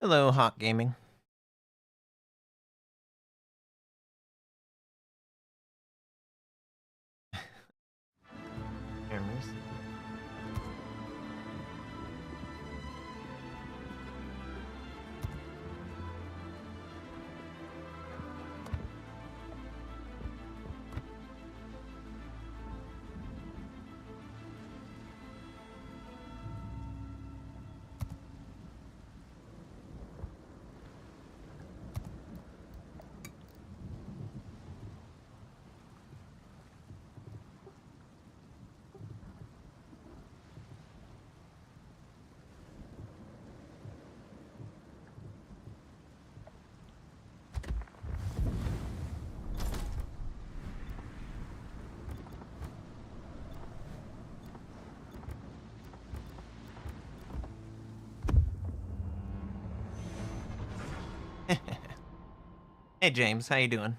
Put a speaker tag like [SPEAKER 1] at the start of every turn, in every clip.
[SPEAKER 1] Hello, Hot Gaming. Cameras. Hey, James, how you doing?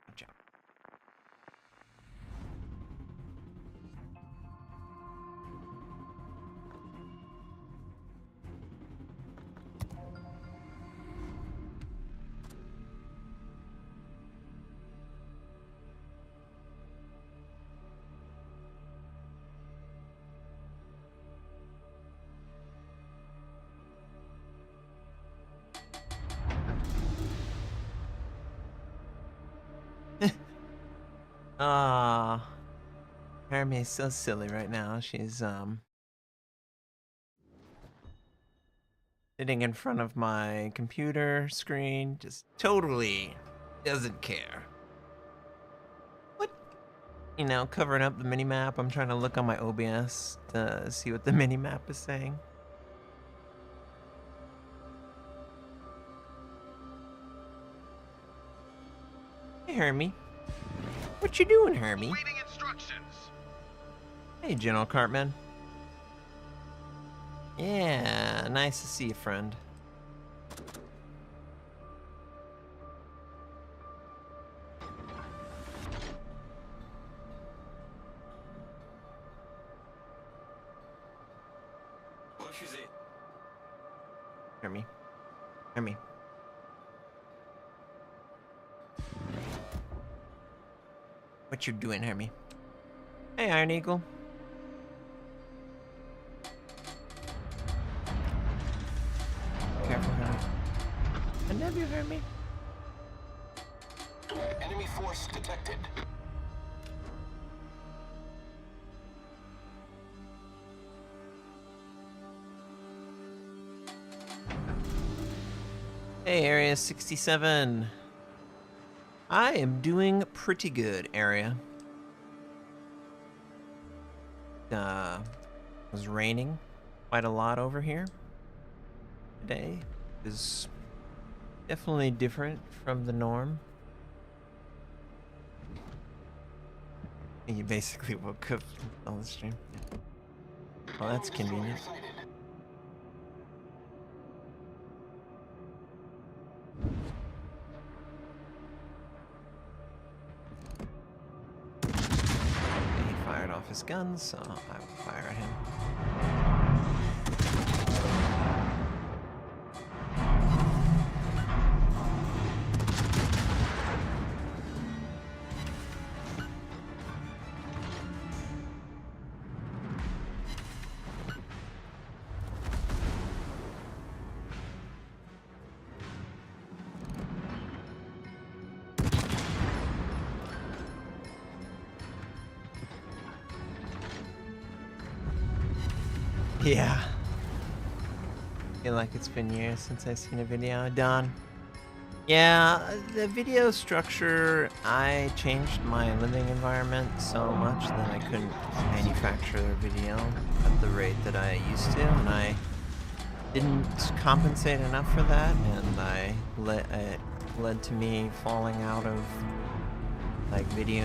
[SPEAKER 1] Good job. Ah, Hermes so silly right now. She's sitting in front of my computer screen, just totally doesn't care. What? Covering up the minimap. I'm trying to look on my OBS to see what the minimap is saying. Hey, Hermie. What you doing, Hermie?
[SPEAKER 2] Awaiting instructions.
[SPEAKER 1] Hey, General Cartman. Yeah, nice to see you, friend.
[SPEAKER 2] Refusé.
[SPEAKER 1] Hermie. Hermie. What you doing, Hermie? Hey, Iron Eagle. Careful, Hermie. I love you, Hermie.
[SPEAKER 2] Enemy force detected.
[SPEAKER 1] Hey, Area 67. I am doing pretty good, Area. It was raining quite a lot over here today. It is definitely different from the norm. You basically woke up on the stream. Well, that's convenient. He fired off his guns, so I will fire at him. Yeah. I feel like it's been years since I've seen a video done. Yeah, the video structure, I changed my living environment so much that I couldn't manufacture a video at the rate that I used to, and I didn't compensate enough for that, and I led to me falling out of like video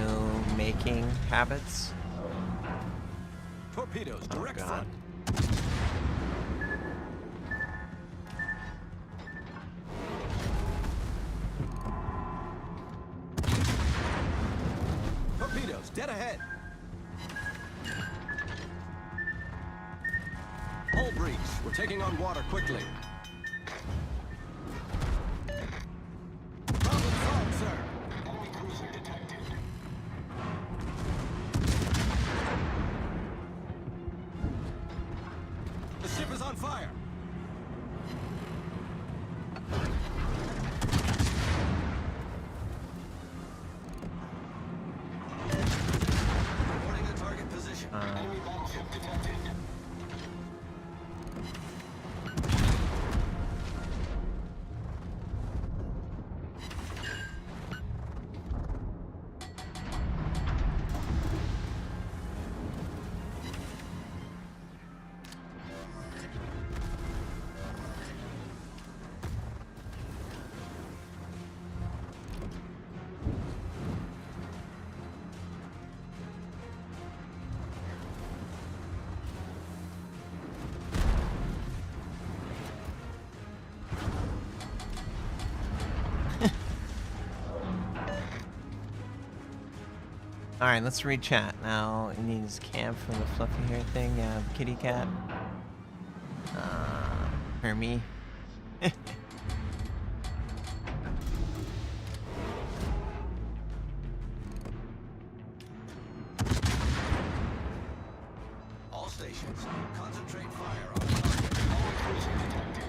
[SPEAKER 1] making habits.
[SPEAKER 2] Torpedoes,
[SPEAKER 1] Oh
[SPEAKER 2] direct
[SPEAKER 1] god.
[SPEAKER 2] front. Torpedoes, dead ahead. Hull breach. We're taking on water quickly. Problem solved, sir. Enemy cruiser detected. The ship is on fire. Reporting the target position. Enemy battleship detected.
[SPEAKER 1] Alright, let's read chat. Now, it needs camp from the fluffy hair thing. Yeah, the kitty cat. Hermie.
[SPEAKER 2] All stations, concentrate fire on target. Enemy cruiser detected.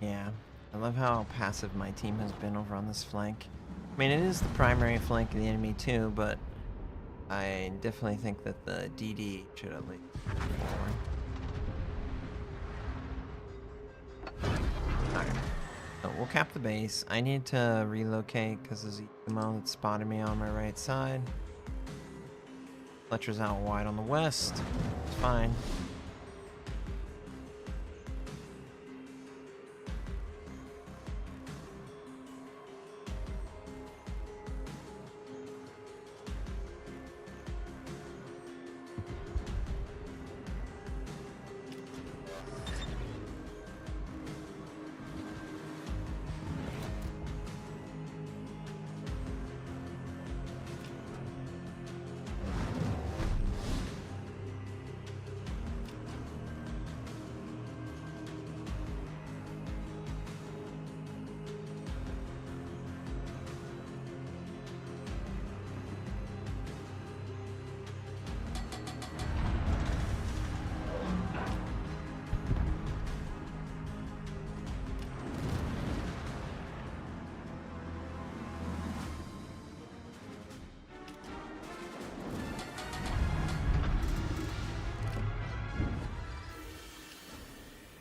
[SPEAKER 1] Yeah, I love how passive my team has been over on this flank. I mean, it is the primary flank of the enemy too, but I definitely think that the DD should at least move forward. Alright, so we'll cap the base. I need to relocate because there's a Yumo that spotted me on my right side. Fletcher's out wide on the west. It's fine.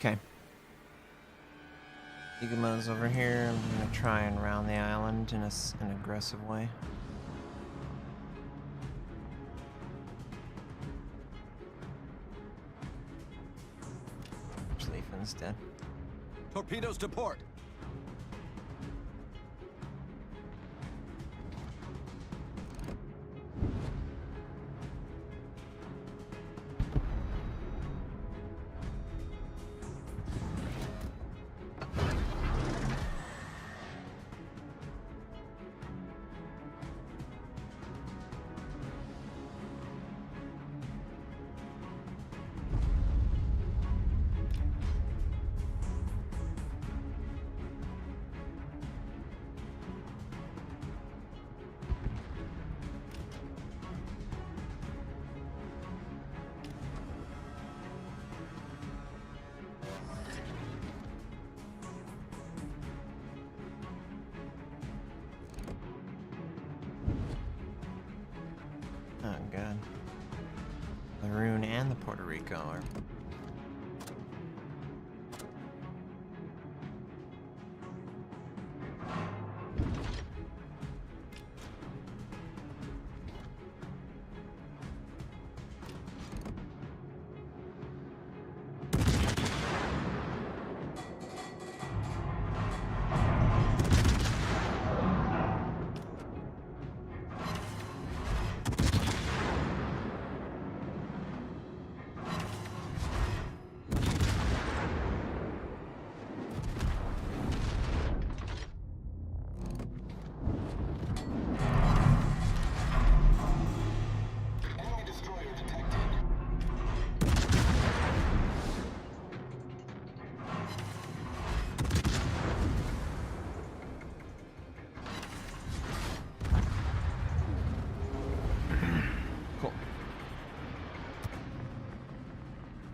[SPEAKER 1] Okay. Yugumo's over here. I'm gonna try and round the island in an aggressive way. Schlieffen dead.
[SPEAKER 2] Torpedoes to port.
[SPEAKER 1] Oh god. The Rune and the Puerto Rico are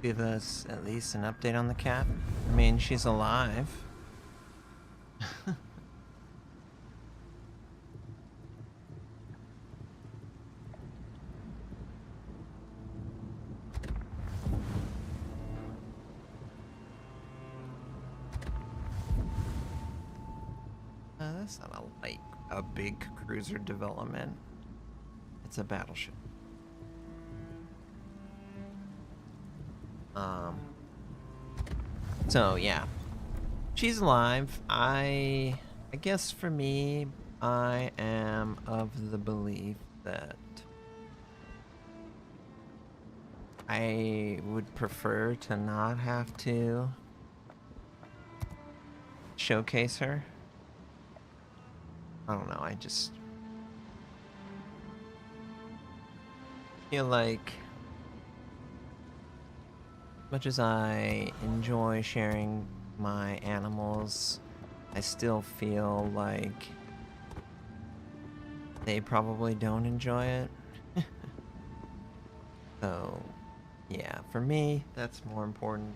[SPEAKER 1] give us at least an update on the cat? I mean, she's alive. That's not a big cruiser development. It's a battleship. So yeah, she's alive. I guess for me, I am of the belief that I would prefer to not have to showcase her. I don't know, I just feel like as much as I enjoy sharing my animals, I still feel like they probably don't enjoy it. So, yeah, for me, that's more important.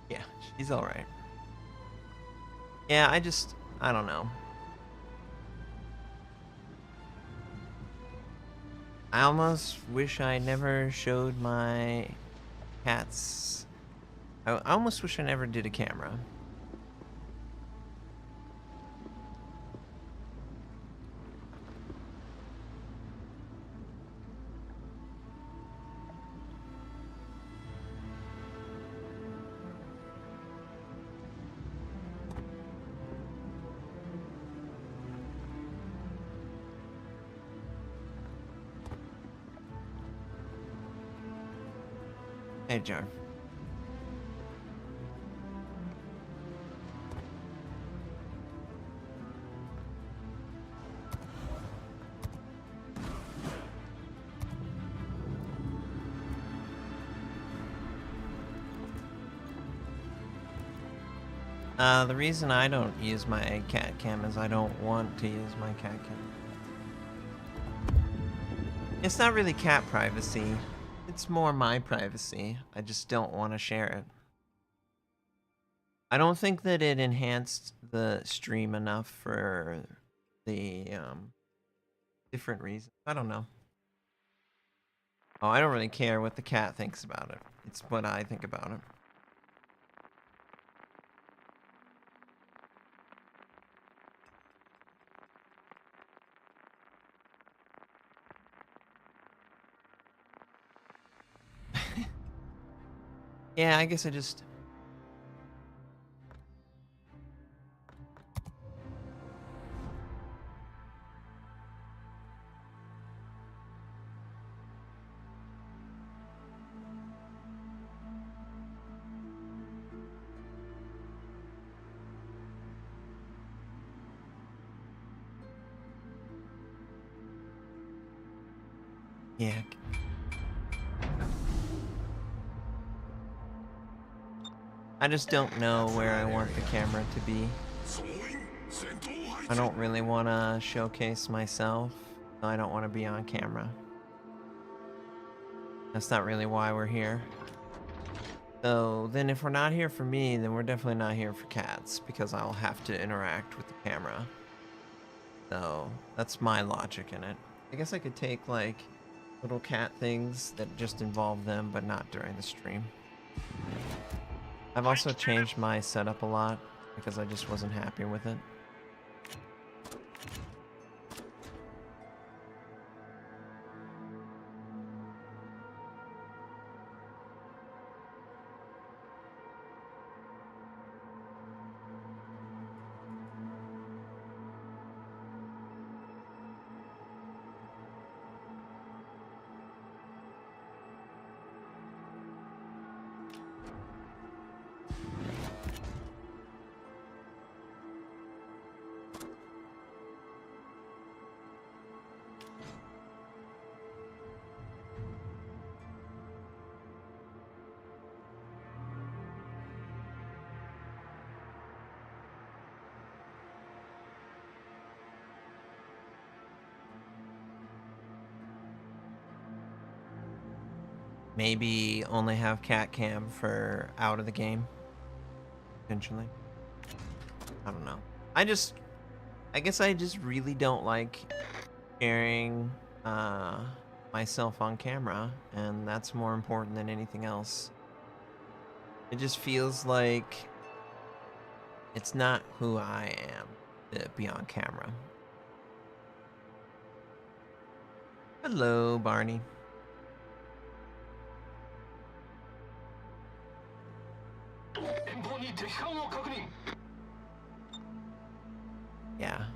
[SPEAKER 1] Yeah, she's alright. Yeah, I don't know. I almost wish I never showed my cats. I almost wish I never did a camera. Hey, Joe. The reason I don't use my cat cam is I don't want to use my cat cam. It's not really cat privacy. It's more my privacy. I just don't want to share it. I don't think that it enhanced the stream enough for the different reasons. I don't know. Oh, I don't really care what the cat thinks about it. It's what I think about it. Yeah, I guess I just... Yeah. I just don't know where I want the camera to be. I don't really want to showcase myself, so I don't want to be on camera. That's not really why we're here. So then if we're not here for me, then we're definitely not here for cats, because I'll have to interact with the camera. So that's my logic in it. I guess I could take like little cat things that just involve them, but not during the stream. I've also changed my setup a lot because I just wasn't happy with it. maybe only have cat cam for out of the game, potentially. I don't know. I guess I just really don't like sharing myself on camera, and that's more important than anything else. It just feels like it's not who I am to be on camera. Hello, Barney. Yeah.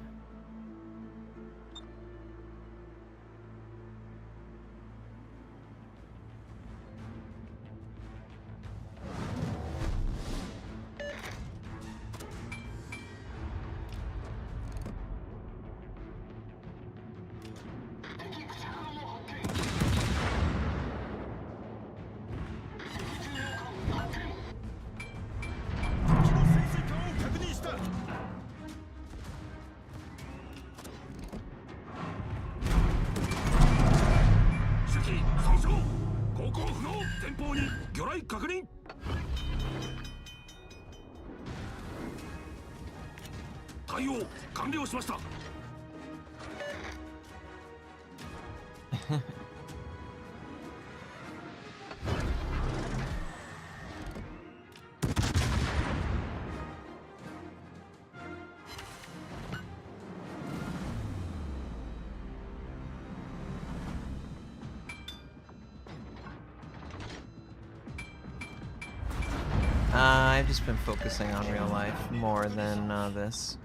[SPEAKER 1] I've just been focusing on real life more than this.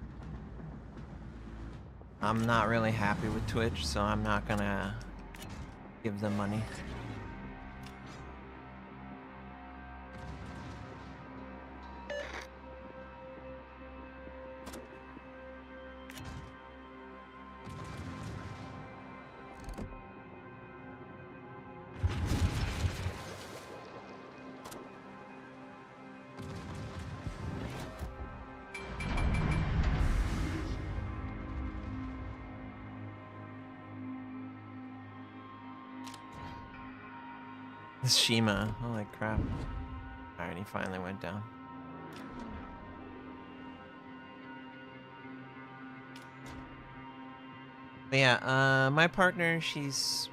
[SPEAKER 1] I'm not really happy with Twitch, so I'm not gonna give them money. This Shima, holy crap. Alright, he finally went down. But yeah, my partner, she's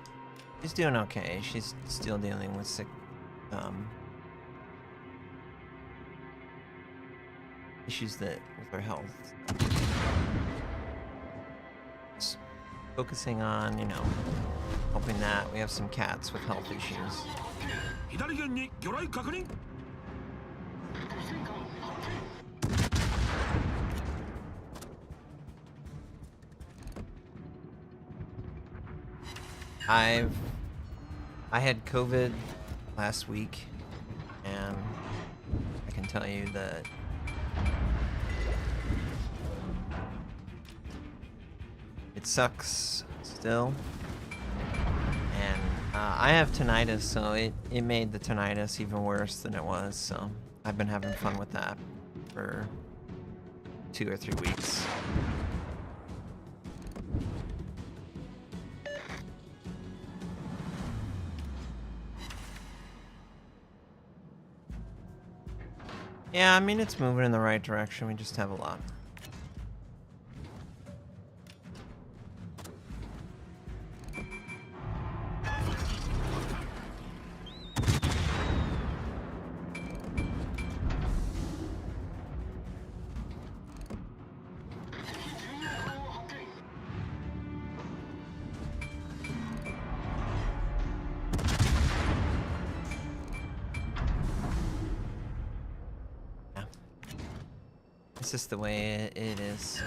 [SPEAKER 1] doing okay. She's still dealing with sick issues with her health. Just focusing on, you know, hoping that we have some cats with health issues. I had COVID last week, and I can tell you that it sucks still. And I have tinnitus, so it made the tinnitus even worse than it was, so I've been having fun with that for 2 or 3 weeks. Yeah, I mean, it's moving in the right direction. We just have a lot. It's just the way it is.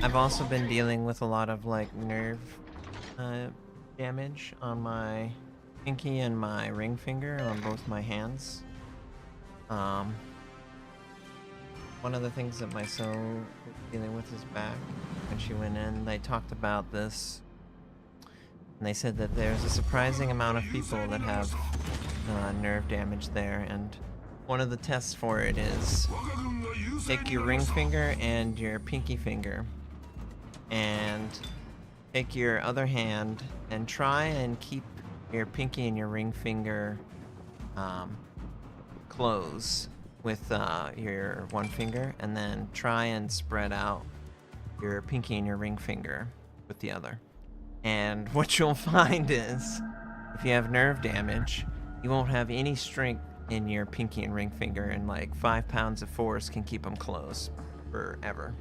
[SPEAKER 1] I've also been dealing with a lot of like nerve damage on my pinky and my ring finger on both my hands. One of the things that my sew was dealing with is back. When she went in, they talked about this, and they said that there's a surprising amount of people that have nerve damage there, and one of the tests for it is take your ring finger and your pinky finger and take your other hand and try and keep your pinky and your ring finger close with your one finger, and then try and spread out your pinky and your ring finger with the other. And what you'll find is, if you have nerve damage, you won't have any strength in your pinky and ring finger, and like 5 pounds of force can keep them closed forever.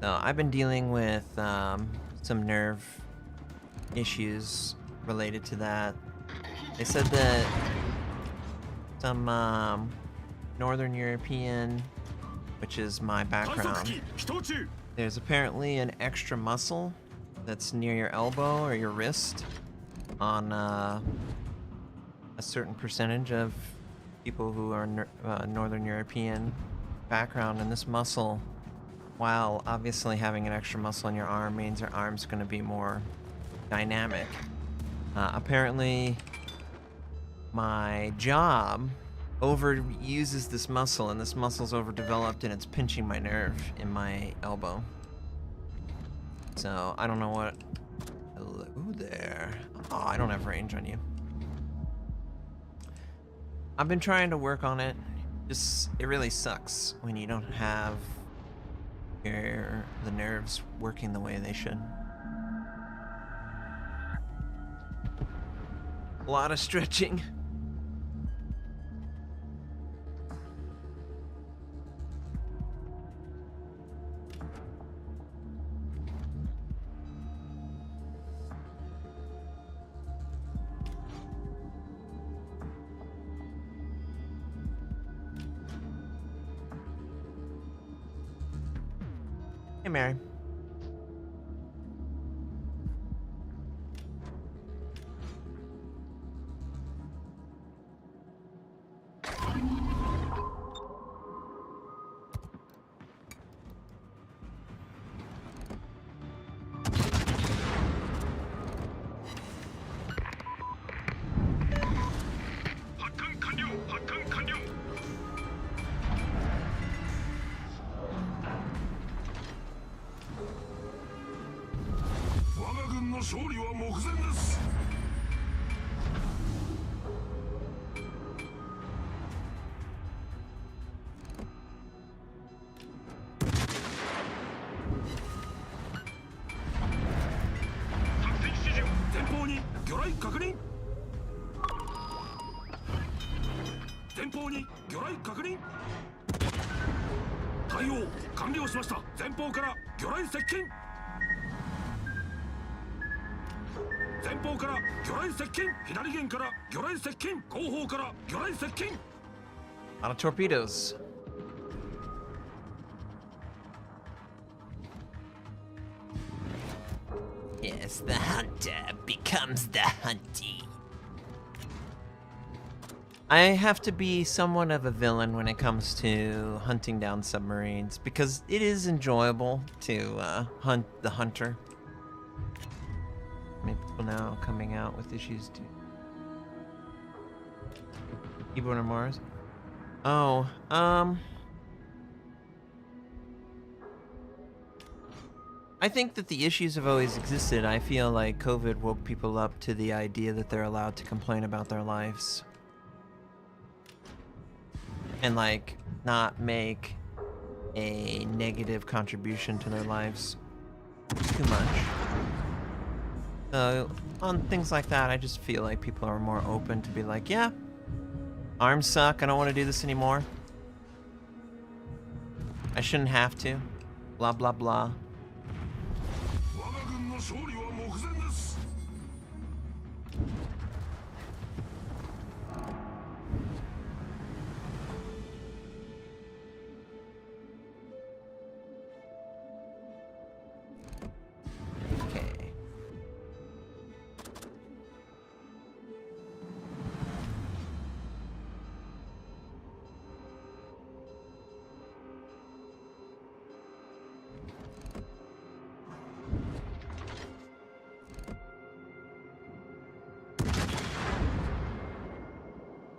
[SPEAKER 1] So I've been dealing with some nerve issues related to that. They said that some Northern European, which is my background, there's apparently an extra muscle that's near your elbow or your wrist on a certain percentage of people who are Northern European background, and this muscle, while obviously having an extra muscle in your arm, means your arm's going to be more dynamic. Apparently, my job overuses this muscle, and this muscle's overdeveloped, and it's pinching my nerve in my elbow. So I don't know what. Hello there. Oh, I don't have range on you. I've been trying to work on it. Just, it really sucks when you don't have the nerves working the way they should. A lot of stretching. Hey, Mary. A lot of torpedoes. Yes, the hunter becomes the huntee. I have to be somewhat of a villain when it comes to hunting down submarines, because it is enjoyable to hunt the hunter. Many people now coming out with issues too. Keyboard on Mars? Oh, I think that the issues have always existed. I feel like COVID woke people up to the idea that they're allowed to complain about their lives. And, like, not make a negative contribution to their lives too much. So, on things like that, I just feel like people are more open to be like, yeah, arms suck, I don't want to do this anymore. I shouldn't have to. Blah, blah, blah.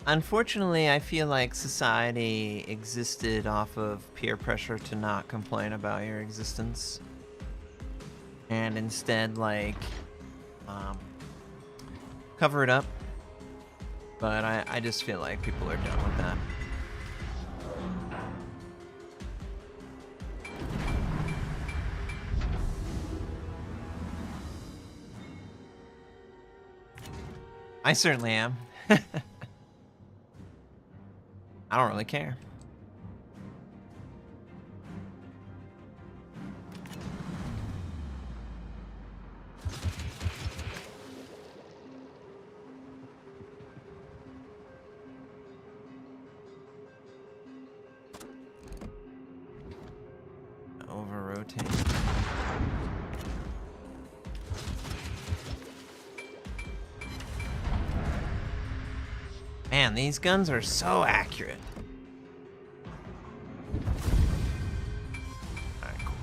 [SPEAKER 1] Unfortunately, I feel like society existed off of peer pressure to not complain about your existence. And instead, like, cover it up. But I just feel like people are done with that. I certainly am. I don't really care. Over-rotate. Man, these guns are so accurate. Alright, cool.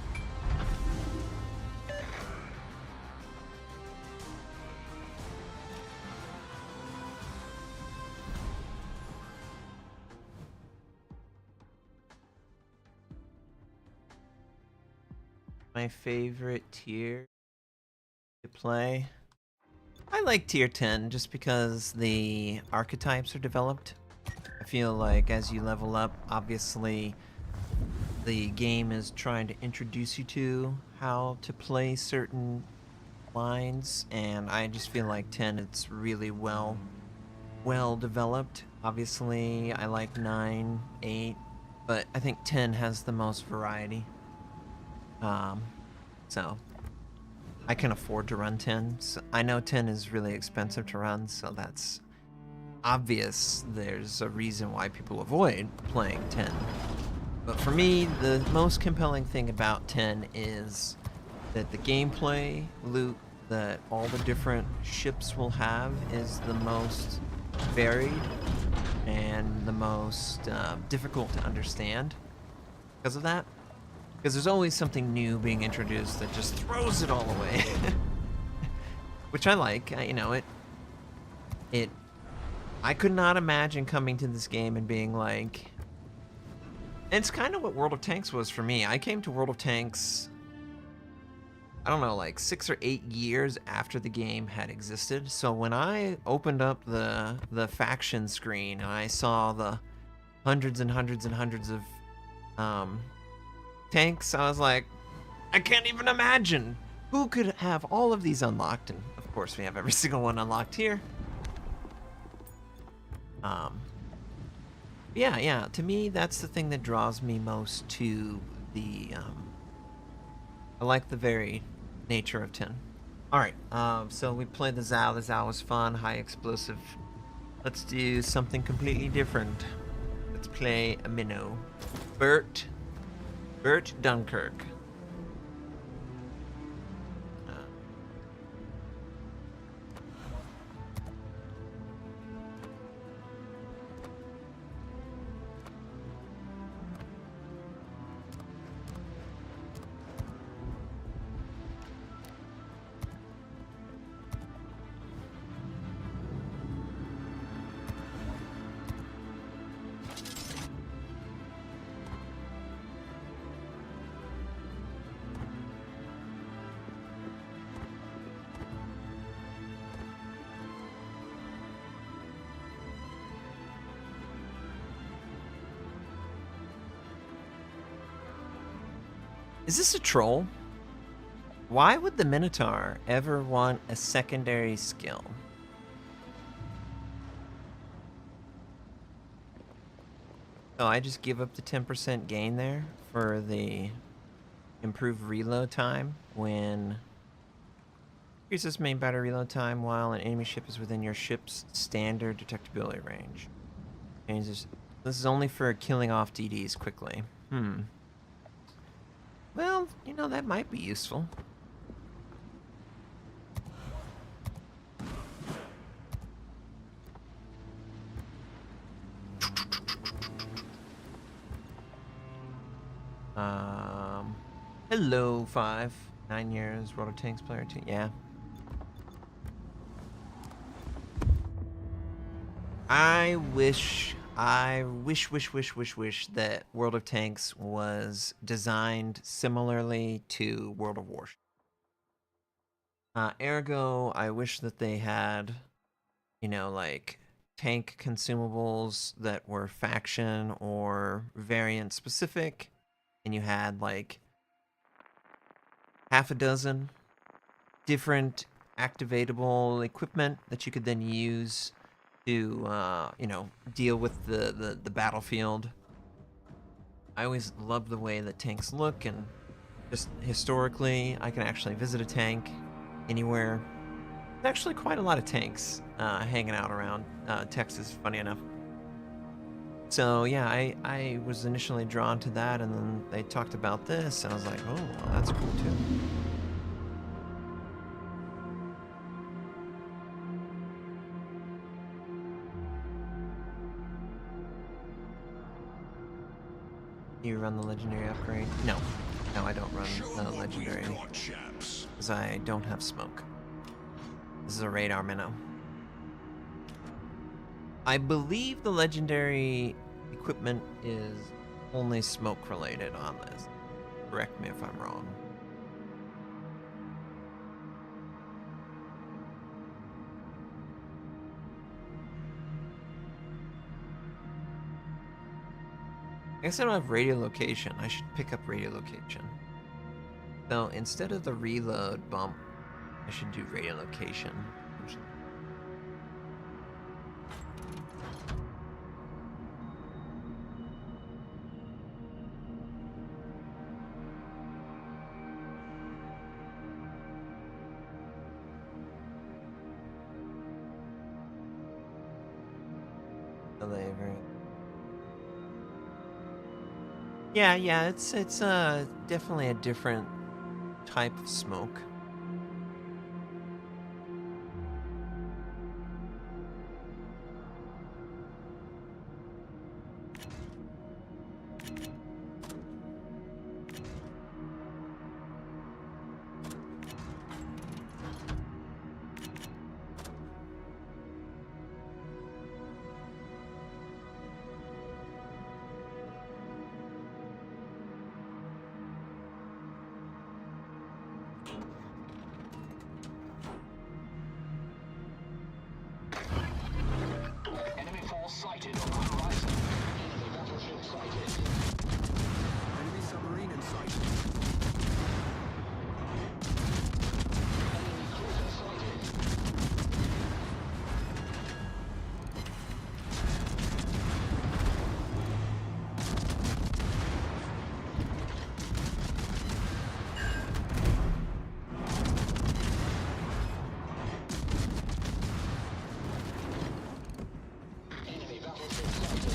[SPEAKER 1] My favorite tier to play. I like tier 10 just because the archetypes are developed. I feel like as you level up, obviously the game is trying to introduce you to how to play certain lines, and I just feel like 10 it's really well developed. Obviously, I like 9, 8, but I think 10 has the most variety. So I can afford to run 10. So I know 10 is really expensive to run, so that's obvious. There's a reason why people avoid playing 10. But for me, the most compelling thing about 10 is that the gameplay loot that all the different ships will have is the most varied and the most difficult to understand because of that. Because there's always something new being introduced that just throws it all away. Which I like. You know, I could not imagine coming to this game and being like... It's kind of what World of Tanks was for me. I came to World of Tanks, I don't know, like 6 or 8 years after the game had existed. So when I opened up the faction screen and I saw the hundreds and hundreds and hundreds of tanks, I was like, I can't even imagine who could have all of these unlocked. And of course we have every single one unlocked here. Yeah, to me that's the thing that draws me most to the I like the varied nature of 10. Alright, so we played the Zao. The Zao was fun, high explosive. Let's do something completely different. Let's play a minnow. Bert Dunkirk. Is this a troll? Why would the Minotaur ever want a secondary skill? Oh, I just give up the 10% gain there for the improved reload time when... Increases main battery reload time while an enemy ship is within your ship's standard detectability range. Changes. This is only for killing off DDs quickly. Well, you know, that might be useful. Hello, 5. 9 years, World of Tanks player 2. Yeah. I wish that World of Tanks was designed similarly to World of Warship. Ergo, I wish that they had, you know, like tank consumables that were faction or variant specific, and you had like half a dozen different activatable equipment that you could then use to, you know, deal with the battlefield. I always love the way that tanks look, and just historically, I can actually visit a tank anywhere. There's actually quite a lot of tanks hanging out around Texas, funny enough. So yeah, I was initially drawn to that, and then they talked about this, and I was like, oh, well, that's cool too. Do you run the legendary upgrade? No. No, I don't run the legendary. Because I don't have smoke. This is a radar minnow. I believe the legendary equipment is only smoke related on this. Correct me if I'm wrong. I guess I don't have radio location. I should pick up radio location. So instead of the reload bump, I should do radio location. Yeah, it's definitely a different type of smoke.
[SPEAKER 2] Enemy force sighted on the horizon. Enemy battleship sighted. Enemy submarine in sight. Enemy cruiser sighted. Enemy battleship sighted.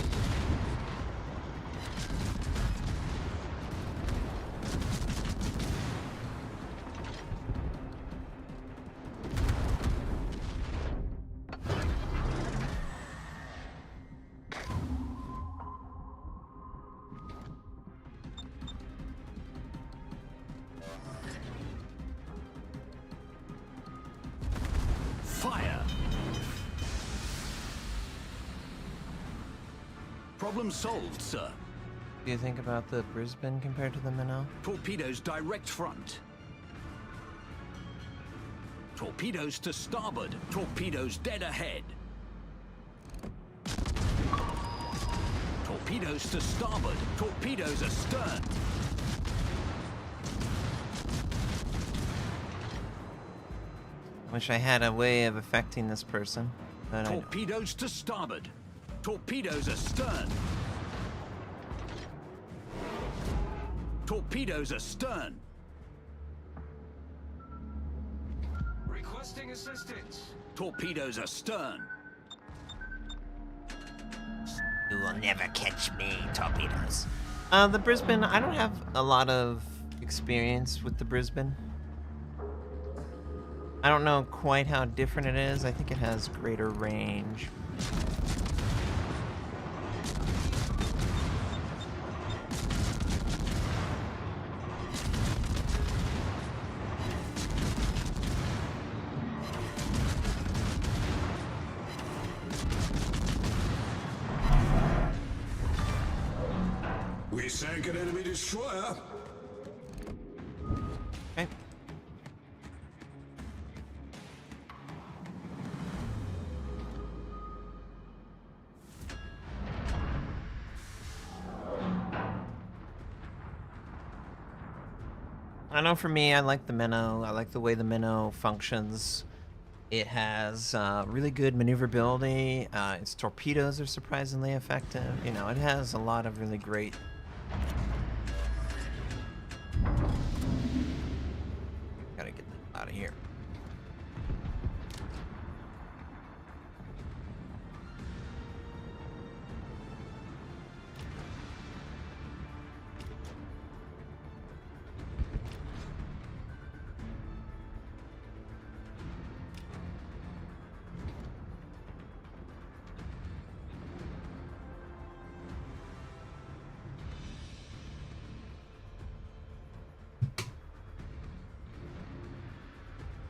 [SPEAKER 3] Fire! Problem solved, sir.
[SPEAKER 1] What do you think about the Brisbane compared to the Minnow?
[SPEAKER 3] Torpedoes direct front. Torpedoes to starboard. Torpedoes dead ahead. Torpedoes to starboard. Torpedoes astern.
[SPEAKER 1] Wish I had a way of affecting this person, but I don't.
[SPEAKER 3] Torpedoes to starboard. Torpedoes astern. Torpedoes astern.
[SPEAKER 2] Requesting assistance.
[SPEAKER 3] Torpedoes astern.
[SPEAKER 1] You will never catch me, torpedoes. The Brisbane, I don't have a lot of experience with the Brisbane. I don't know quite how different it is. I think it has greater range.
[SPEAKER 4] We sank an enemy destroyer.
[SPEAKER 1] Okay. I know for me, I like the minnow. I like the way the minnow functions. It has really good maneuverability. Its torpedoes are surprisingly effective. You know, it has a lot of really great. Gotta get out of here.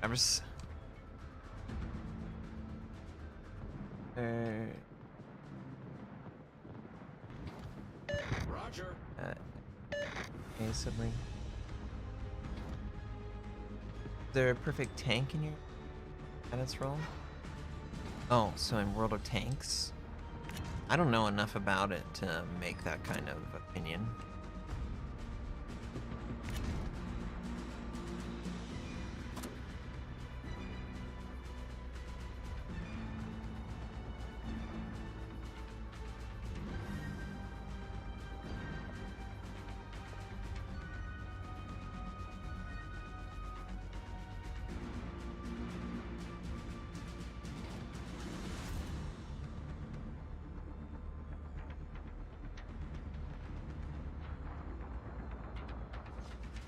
[SPEAKER 1] Travis.
[SPEAKER 4] Roger.
[SPEAKER 1] Hey, Submarine. Is there a perfect tank in your at its role? Oh, so in World of Tanks? I don't know enough about it to make that kind of opinion.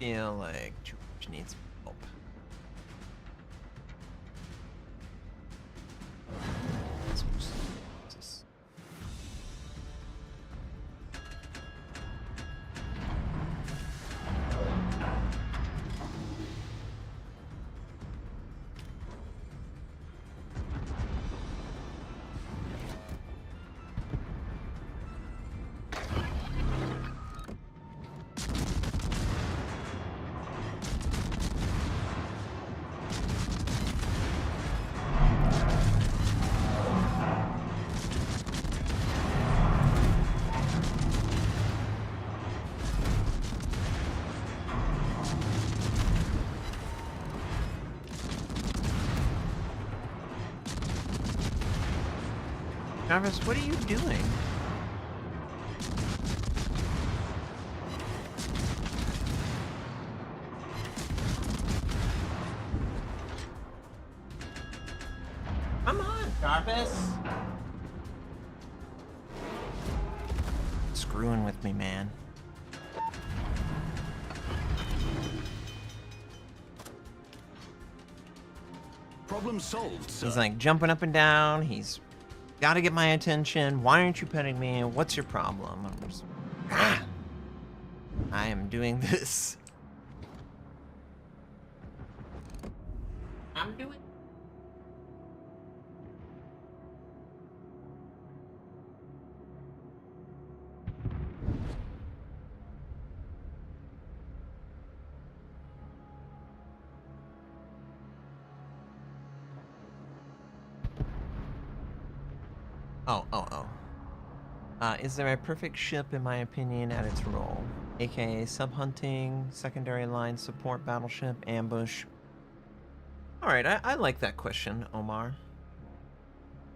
[SPEAKER 1] Feel like George needs help. Travis, what are you doing? Come on, Jarvis. Screwing with me, man.
[SPEAKER 3] Problem solved, sir.
[SPEAKER 1] He's like jumping up and down. He's got to get my attention. Why aren't you petting me? What's your problem? I'm just, I am doing this. I'm doing. Oh. Is there a perfect ship, in my opinion, at its role? AKA sub-hunting, secondary line support battleship, ambush. Alright, I like that question, Omar.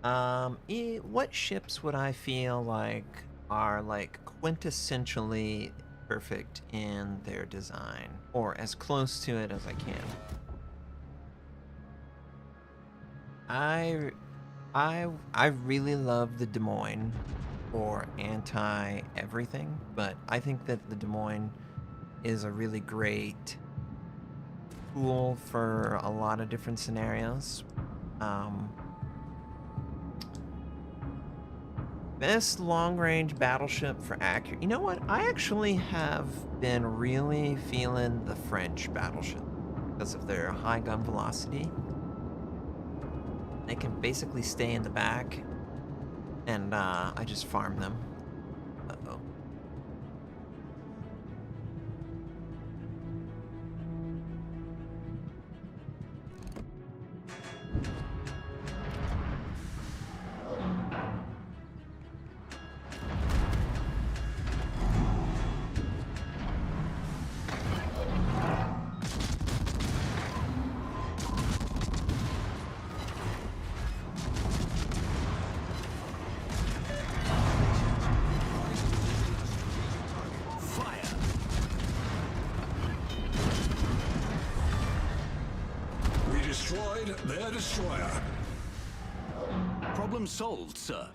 [SPEAKER 1] What ships would I feel like are like quintessentially perfect in their design? Or as close to it as I can? I really love the Des Moines for anti-everything, but I think that the Des Moines is a really great tool for a lot of different scenarios. Best long-range battleship for accurate. You know what? I actually have been really feeling the French battleship because of their high gun velocity. They can basically stay in the back, and I just farm them. Uh-oh.
[SPEAKER 4] destroyed their destroyer.
[SPEAKER 3] Problem solved, sir.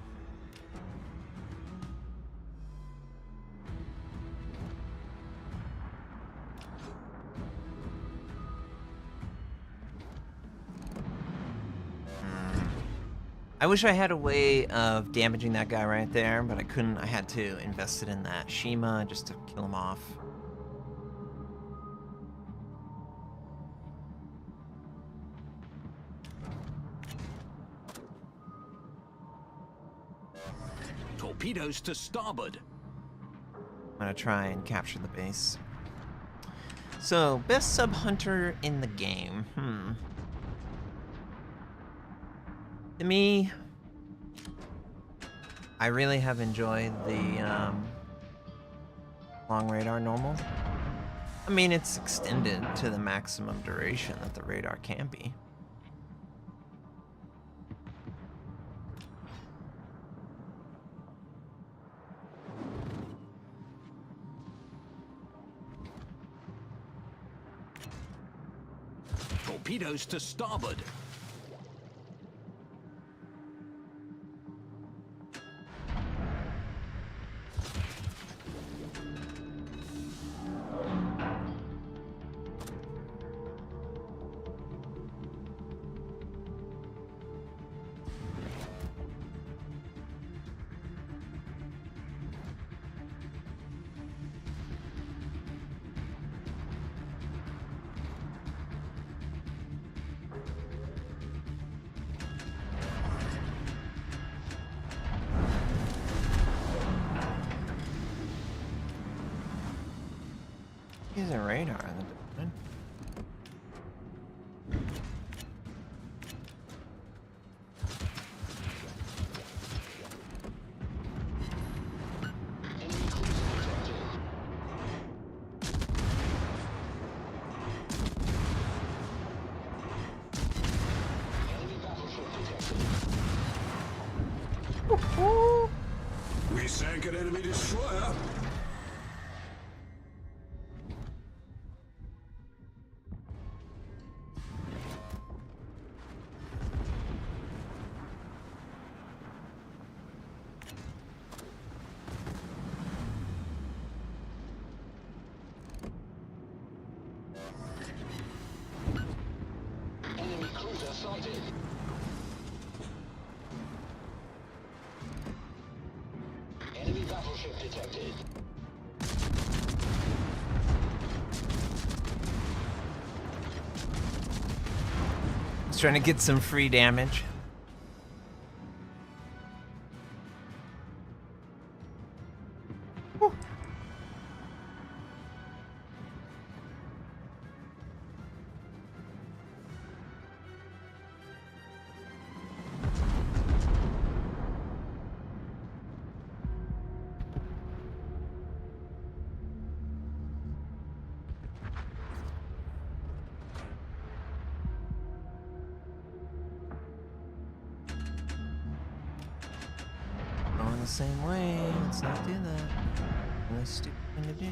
[SPEAKER 1] I wish I had a way of damaging that guy right there, but I couldn't. I had to invest it in that Shima just to kill him off.
[SPEAKER 3] Torpedoes to starboard.
[SPEAKER 1] I'm gonna try and capture the base. So, best sub hunter in the game. To me, I really have enjoyed the long radar normal. I mean, it's extended to the maximum duration that the radar can be.
[SPEAKER 3] Torpedoes to starboard.
[SPEAKER 1] Here's a radar in the domain.
[SPEAKER 2] Enemy cruiser detected. Enemy battleship detected.
[SPEAKER 4] We sank an enemy destroyer.
[SPEAKER 2] Enemy cruiser sighted. Enemy battleship detected.
[SPEAKER 1] Just trying to get some free damage. Whew. Going the same way. Let's not do that. Really stupid thing to do.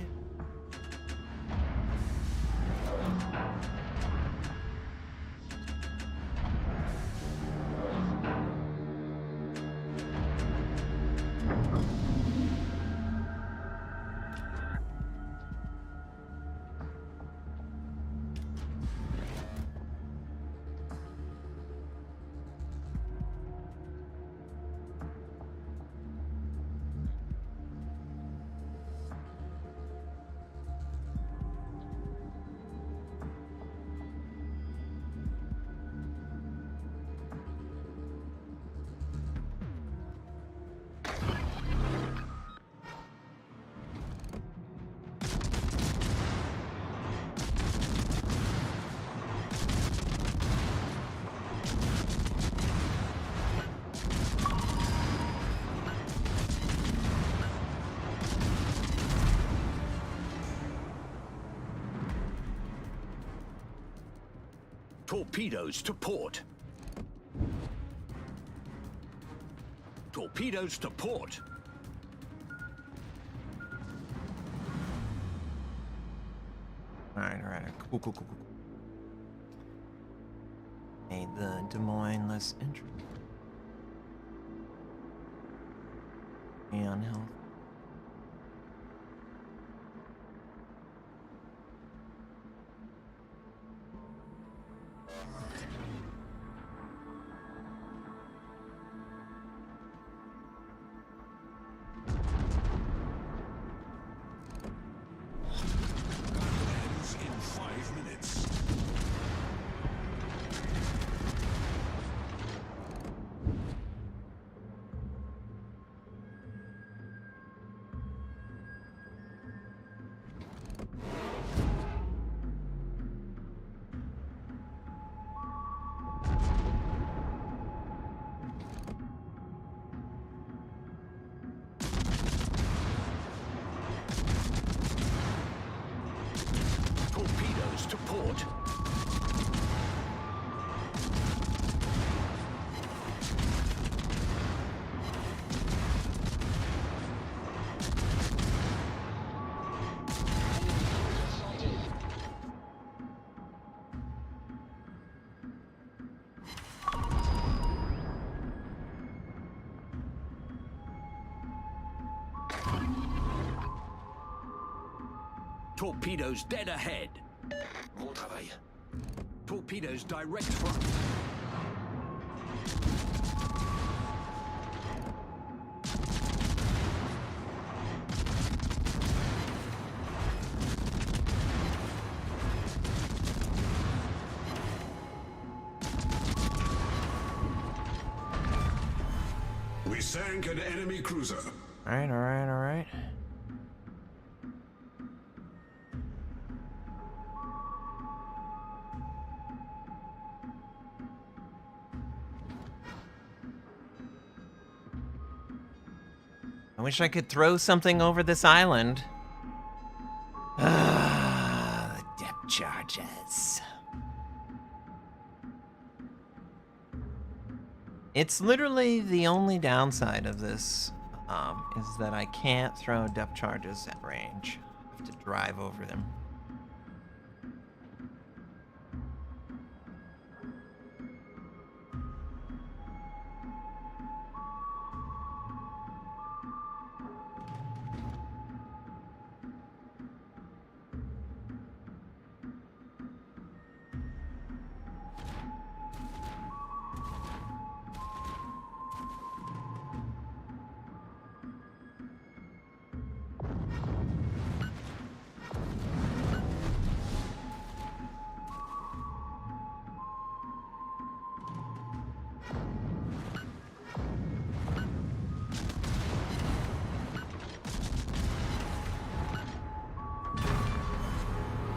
[SPEAKER 3] Torpedoes to port. Torpedoes to port.
[SPEAKER 1] All right. Cool. Made the Des Moines less interesting. Unhealthy.
[SPEAKER 4] Ends in 5 minutes.
[SPEAKER 3] Torpedoes to port. Torpedoes dead ahead.
[SPEAKER 4] Bon travail.
[SPEAKER 3] Torpedoes direct front.
[SPEAKER 4] We sank an enemy cruiser.
[SPEAKER 1] Alright, alright, alright. I wish I could throw something over this island. Ah, the depth charges. It's literally the only downside of this, is that I can't throw depth charges at range. I have to drive over them.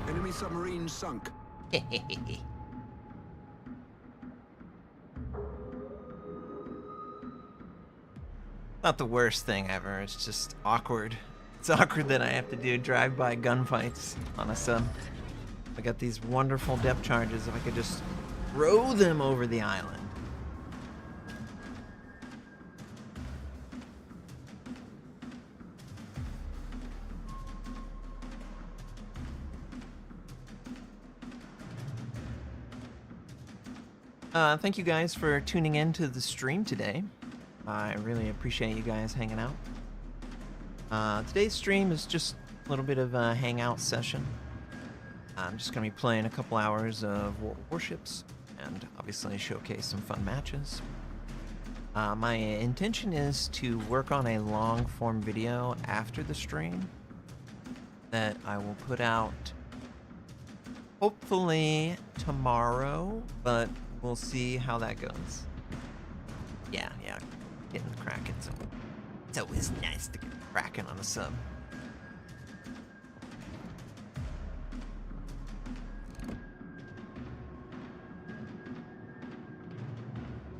[SPEAKER 2] Enemy submarine sunk.
[SPEAKER 1] Not the worst thing ever, it's just awkward. It's awkward that I have to do drive-by gunfights on a sub. I got these wonderful depth charges, if I could just throw them over the island. Thank you guys for tuning in to the stream today. I really appreciate you guys hanging out. Today's stream is just a little bit of a hangout session. I'm just going to be playing a couple hours of warships and obviously showcase some fun matches. My intention is to work on a long form video after the stream that I will put out hopefully tomorrow, but we'll see how that goes. Yeah, getting the Kraken. So it's always nice to get the Kraken on a sub.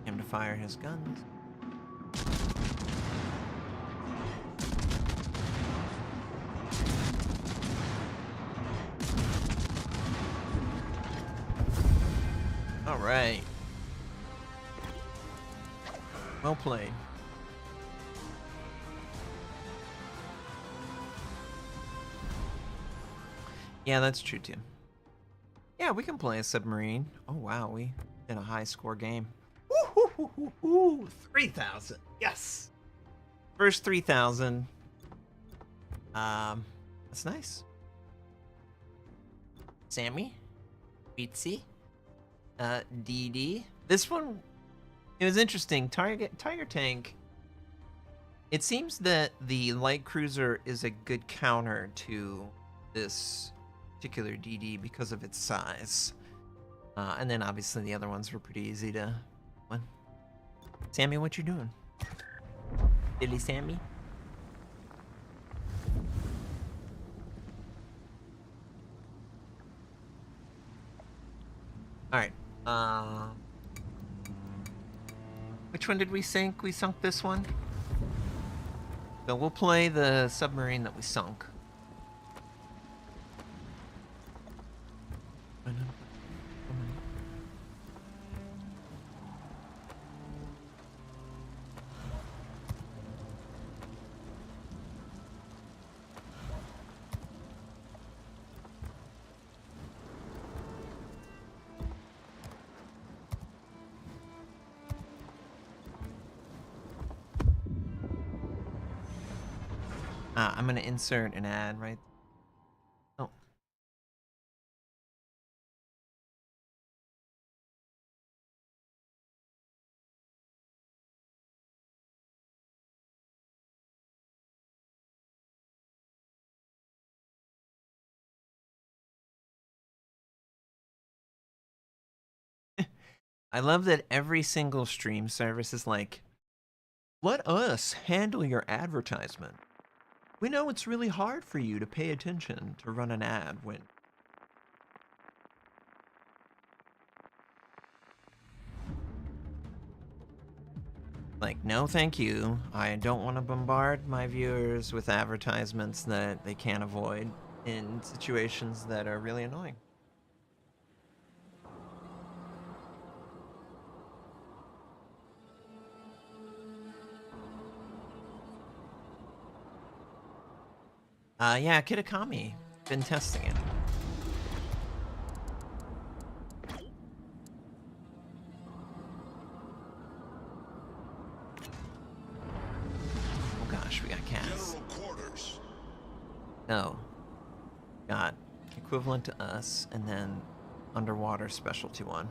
[SPEAKER 1] Him to fire his guns. All right. Well played. Yeah, that's true too. Yeah, we can play a submarine. Oh wow, we in a high score game. Woo! 3,000. Yes. First 3,000. That's nice. Sammy, Beatsy, DD. This one, it was interesting. Tiger Tank. It seems that the light cruiser is a good counter to this particular DD because of its size. And then obviously the other ones were pretty easy to win. Sammy, what you doing? Dilly Sammy? Alright. Which one did we sink? We sunk this one? So we'll play the submarine that we sunk. I'm gonna insert an ad right. Oh. I love that every single stream service is like, let us handle your advertisement. We know it's really hard for you to pay attention to run an ad when... Like, no thank you. I don't want to bombard my viewers with advertisements that they can't avoid in situations that are really annoying. Yeah, Kitakami. Been testing it. Oh gosh, we got cats.
[SPEAKER 4] General quarters.
[SPEAKER 1] No. Got equivalent to us, and then underwater specialty one.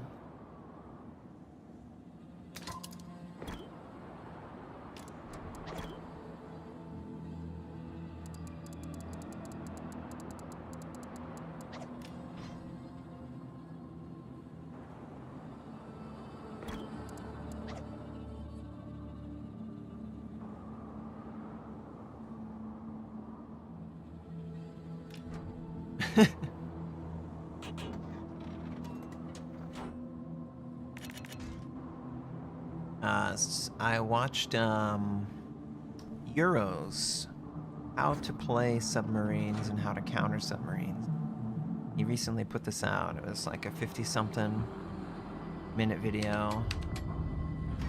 [SPEAKER 1] I watched Euros, how to play submarines and how to counter submarines. He recently put this out. It was like a 50-something minute video,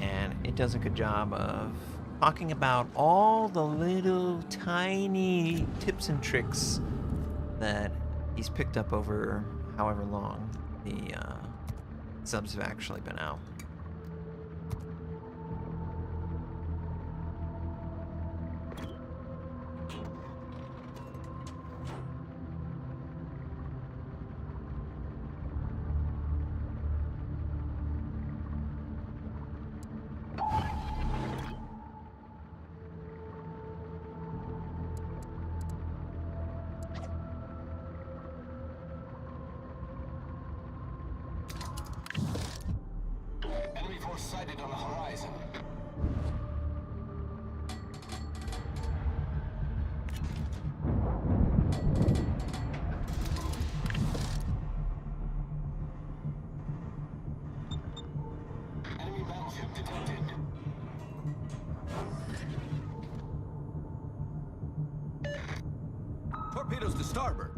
[SPEAKER 1] and it does a good job of talking about all the little tiny tips and tricks that he's picked up over however long the subs have actually been out.
[SPEAKER 2] Enemy force sighted on the horizon. Enemy battleship detected.
[SPEAKER 3] Torpedoes to starboard.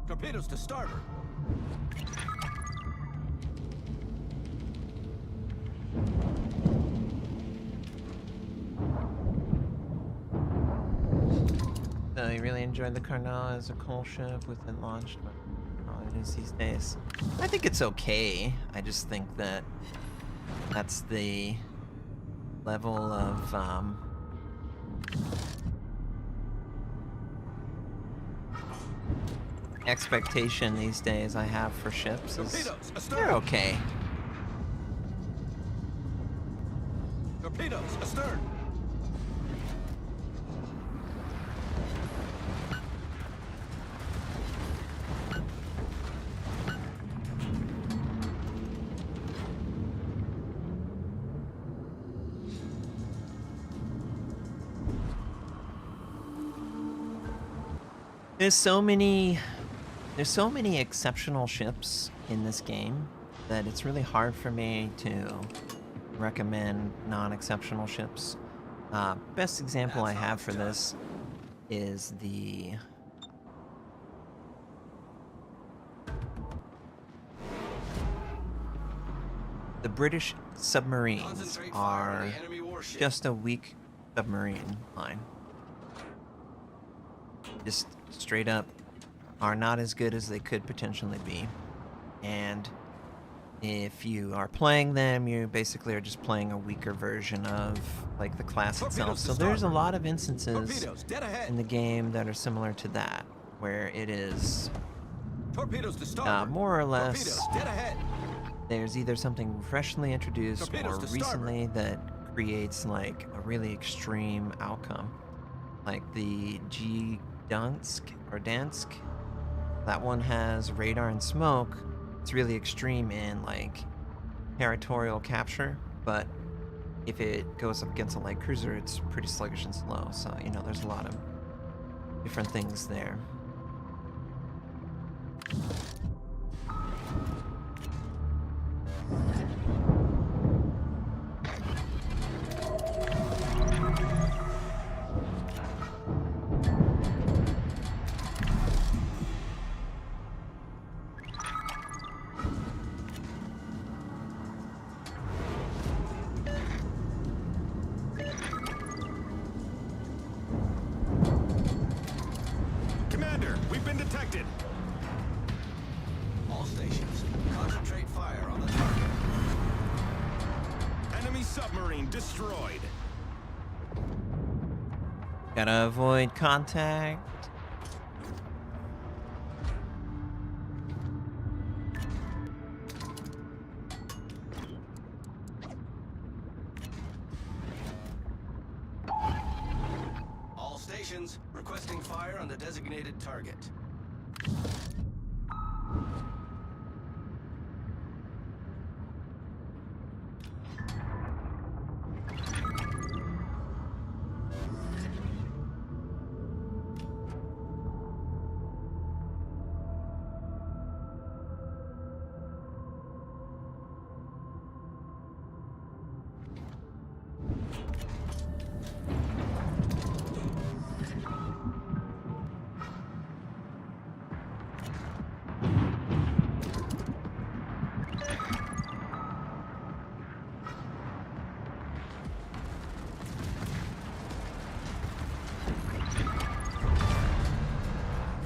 [SPEAKER 3] Torpedoes to starboard.
[SPEAKER 1] So you really enjoyed the Carnal as a coal ship with it launched, but news these days. I think it's okay. I just think that that's the level of expectation these days I have for ships. Is
[SPEAKER 3] Torpedoes astern.
[SPEAKER 1] they're okay.
[SPEAKER 3] Torpedoes astern.
[SPEAKER 1] There's so many exceptional ships in this game that it's really hard for me to recommend non-exceptional ships. Best example I have for this is the British submarines
[SPEAKER 2] Concentrate fire on
[SPEAKER 1] are
[SPEAKER 2] the enemy warship.
[SPEAKER 1] just a weak submarine line. Just straight up are not as good as they could potentially be. And if you are playing them, you basically are just playing a weaker version of like the class itself.
[SPEAKER 3] Torpedoes to
[SPEAKER 1] So there's a
[SPEAKER 3] starboard.
[SPEAKER 1] lot of instances
[SPEAKER 3] Torpedoes dead ahead.
[SPEAKER 1] in the game that are similar to that, where it is
[SPEAKER 3] Torpedoes to starboard.
[SPEAKER 1] more or less
[SPEAKER 3] Torpedoes dead ahead.
[SPEAKER 1] there's either something freshly introduced
[SPEAKER 3] Torpedoes
[SPEAKER 1] or
[SPEAKER 3] to
[SPEAKER 1] recently that creates like a really extreme outcome. Like the G Dansk or Dansk, that one has radar and smoke. It's really extreme in like territorial capture, but if it goes up against a light cruiser, it's pretty sluggish and slow. So, you know, there's a lot of different things there.
[SPEAKER 3] Commander, we've been detected.
[SPEAKER 2] All stations, concentrate fire on the target.
[SPEAKER 3] Enemy submarine destroyed.
[SPEAKER 1] Gotta avoid contact.
[SPEAKER 2] All stations, requesting fire on the designated target.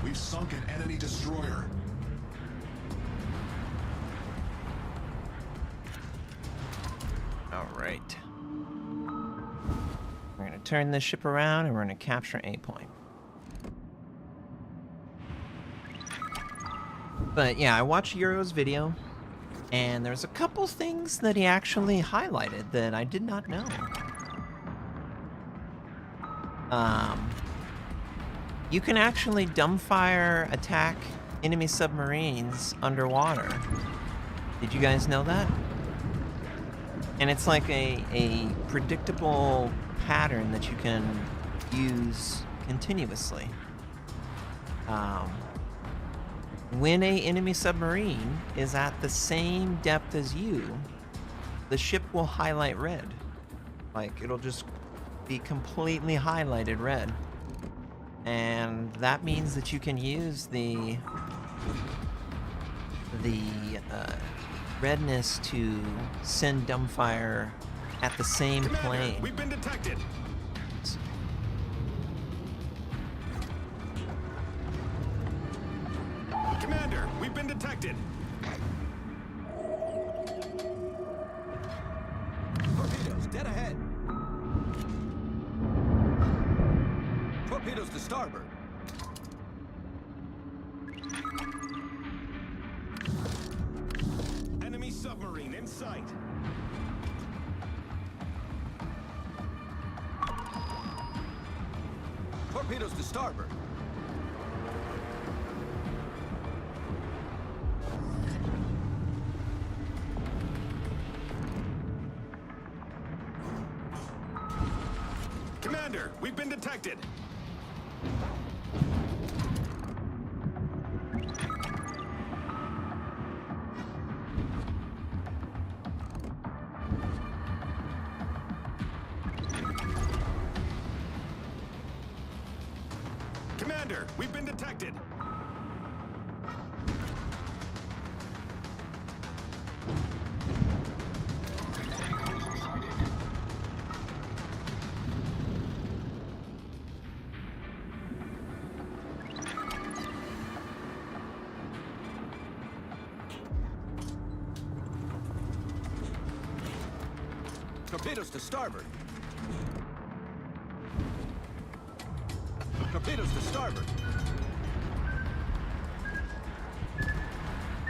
[SPEAKER 4] We've sunk an enemy destroyer.
[SPEAKER 1] All right. We're gonna turn this ship around and we're gonna capture A point. But yeah, I watched Euro's video, and there's a couple things that he actually highlighted that I did not know. You can actually dumbfire attack enemy submarines underwater. Did you guys know that? And it's like a predictable pattern that you can use continuously. When a enemy submarine is at the same depth as you, the ship will highlight red. Like, it'll just be completely highlighted red. And that means that you can use the redness to send dumbfire at the same
[SPEAKER 3] Commander,
[SPEAKER 1] plane.
[SPEAKER 3] we've been detected. Commander, we've been detected.
[SPEAKER 2] Torpedoes, dead ahead. Torpedoes to starboard.
[SPEAKER 3] Enemy submarine in sight.
[SPEAKER 2] Torpedoes to starboard.
[SPEAKER 3] Commander, we've been detected. Commander, we've been detected.
[SPEAKER 2] Torpedoes to starboard. Torpedoes to starboard.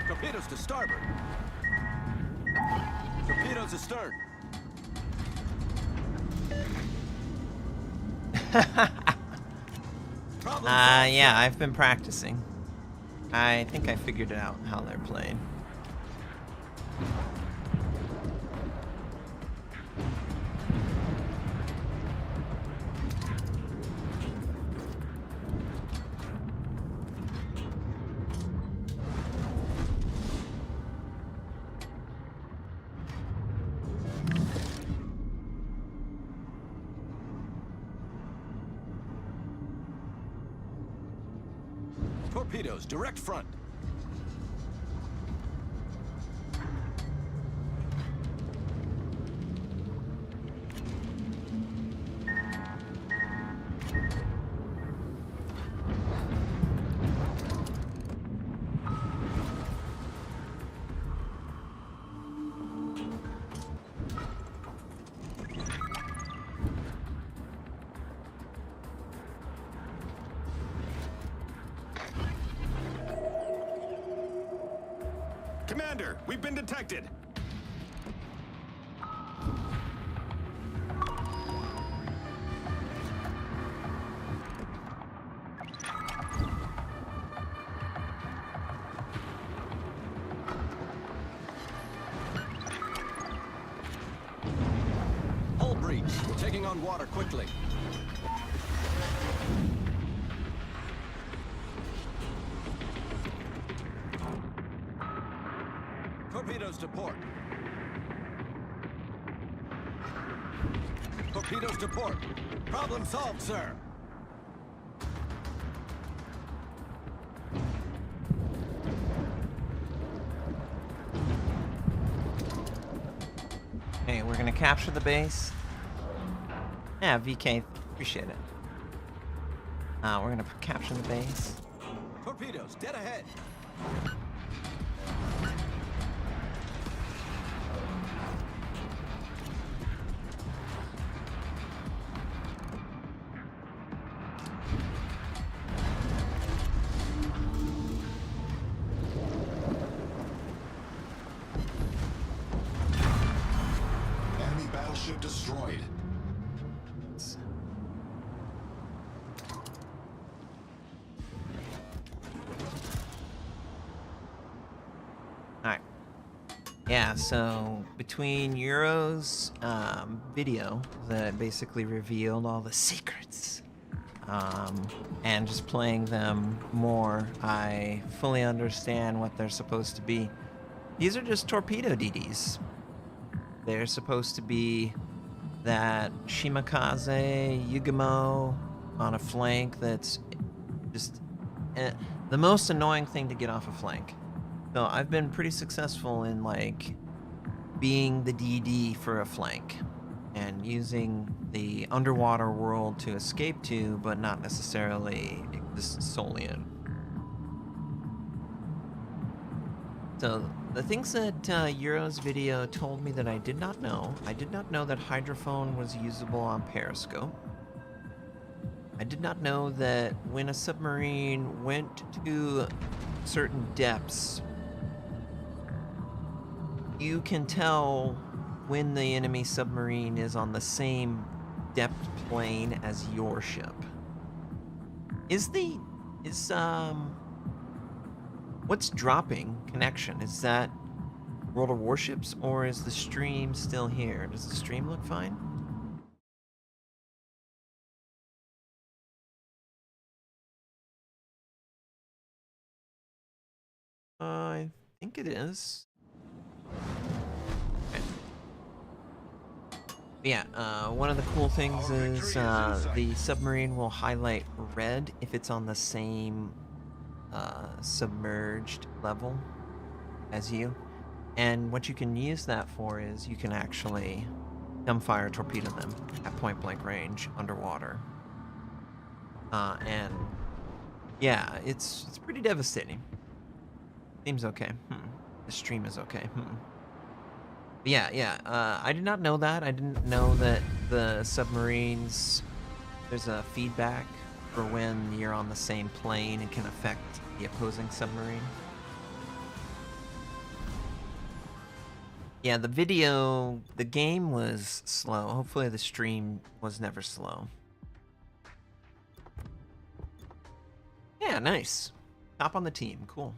[SPEAKER 2] Torpedoes to starboard. Torpedoes astern. Problem solved.
[SPEAKER 1] Yeah, I've been practicing. I think I figured out how they're played.
[SPEAKER 2] Torpedoes, direct front.
[SPEAKER 3] Commander, we've been detected.
[SPEAKER 2] Hull breach. We're taking on water quickly. Torpedoes to port. Torpedoes to port. Problem solved, sir.
[SPEAKER 1] Okay, we're gonna capture the base. Yeah, VK, appreciate it. We're gonna capture the base.
[SPEAKER 2] Torpedoes, dead ahead.
[SPEAKER 4] Enemy battleship destroyed.
[SPEAKER 1] Alright. Yeah, so between Euro's video that basically revealed all the secrets, and just playing them more, I fully understand what they're supposed to be. These are just torpedo DDs. They're supposed to be that Shimakaze Yugamo on a flank that's just the most annoying thing to get off a flank. So I've been pretty successful in like being the DD for a flank and using the underwater world to escape to, but not necessarily exist solely in. So the things that Euro's video told me that I did not know. I did not know that hydrophone was usable on Periscope. I did not know that when a submarine went to certain depths, you can tell when the enemy submarine is on the same depth plane as your ship. What's dropping connection? Is that World of Warships, or is the stream still here? Does the stream look fine? I think it is. Okay. Yeah, one of the cool things is the submarine will highlight red if it's on the same submerged level as you. And what you can use that for is you can actually dumbfire torpedo them at point blank range underwater. And yeah, it's pretty devastating. Seems okay. The stream is okay. Yeah. I did not know that. I didn't know that the submarines, there's a feedback for when you're on the same plane and can affect the opposing submarine. Yeah, the game was slow. Hopefully the stream was never slow. Yeah, nice. Top on the team. Cool.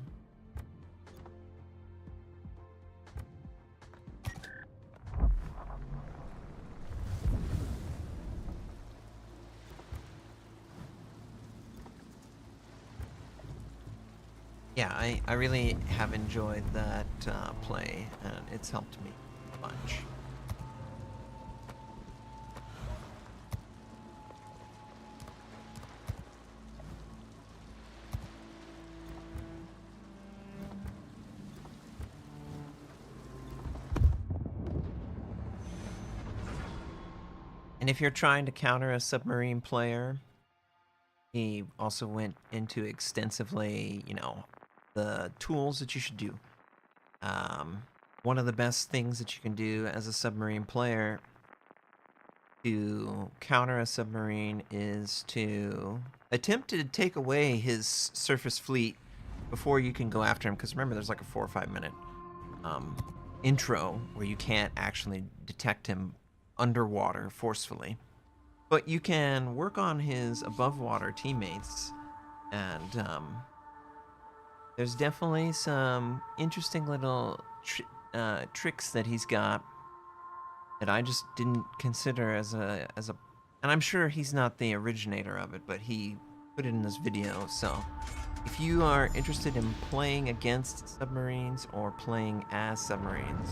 [SPEAKER 1] Yeah, I really have enjoyed that play, and it's helped me a bunch. And if you're trying to counter a submarine player, he also went into extensively, the tools that you should do. One of the best things that you can do as a submarine player to counter a submarine is to attempt to take away his surface fleet before you can go after him. Because remember, there's like a 4 or 5 minute intro where you can't actually detect him underwater forcefully. But you can work on his above water teammates, and there's definitely some interesting little tricks that he's got that I just didn't consider as a, and I'm sure he's not the originator of it, but he put it in this video. So if you are interested in playing against submarines or playing as submarines,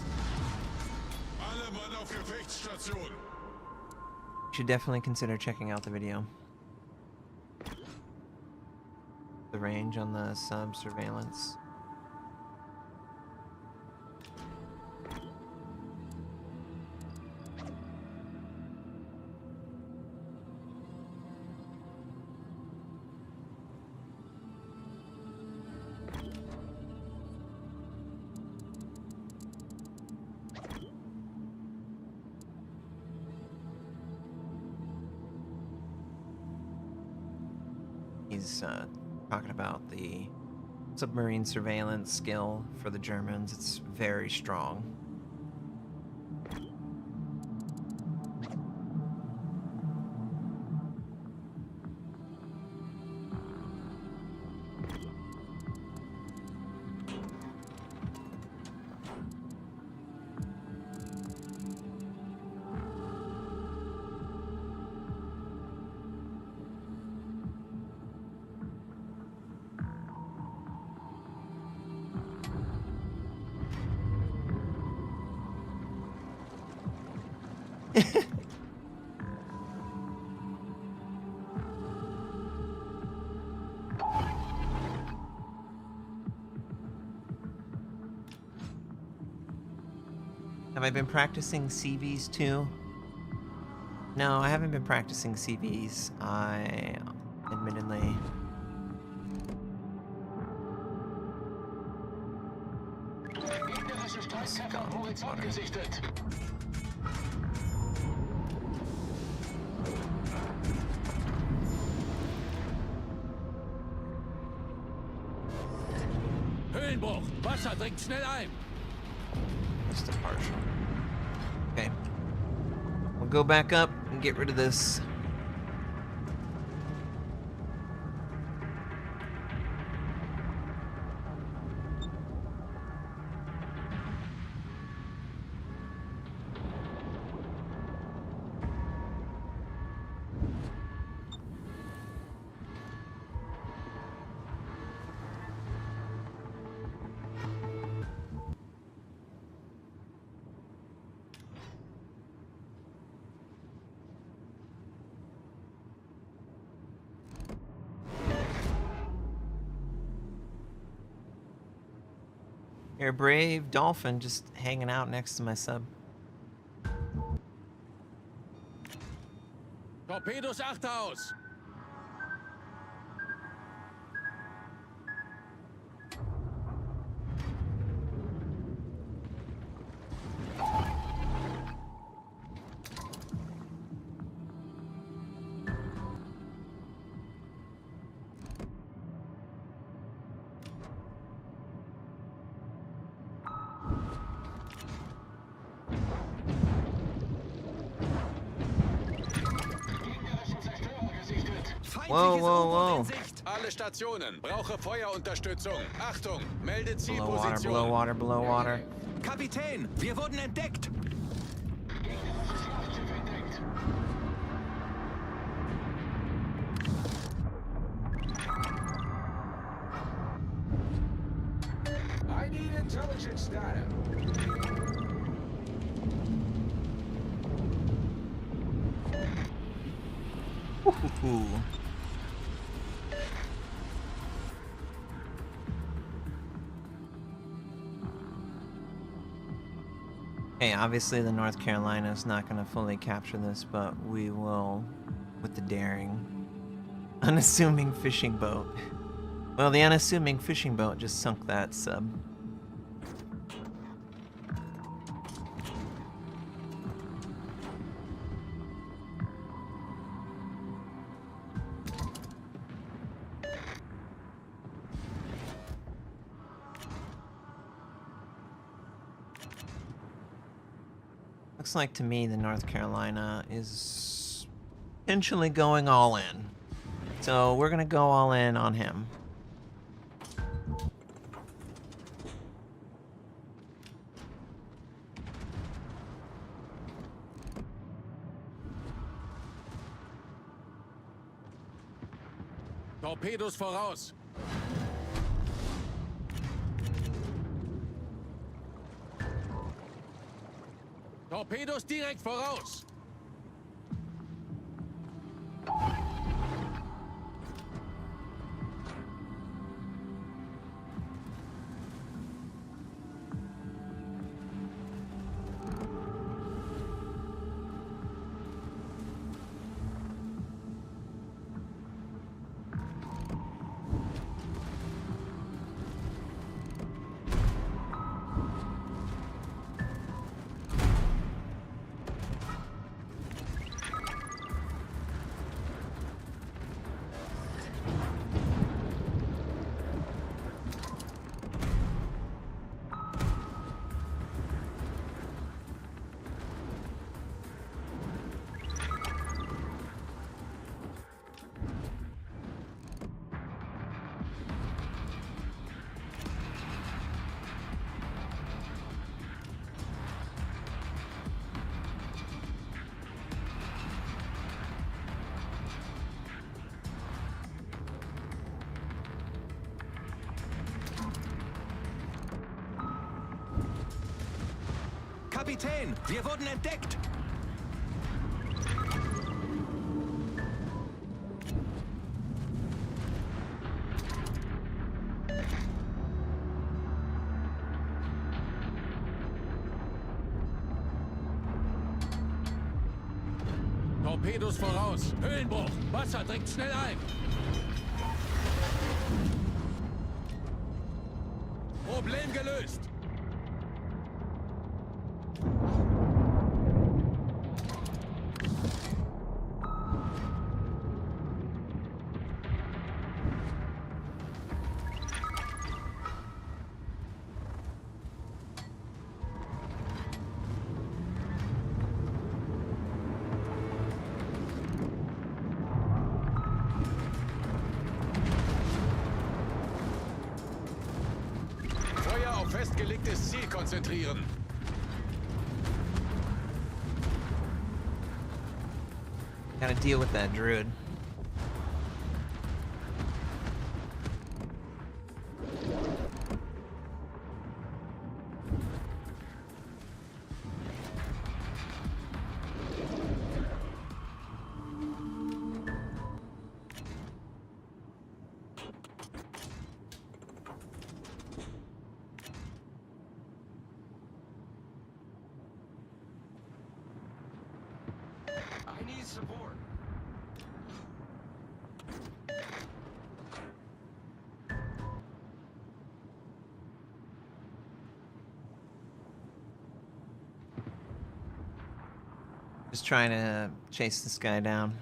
[SPEAKER 1] you should definitely consider checking out the video. The range on the sub surveillance. He's talking about the submarine surveillance skill for the Germans. It's very strong. Have I been practicing CVs too? No, I haven't been practicing CVs. I admittedly...
[SPEAKER 2] Gegnerische Streitkräfte am Horizont gesichtet.
[SPEAKER 3] Höhenbruch. Wasser dringt schnell ein.
[SPEAKER 1] Just a partial. Okay. We'll go back up and get rid of this. You're a brave dolphin just hanging out next to my sub.
[SPEAKER 3] Torpedos Achterhaus.
[SPEAKER 1] Whoa, whoa, whoa.
[SPEAKER 3] Alle Stationen. Brauche Feuerunterstützung. Achtung, melde
[SPEAKER 1] Below water,
[SPEAKER 3] Zielposition.
[SPEAKER 1] below water, below water.
[SPEAKER 5] Kapitän, wir wurden entdeckt.
[SPEAKER 2] I need intelligence data.
[SPEAKER 1] Ooh. Okay, obviously the North Carolina is not going to fully capture this, but we will with the daring. Unassuming fishing boat. Well, the unassuming fishing boat just sunk that sub. Looks like to me the North Carolina is potentially going all in. So we're gonna go all in on him.
[SPEAKER 3] Torpedos voraus. Torpedos direkt voraus.
[SPEAKER 5] Kapitän, wir wurden entdeckt.
[SPEAKER 3] Torpedos voraus. Höhenbruch. Wasser dringt schnell ein. Problem gelöst. festgelegtes Ziel konzentrieren.
[SPEAKER 1] Gotta deal with that druid.
[SPEAKER 2] I need support.
[SPEAKER 1] Just trying to chase this guy down.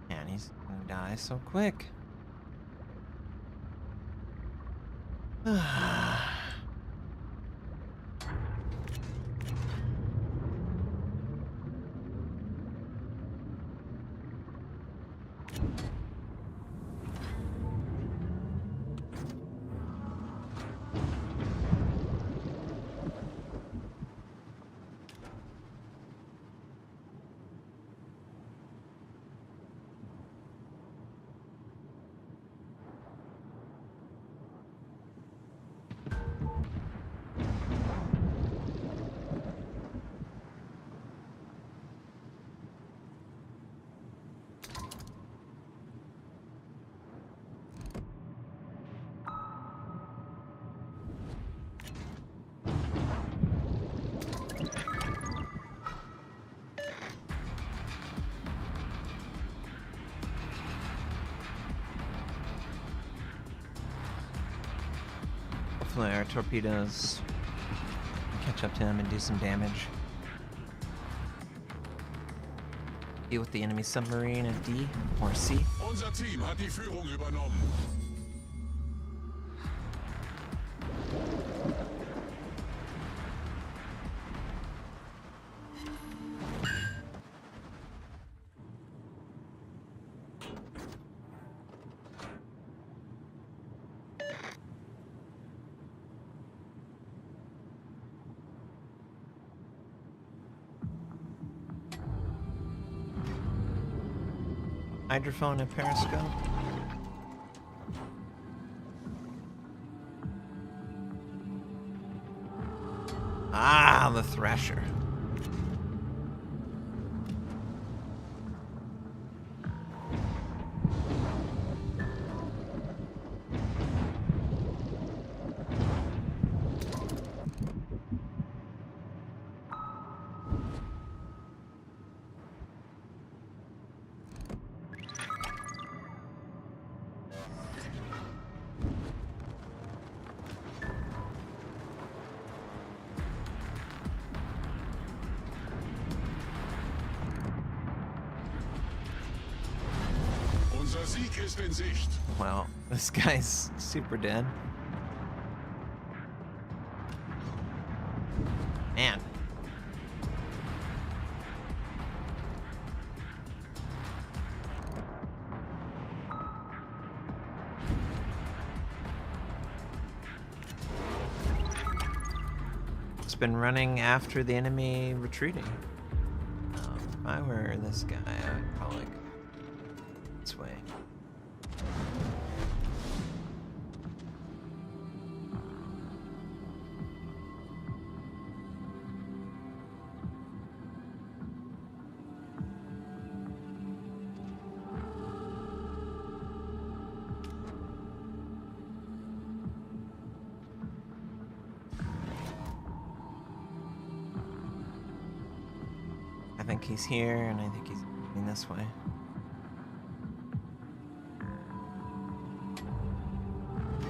[SPEAKER 1] Man, he's gonna die so quick. Hopefully our torpedoes catch up to him and do some damage. Deal with the enemy submarine at D or C.
[SPEAKER 3] Unser Team hat die Führung übernommen.
[SPEAKER 1] Hydrophone and periscope. Ah, the Thrasher.
[SPEAKER 3] Unser Sieg ist in Sicht.
[SPEAKER 1] Well, this guy's super dead. Man. It's been running after the enemy retreating. If I were this guy, I would probably go this way. think he's here, and I think he's moving this way.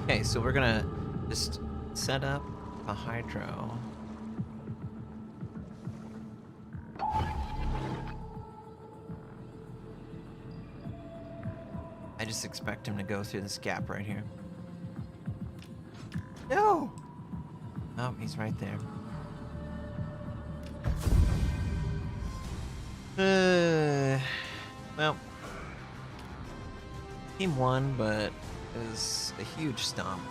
[SPEAKER 1] Okay, so we're gonna just set up a hydro. I just expect him to go through this gap right here. No! Oh, he's right there. Well, team won, but it was a huge stomp.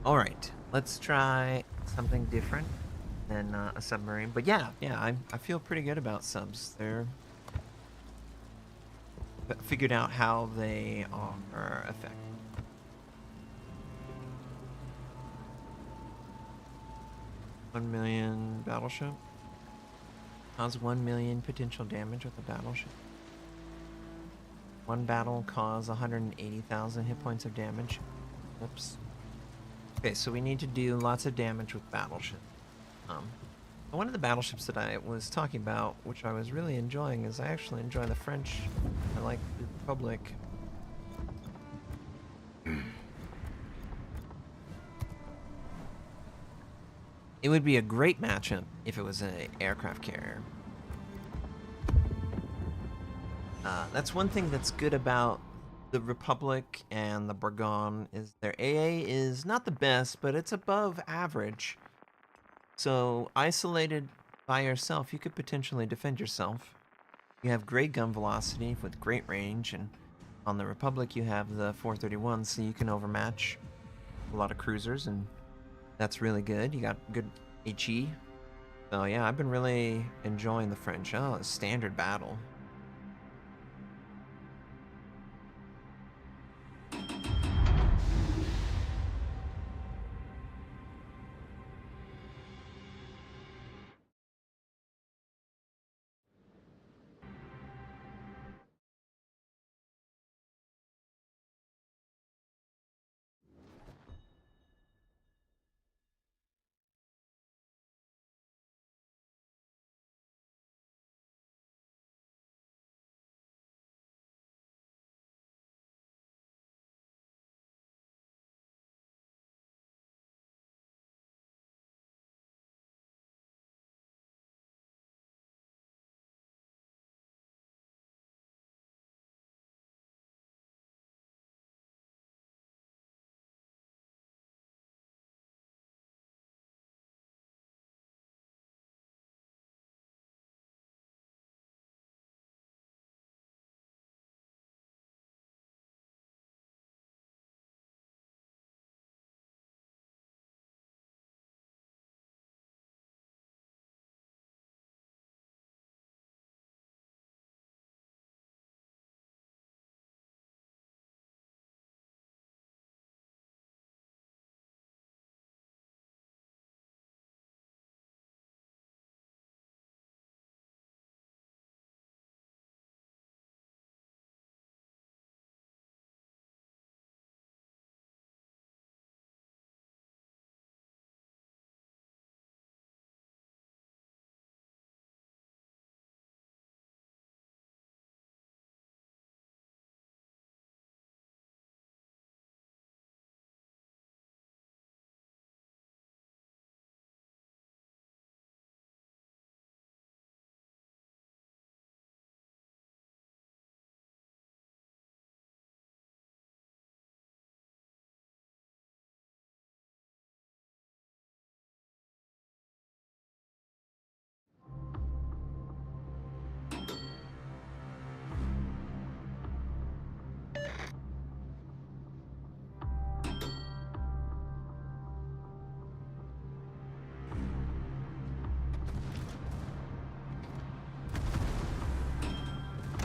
[SPEAKER 1] All right, let's try something different than a submarine. But yeah, I feel pretty good about subs. They're figured out how they are effective. $1 million battleship. Cause 1 million potential damage with a battleship. One battle cause 180,000 hit points of damage. Oops. Okay, so we need to do lots of damage with battleship. One of the battleships that I was talking about, which I was really enjoying, is I actually enjoy the French. I like the Republic. It would be a great matchup if it was an aircraft carrier. That's one thing that's good about the Republic and the Bourgogne is their AA is not the best, but it's above average. So isolated by yourself, you could potentially defend yourself. You have great gun velocity with great range, and on the Republic you have the 431, so you can overmatch a lot of cruisers, and that's really good. You got good HE. So yeah, I've been really enjoying the French. Oh, a standard battle.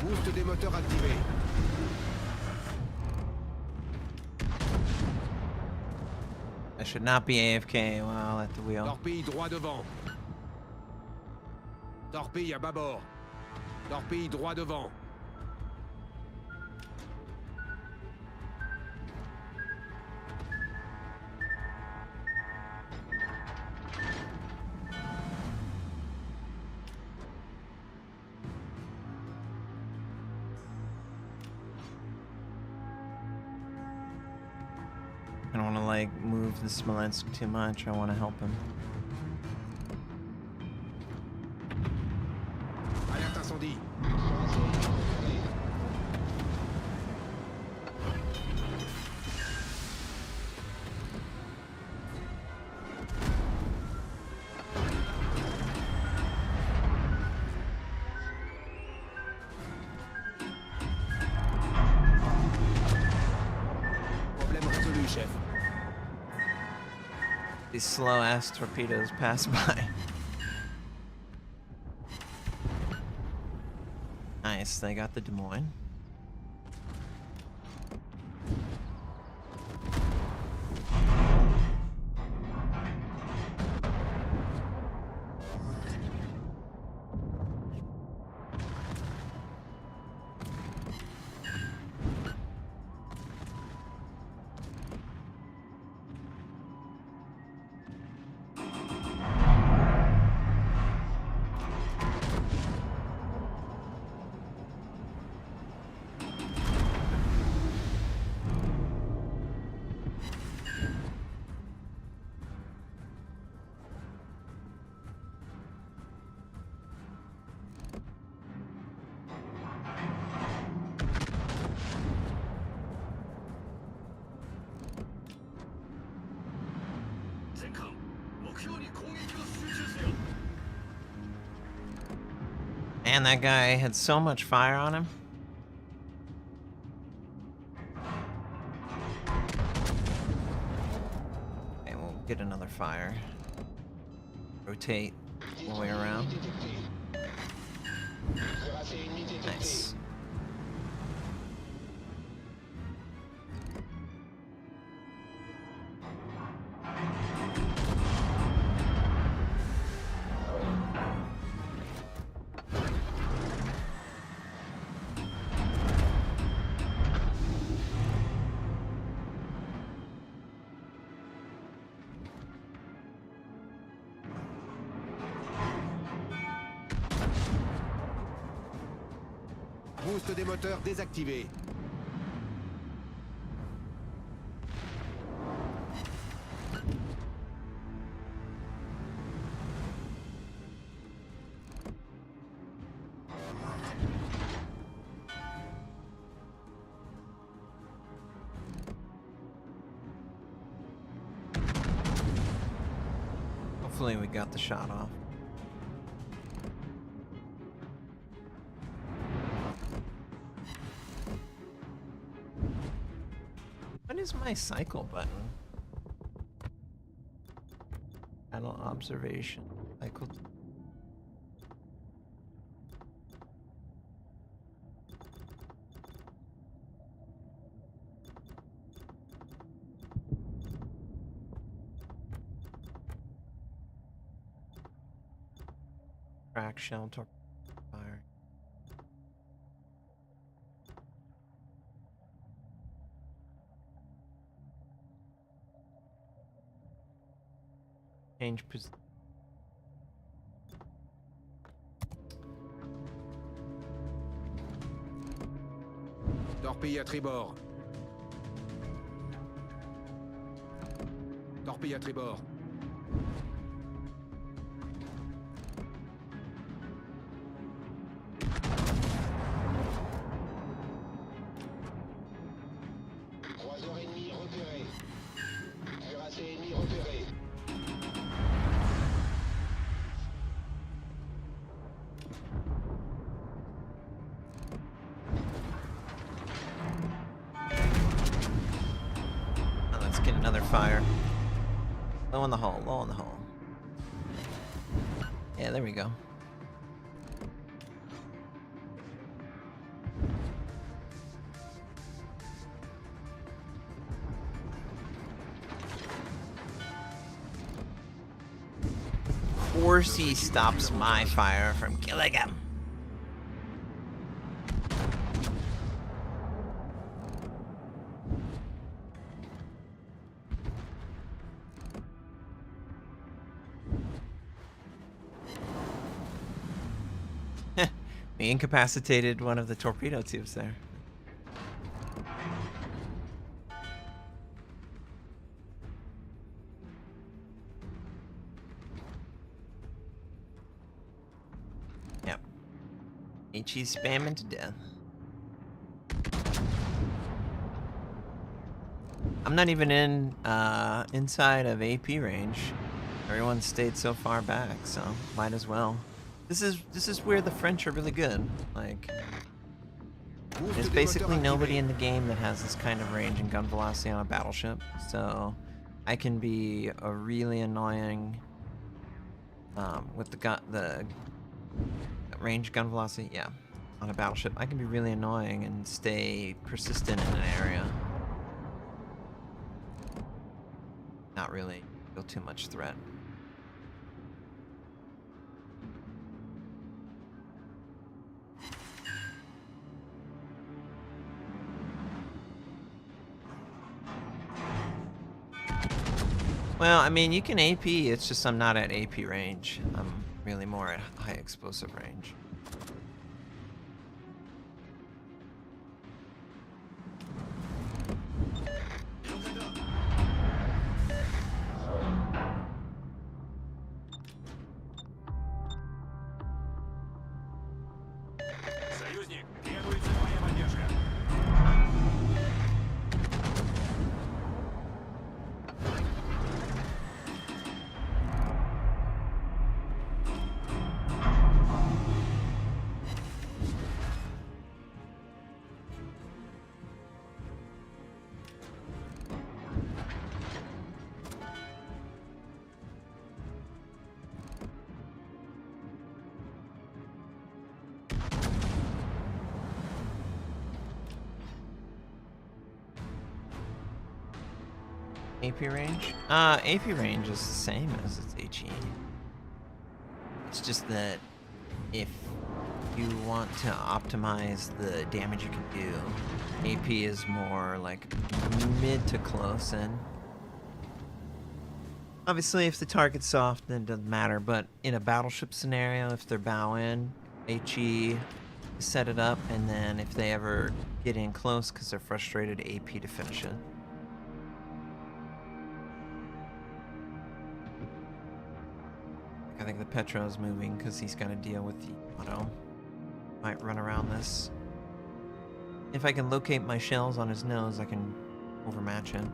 [SPEAKER 5] Boost des moteurs activé.
[SPEAKER 1] I should not be AFK while at the wheel.
[SPEAKER 5] Torpille droit devant. Torpille à bâbord. Torpille droit devant.
[SPEAKER 1] want to like move the Smolensk too much. I want to help him.
[SPEAKER 5] Alerte incendie. Problème résolu, chef.
[SPEAKER 1] These slow-ass torpedoes pass by. Nice, they got the Des Moines. Man, that guy had so much fire on him. Okay, we'll get another fire. Rotate all the way around. Nice.
[SPEAKER 5] Boost des moteurs désactivé.
[SPEAKER 1] Hopefully we got the shot off. What is my cycle button? Battle observation. Cycle. Crack shell torpedo fire. Change position.
[SPEAKER 5] Torpille à tribord. Torpille à tribord.
[SPEAKER 2] Croiseur ennemi repéré. Cuirassé ennemi repéré.
[SPEAKER 1] Oh, let's get another fire. Low in the hull, low in the hull. Yeah, there we go. Of course he stops my fire from killing him. We incapacitated one of the torpedo tubes there. HE's spamming to death. I'm not even inside of AP range. Everyone stayed so far back, so might as well. This is where the French are really good. Like,
[SPEAKER 5] Boost
[SPEAKER 1] there's
[SPEAKER 5] démoteur
[SPEAKER 1] basically nobody
[SPEAKER 5] activé.
[SPEAKER 1] in the game that has this kind of range and gun velocity on a battleship. So I can be a really annoying with the range gun velocity. Yeah, on a battleship, I can be really annoying and stay persistent in an area. Not really feel too much threat. Well, I mean, you can AP, it's just I'm not at AP range. I'm really more at high explosive range.
[SPEAKER 3] Союзник, требуется твоя поддержка.
[SPEAKER 1] AP range? AP range is the same as its HE. It's just that if you want to optimize the damage you can do, AP is more like mid to close in. Obviously, if the target's soft, then it doesn't matter, but in a battleship scenario, if they're bow in, HE, set it up, and then if they ever get in close because they're frustrated, AP to finish it. I think the Petro's moving because he's got to deal with the auto. Might run around this. If I can locate my shells on his nose, I can overmatch him.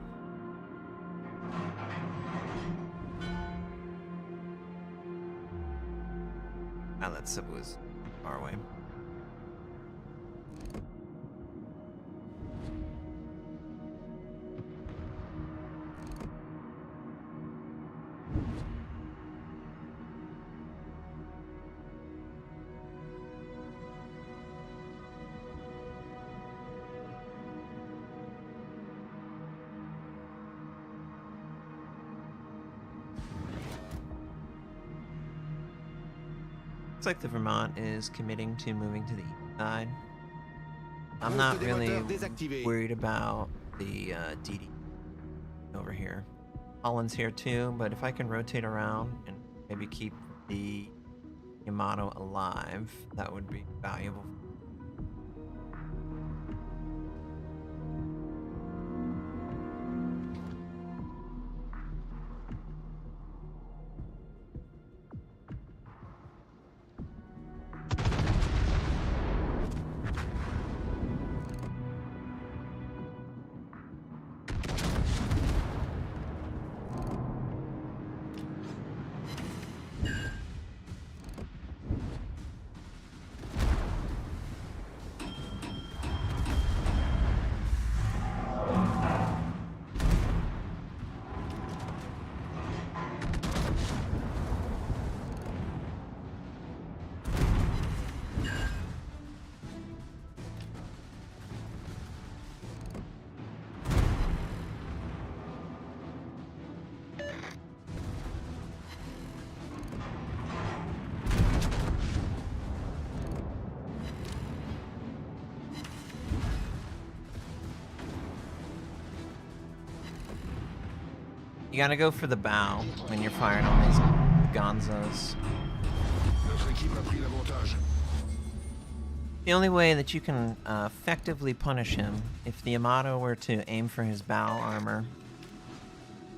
[SPEAKER 1] Ah, that sub was far away. Looks like the Vermont is committing to moving to the east side. I'm not really worried about the DD over here. Holland's here too, but if I can rotate around and maybe keep the Yamato alive, that would be valuable. You gotta go for the bow when you're firing on these gonzos.
[SPEAKER 4] Notre équipe a pris l'avantage.
[SPEAKER 1] The only way that you can effectively punish him, if the Yamato were to aim for his bow armor,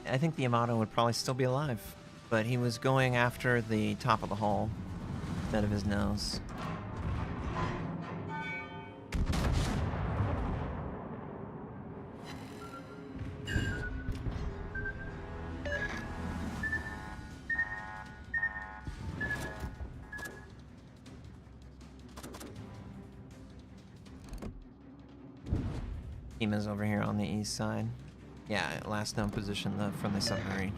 [SPEAKER 1] I think the Yamato would probably still be alive. But he was going after the top of the hull instead of his nose. Team is over here on the east side. Yeah, last known position, the friendly submarine.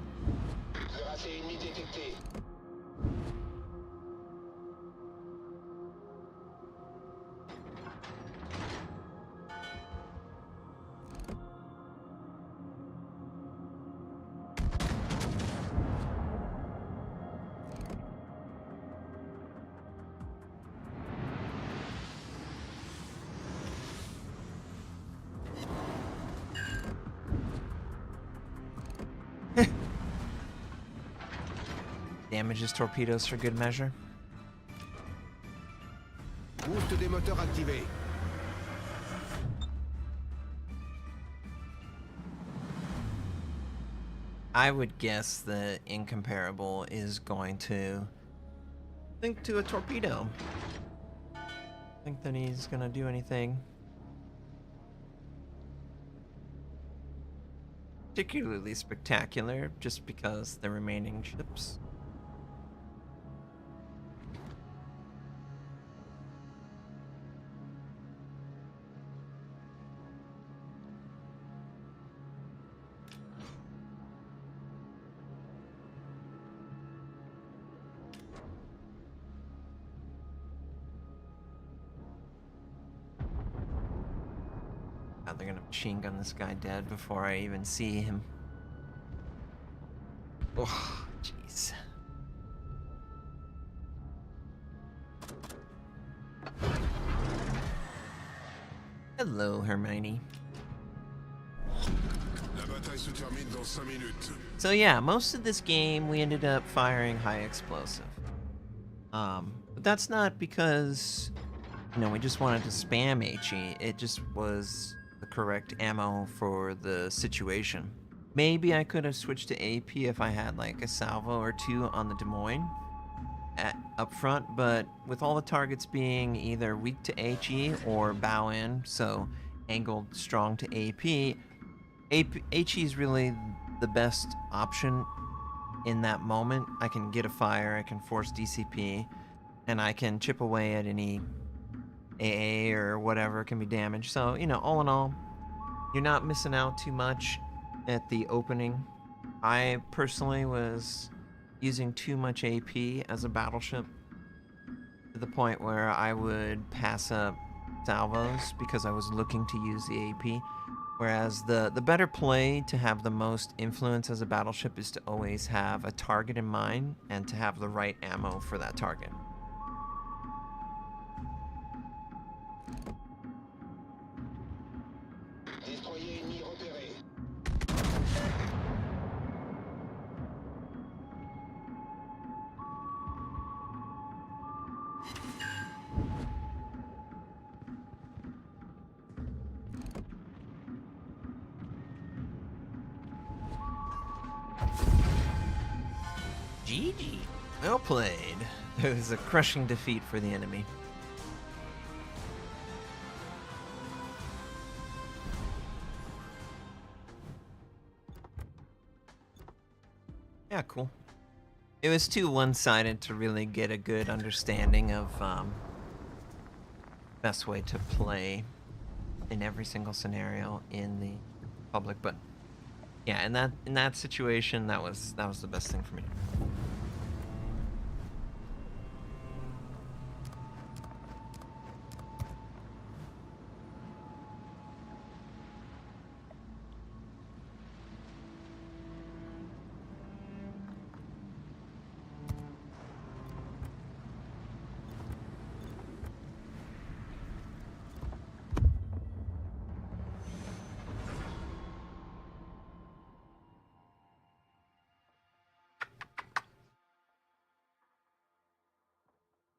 [SPEAKER 2] Cuirassé ennemi détecté.
[SPEAKER 1] Damages torpedoes for good measure.
[SPEAKER 5] Boost des moteurs activé.
[SPEAKER 1] I would guess that Incomparable is going to think to a torpedo. Think that he's gonna do anything particularly spectacular just because the remaining ships. They're gonna machine gun this guy dead before I even see him. Oh, jeez. Hello, Hermione.
[SPEAKER 4] La bataille se termine dans 5 minutes.
[SPEAKER 1] So yeah, most of this game we ended up firing high explosive. But that's not because, we just wanted to spam HE. It just was the correct ammo for the situation. Maybe I could have switched to AP if I had like a salvo or two on the Des Moines up front, but with all the targets being either weak to HE or bow in, so angled strong to AP, HE is really the best option in that moment. I can get a fire, I can force DCP, and I can chip away at any AA or whatever can be damaged. So, all in all, you're not missing out too much at the opening. I personally was using too much AP as a battleship to the point where I would pass up salvos because I was looking to use the AP. Whereas the better play to have the most influence as a battleship is to always have a target in mind and to have the right ammo for that target.
[SPEAKER 2] Destroyer ennemi repéré.
[SPEAKER 1] GG. Well played. It was a crushing defeat for the enemy. Yeah, cool. It was too one-sided to really get a good understanding of best way to play in every single scenario in the public, but yeah, in that situation, that was the best thing for me.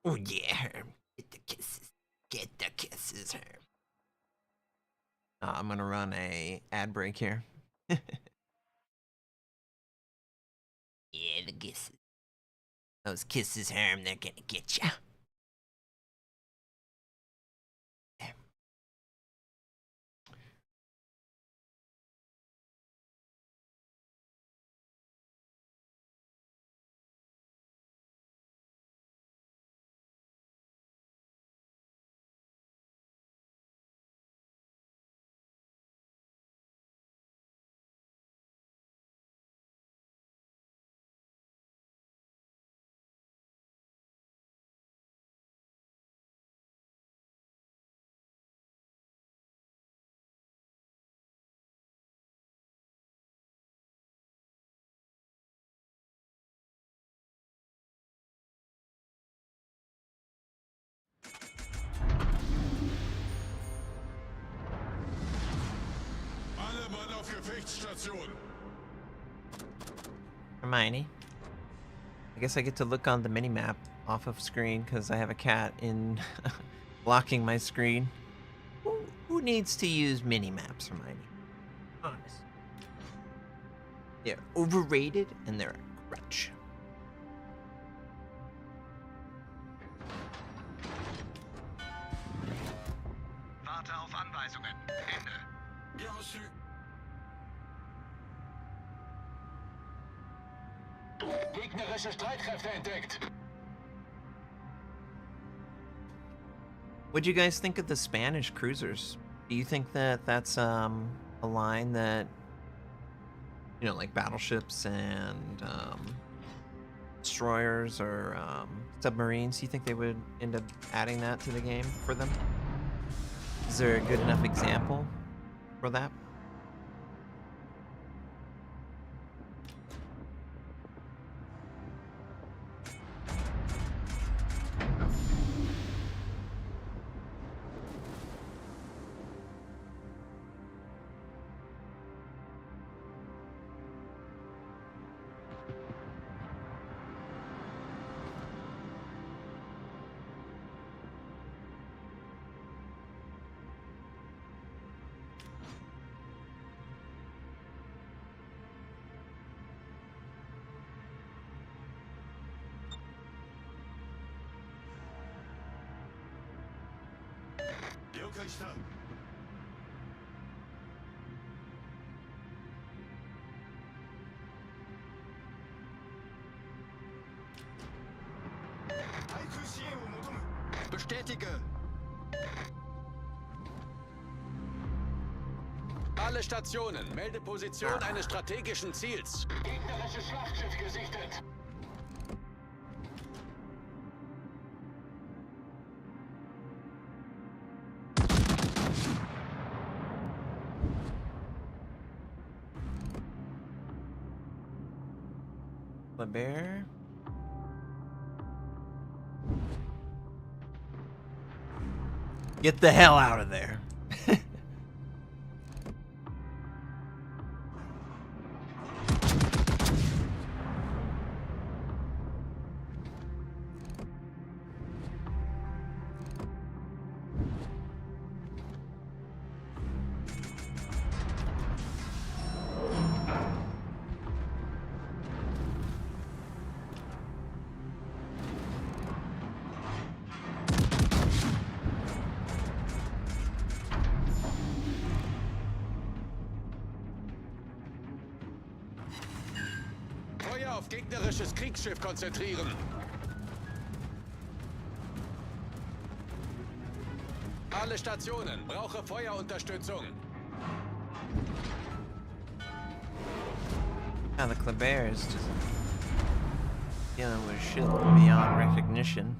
[SPEAKER 1] Oh yeah, Herm. Get the kisses. Get the kisses, Herm. I'm gonna run a ad break here. Yeah, the kisses. Those kisses, Herm, they're gonna get ya.
[SPEAKER 4] auf Gefechtsstation.
[SPEAKER 1] Hermione. I guess I get to look on the mini-map off of screen because I have a cat in blocking my screen. Who needs to use mini-maps, Hermione? Honest. They're overrated and they're a crutch.
[SPEAKER 5] Warte auf Anweisungen. Ende.
[SPEAKER 2] Bien reçu.
[SPEAKER 3] Gegnerische Streitkräfte entdeckt.
[SPEAKER 1] What'd you guys think of the Spanish cruisers? Do you think that that's a line that, you know, like battleships and destroyers or submarines, do you think they would end up adding that to the game for them? Is there a good enough example for that?
[SPEAKER 5] Bestätige.
[SPEAKER 3] Alle Stationen, melde Position eines strategischen Ziels. Gegnerisches Schlachtschiff gesichtet.
[SPEAKER 1] The bear. Get the hell out of there.
[SPEAKER 3] Feuer auf gegnerisches Kriegsschiff konzentrieren. Alle Stationen, brauche Feuerunterstützung.
[SPEAKER 1] Yeah, the Kleber is just dealing with shit beyond recognition.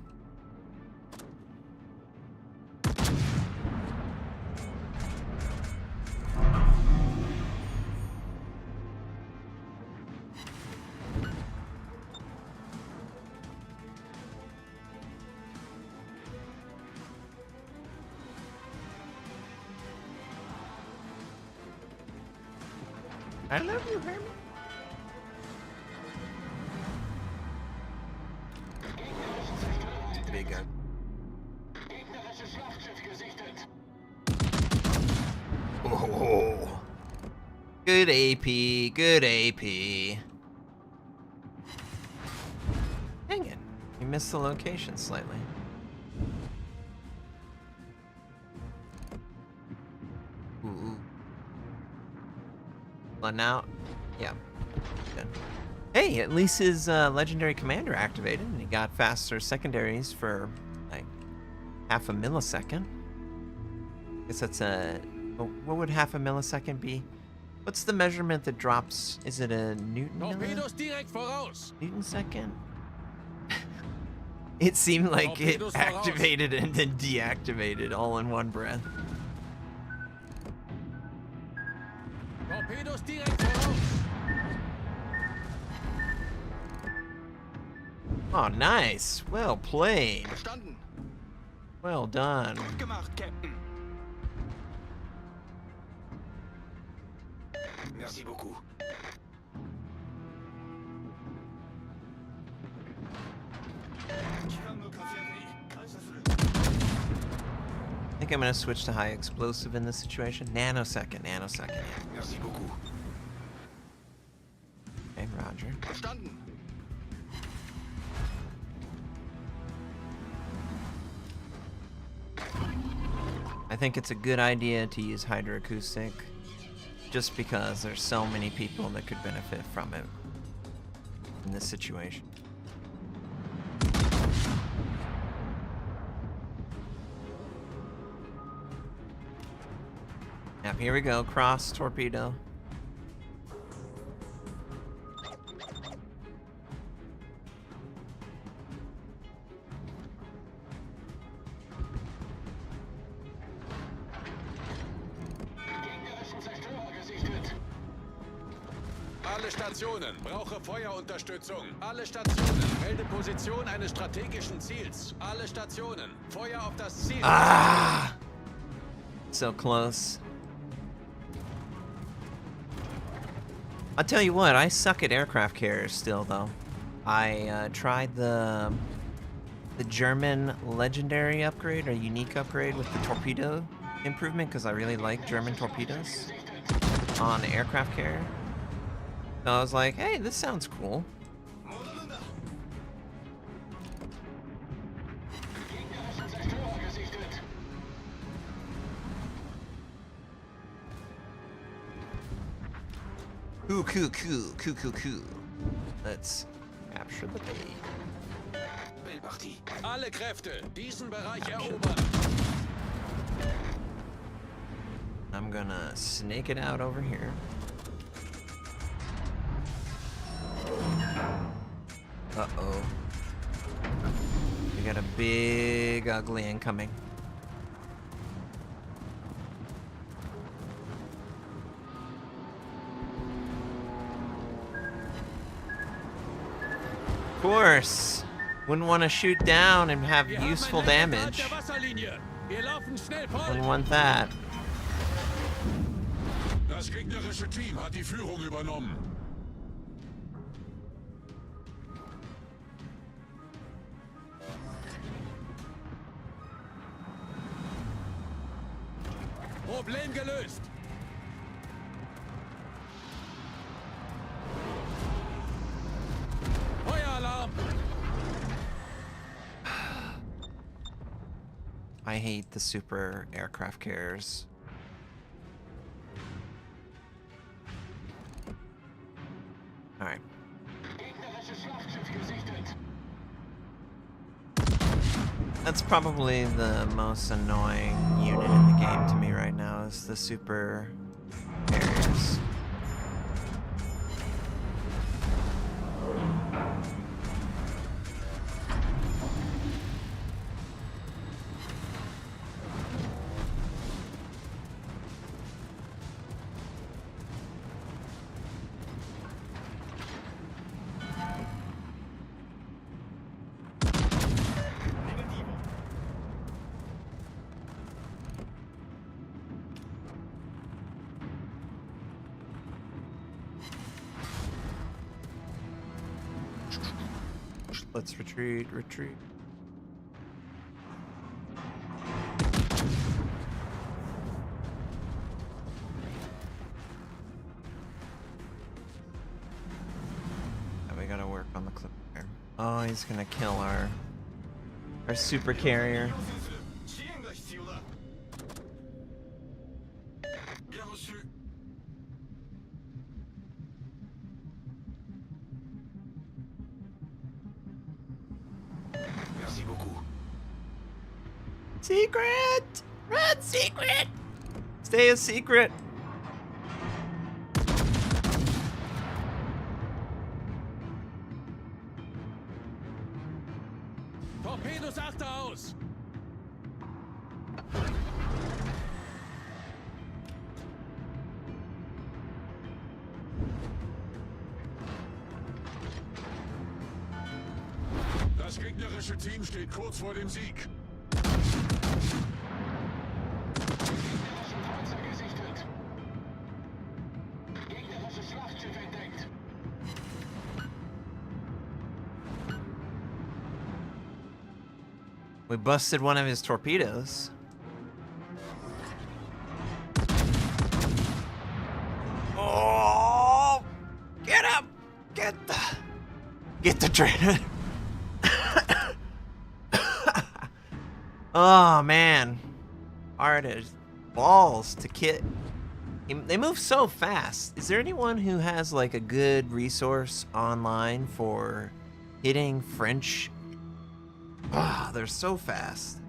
[SPEAKER 1] I love you, Herman. Big gun.
[SPEAKER 3] Gegnerisches Schlachtschiff gesichtet.
[SPEAKER 1] Oh. Good AP, good AP. Dang it. You missed the location slightly. Ooh. Well, now, yeah. Good. Hey, at least his legendary commander activated, and he got faster secondaries for like half a millisecond. Guess that's a. What would half a millisecond be? What's the measurement that drops? Is it a Newton?
[SPEAKER 3] Torpedos direkt voraus.
[SPEAKER 1] Newton second? It seemed like it
[SPEAKER 3] Torpedos voraus.
[SPEAKER 1] activated and then deactivated all in one breath.
[SPEAKER 3] Torpedos direkt voraus.
[SPEAKER 1] Oh, nice. Well played.
[SPEAKER 5] Verstanden.
[SPEAKER 1] Well done.
[SPEAKER 5] Gut gemacht, Captain.
[SPEAKER 2] Merci beaucoup.
[SPEAKER 1] I think I'm gonna switch to high explosive in this situation. Nanosecond. Yeah.
[SPEAKER 2] Merci beaucoup.
[SPEAKER 1] Okay, Roger.
[SPEAKER 5] Verstanden.
[SPEAKER 1] I think it's a good idea to use hydroacoustic just because there's so many people that could benefit from it in this situation. Yep, here we go. Cross torpedo.
[SPEAKER 3] Gegnerischen Zerstörer gesichtet. Alle Stationen, brauche Feuerunterstützung. Alle Stationen, melde Position eines strategischen Ziels. Alle Stationen, Feuer auf das Ziel.
[SPEAKER 1] Ah! So close. I'll tell you what, I suck at aircraft carriers still, though. I tried the German legendary upgrade or unique upgrade with the torpedo improvement because I really like German torpedoes on aircraft carrier. So I was like, hey, this sounds cool.
[SPEAKER 3] Gegnerischen Zerstörer gesichtet.
[SPEAKER 1] Cool. Let's capture the bait.
[SPEAKER 2] Belle partie.
[SPEAKER 3] Alle Kräfte, diesen Bereich erobern.
[SPEAKER 1] I'm gonna snake it out over here. Uh-oh. We got a big ugly incoming. Of course. Wouldn't want to shoot down and have
[SPEAKER 3] Wir haben
[SPEAKER 1] useful
[SPEAKER 3] ein Lenkrad
[SPEAKER 1] damage.
[SPEAKER 3] der Wasserlinie. Wir laufen schnell voll.
[SPEAKER 1] Wouldn't want that.
[SPEAKER 4] Das gegnerische Team hat die Führung übernommen.
[SPEAKER 3] Problem gelöst. Feueralarm.
[SPEAKER 1] I hate the super aircraft carriers. Alright.
[SPEAKER 3] Gegnerisches Schlachtschiff gesichtet.
[SPEAKER 1] That's probably the most annoying unit in the game to me right now is the super carriers. Let's retreat. Oh, we gotta work on the clip there. Oh, he's gonna kill our super carrier.
[SPEAKER 2] Bien reçu. Merci beaucoup.
[SPEAKER 1] Secret! Red secret! Stay a secret!
[SPEAKER 3] Torpedos achte aus.
[SPEAKER 4] Das gegnerische Team steht kurz vor dem Sieg.
[SPEAKER 3] Gegnerischen Panzer gesichtet. Gegnerische
[SPEAKER 1] We busted one of his torpedoes. Oh! Get up! Get the trainer. Oh man, hard as balls to kit. They move so fast. Is there anyone who has like a good resource online for hitting French? Ah, they're so fast.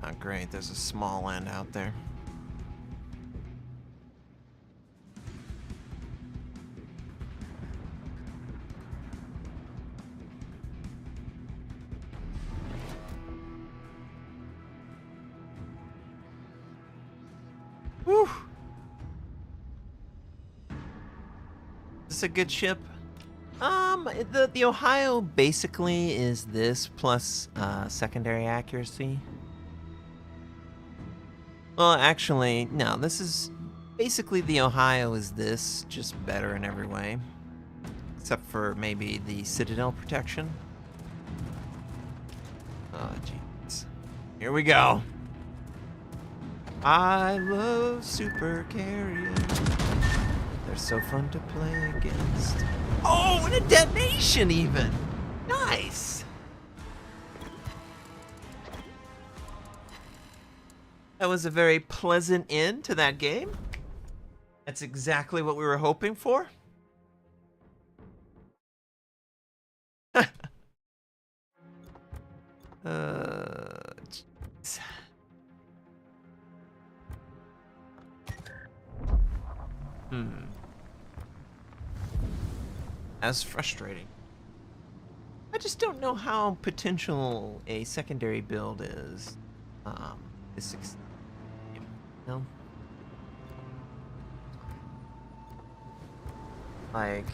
[SPEAKER 1] Oh, great. There's a small end out there. Whew. Is this a good ship? The Ohio basically is this plus secondary accuracy. Well, actually, no, this is basically the Ohio is this, just better in every way. Except for maybe the Citadel protection. Oh, jeez. Here we go. I love super carriers. They're so fun to play against. Oh, and a detonation even! Nice! That was a very pleasant end to that game. That's exactly what we were hoping for. Jeez. That's frustrating. I just don't know how potential a secondary build is. This no. Like,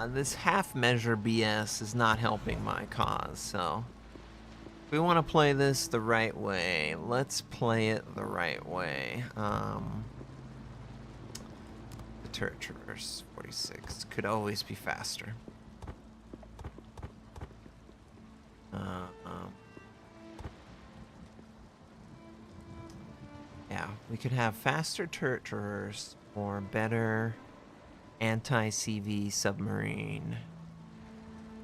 [SPEAKER 1] this half measure BS is not helping my cause, so if we want to play this the right way, let's play it the right way. The turret traverse 46 could always be faster. Yeah, we could have faster turret traverse or better anti-CV submarine.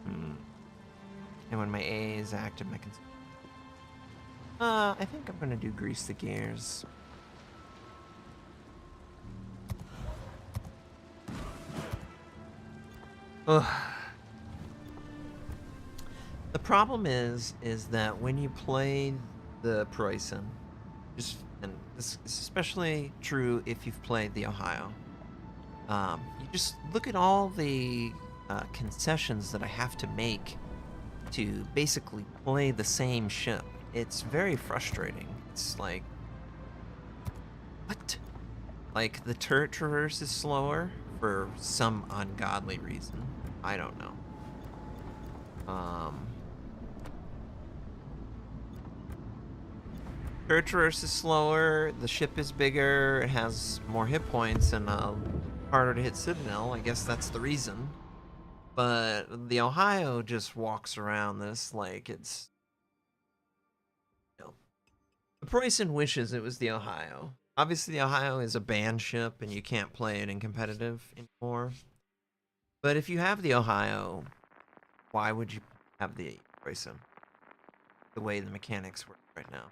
[SPEAKER 1] And when my A is active, I can... I think I'm gonna do grease the gears. Ugh. The problem is that when you play the Preußen, and this is especially true if you've played the Ohio, you just look at all the concessions that I have to make to basically play the same ship. It's very frustrating. It's like, what? Like, the turret traverse is slower for some ungodly reason. I don't know. Turret traverse is slower, the ship is bigger, it has more hit points, and harder to hit Citadel. I guess that's the reason. But the Ohio just walks around this like it's... The Preußen wishes it was the Ohio. Obviously, the Ohio is a banned ship, and you can't play it in competitive anymore. But if you have the Ohio, why would you have the Preußen? The way the mechanics work right now,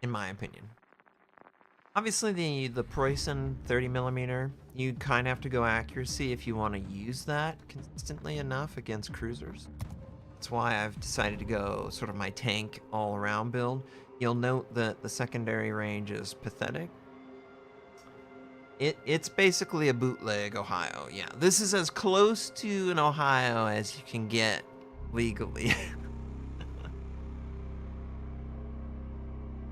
[SPEAKER 1] in my opinion. Obviously, the Preußen 30mm, you kind of have to go accuracy if you want to use that consistently enough against cruisers. That's why I've decided to go sort of my tank all-around build. You'll note that the secondary range is pathetic. It's basically a bootleg Ohio. Yeah, this is as close to an Ohio as you can get legally.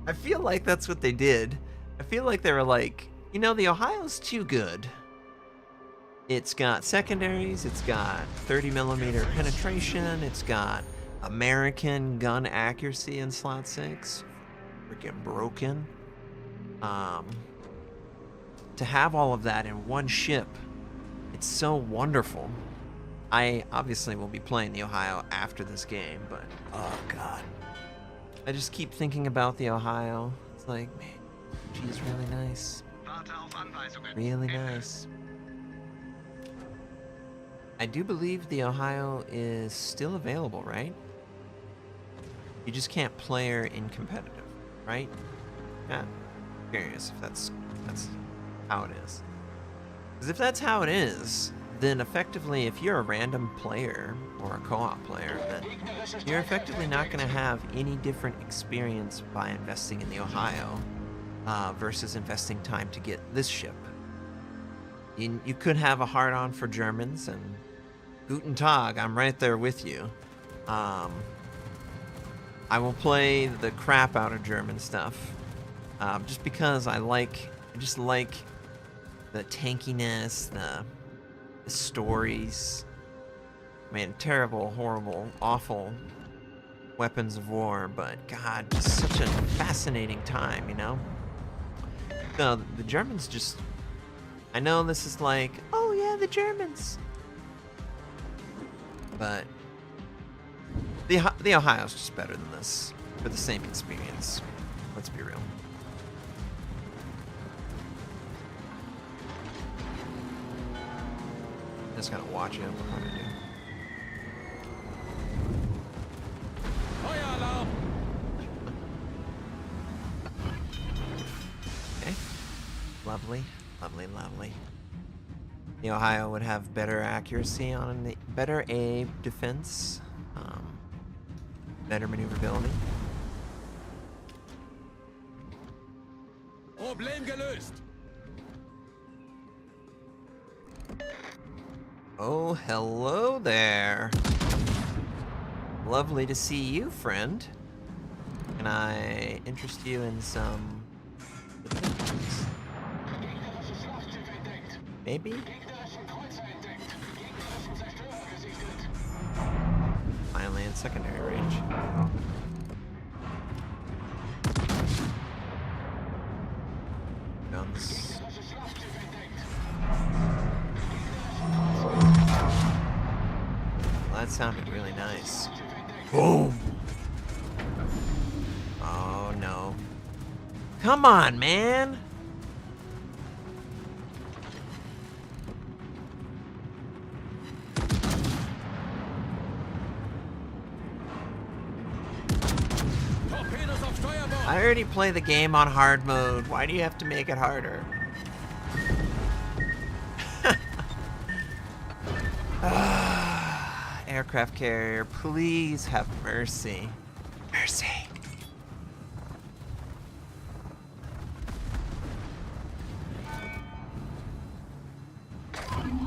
[SPEAKER 1] I feel like that's what they did. I feel like they were like, you know, the Ohio's too good. It's got secondaries, it's got 30 millimeter penetration, it's got American gun accuracy in slot 6. Freaking broken. To have all of that in one ship, it's so wonderful. I obviously will be playing the Ohio after this game, but oh god. I just keep thinking about the Ohio. It's like, man, she's really nice.
[SPEAKER 5] Warte auf Anweisungen.
[SPEAKER 1] Really
[SPEAKER 5] Ende.
[SPEAKER 1] nice. I do believe the Ohio is still available, right? You just can't play her in competitive, right? Yeah. Curious if that's how it is. Because if that's how it is, then effectively, if you're a random player or a co-op player, then you're effectively not going to have any different experience by investing in the Ohio versus investing time to get this ship. You could have a hard-on for Germans, and Guten Tag, I'm right there with you. I will play the crap out of German stuff, just because I just like the tankiness, the stories. Man, terrible, horrible, awful weapons of war, but God, just such a fascinating time, you know? No, the Germans just... I know this is like, oh yeah, the Germans. But the Ohio's just better than this for the same experience. Let's be real. Just gotta watch it. What do I do?
[SPEAKER 3] Feueralarm!
[SPEAKER 1] Okay. Lovely, lovely, lovely. The Ohio would have better accuracy on the better A defense, better maneuverability.
[SPEAKER 3] Problem gelöst!
[SPEAKER 1] Oh, hello there. Lovely to see you, friend. Can I interest you in some... Maybe? Finally in secondary range. Guns. Well, that sounded really nice. Boom! Oh no. Come on, man!
[SPEAKER 3] Torpedos auf Steuerbord!
[SPEAKER 1] I already play the game on hard mode. Why do you have to make it harder? Aircraft carrier, please have mercy. Mercy. I'm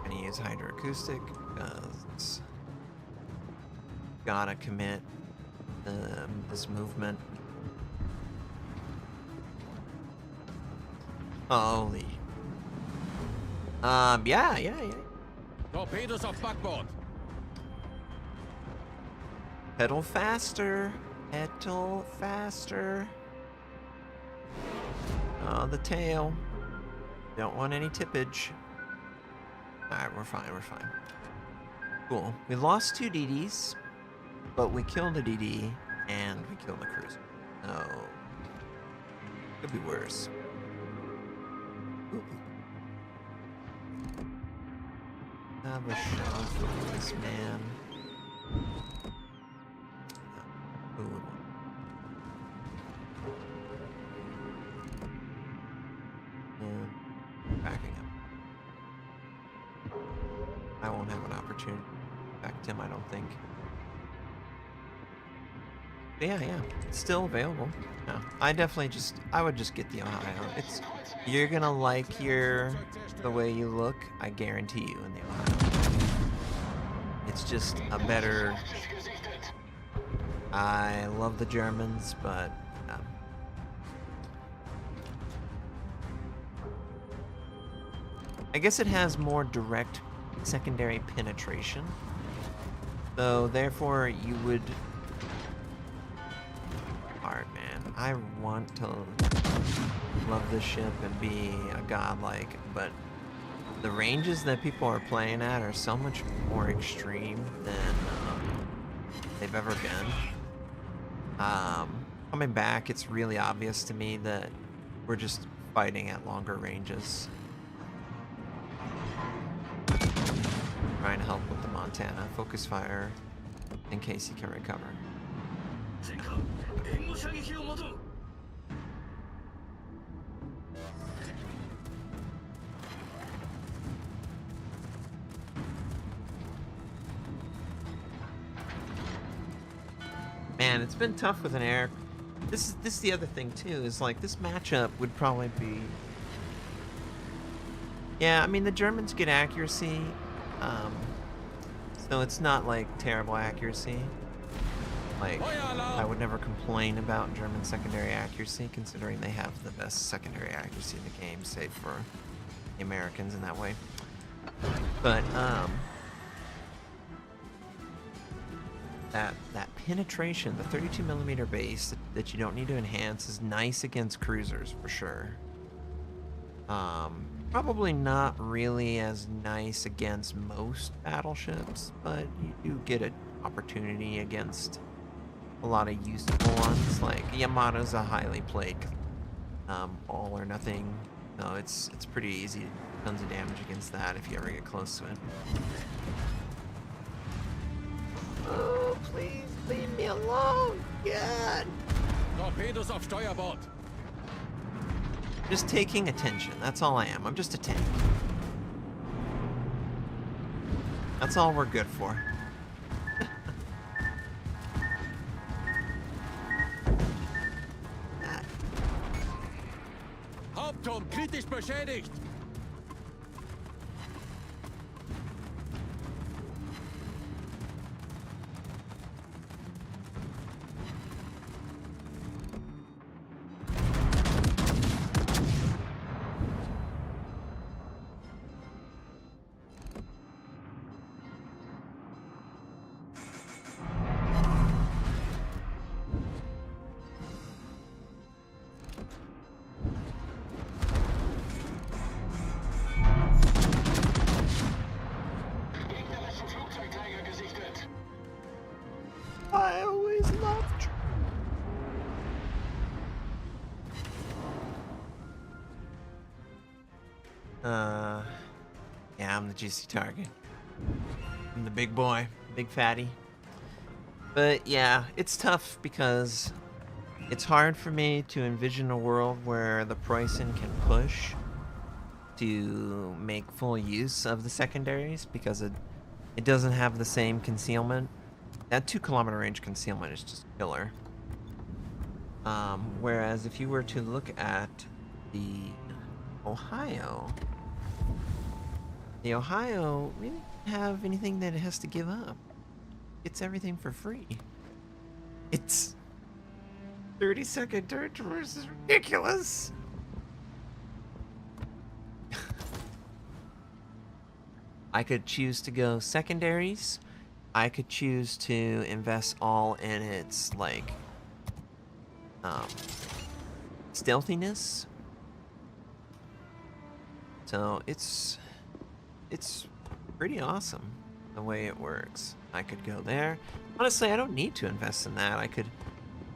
[SPEAKER 1] gonna use hydroacoustic because gotta commit this movement. Holy. Yeah.
[SPEAKER 3] Torpedos auf Backbord!
[SPEAKER 1] Pedal faster. Pedal faster. Oh, the tail. Don't want any tippage. Alright, we're fine. Cool. We lost 2 DDs, but we killed a DD, and we killed a cruiser. So, could be worse. Ooh. Have a shot for this man. Who would want? Backing up. I won't have an opportunity to back him, I don't think. Yeah, it's still available. Yeah, I would just get the Ohio. You're gonna like the way you look. I guarantee you in the Ohio. It's just a better. I love the Germans, but I guess it has more direct secondary penetration. So therefore, you would. Hard, man. I want to love this ship and be a godlike, but the ranges that people are playing at are so much more extreme than they've ever been. Coming back, it's really obvious to me that we're just fighting at longer ranges. Trying to help with the Montana. Focus fire in case he can recover. Man, it's been tough with an air. This is the other thing too, is like this matchup would probably be. Yeah, I mean the Germans get accuracy, so it's not like terrible accuracy. Like I would never complain about German secondary accuracy, considering they have the best secondary accuracy in the game, save for the Americans in that way. But that penetration, the 32mm base that you don't need to enhance, is nice against cruisers for sure. Probably not really as nice against most battleships, but you do get an opportunity against a lot of useful ones. Like Yamato's a highly played all or nothing. No, it's pretty easy. Tons of damage against that if you ever get close to it. Oh, please leave me alone. God.
[SPEAKER 3] Torpedos auf Steuerbord.
[SPEAKER 1] Just taking attention. That's all I am. I'm just a tank. That's all we're good for.
[SPEAKER 3] Hauptturm kritisch beschädigt.
[SPEAKER 1] I always loved you. Yeah, I'm the juicy target. I'm the big boy, big fatty. But yeah, it's tough because it's hard for me to envision a world where the Preußen can push to make full use of the secondaries because it doesn't have the same concealment. That 2-kilometer range concealment is just killer. Whereas if you were to look at the Ohio really doesn't have anything that it has to give up. It's everything for free. It's 30-second turret traverse is ridiculous. I could choose to go secondaries. I could choose to invest all in its like stealthiness. So it's pretty awesome the way it works. I could go there. Honestly, I don't need to invest in that. I could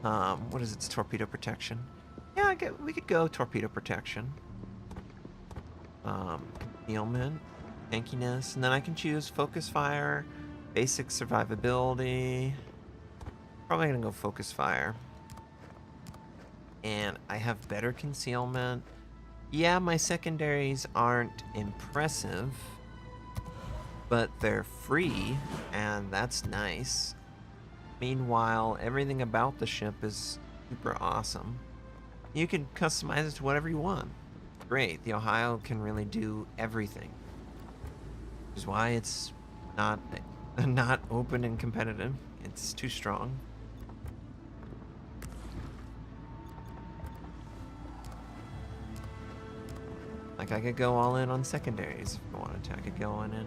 [SPEAKER 1] what is its torpedo protection? Yeah, we could go torpedo protection. Concealment, tankiness, and then I can choose focus fire, basic survivability. Probably gonna go focus fire. And I have better concealment. Yeah, my secondaries aren't impressive, but they're free, and that's nice. Meanwhile, everything about the ship is super awesome. You can customize it to whatever you want. Great, the Ohio can really do everything. Which is why it's not not open and competitive. It's too strong. Like, I could go all in on secondaries if I wanted to. I could go on in.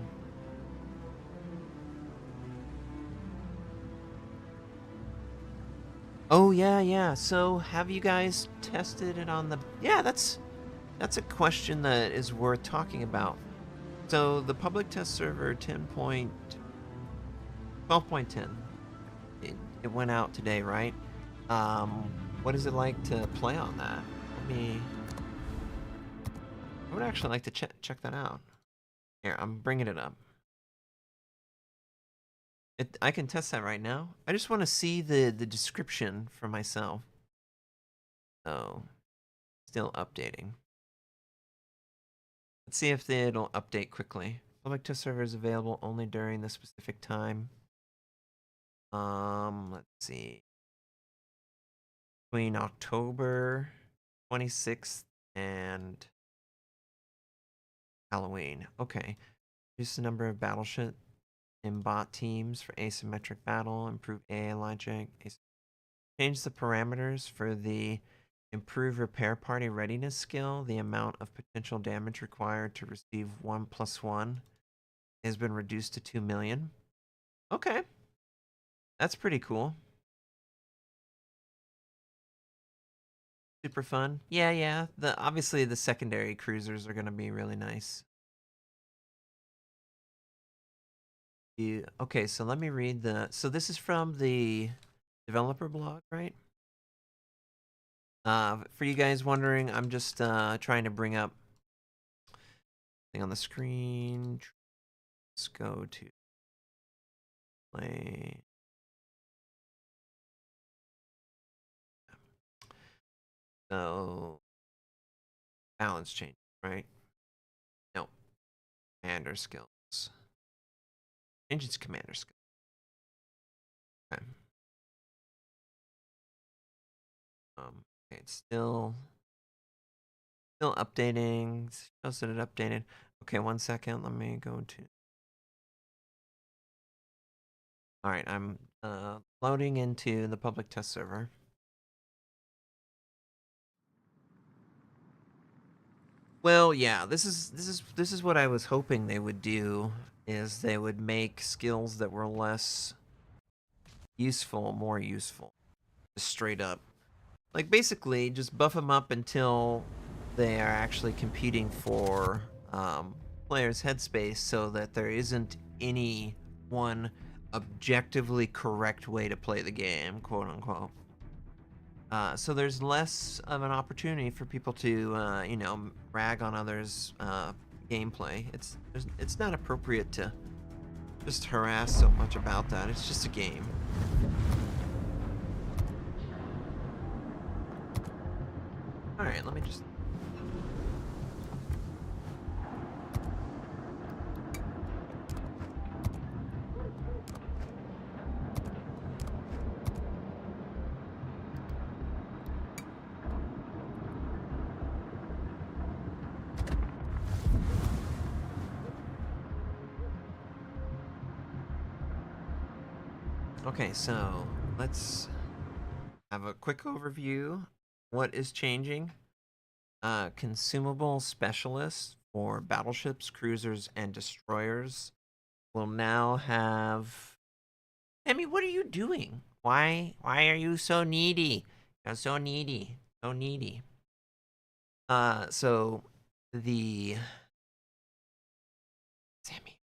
[SPEAKER 1] Oh, yeah. So, have you guys tested it on the... Yeah, that's a question that is worth talking about. So, the public test server 12.10, it went out today, right? What is it like to play on that? I would actually like to check that out. Here, I'm bringing it up. I can test that right now. I just want to see the description for myself. So, still updating. Let's see if it'll update quickly. Public test server is available only during the specific time. Let's see. Between October 26th and Halloween. Okay. Reduce the number of battleship and bot teams for asymmetric battle. Improve AI logic. Change the parameters for the improve repair party readiness skill. The amount of potential damage required to receive 1+1 has been reduced to 2 million. Okay. That's pretty cool. Super fun. Yeah. Obviously the secondary cruisers are gonna be really nice. Okay, so let me read so this is from the developer blog, right? For you guys wondering, I'm just trying to bring up thing on the screen. Let's go to play. So balance change, right? No. Commander skills. Change its commander skill. Okay. Okay, it's still updating. Shows that it updated. Okay, 1 second. Let me go to. All right, I'm loading into the public test server. Well, yeah, this is what I was hoping they would do, is they would make skills that were less useful more useful. Just straight up. Like, basically, just buff them up until they are actually competing for players' headspace, so that there isn't any one objectively correct way to play the game, quote unquote. So there's less of an opportunity for people to, rag on others' gameplay. It's not appropriate to just harass so much about that. It's just a game. All right, let me just. Okay, so let's have a quick overview. What is changing? Consumable specialists for battleships, cruisers, and destroyers will now have. Emmy, what are you doing? Why are you so needy? You're so needy. So needy. So the Sammy.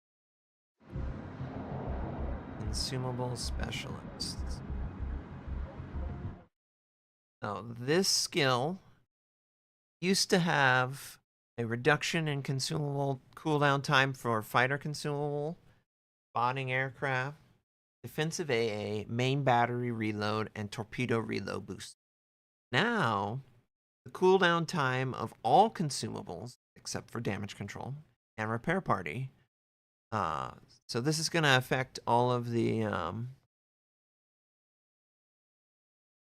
[SPEAKER 1] Consumable specialists. So this skill used to have a reduction in consumable cooldown time for fighter consumable, spotting aircraft, defensive AA, main battery reload, and torpedo reload boost. Now, the cooldown time of all consumables, except for damage control and repair party. So this is going to affect all of the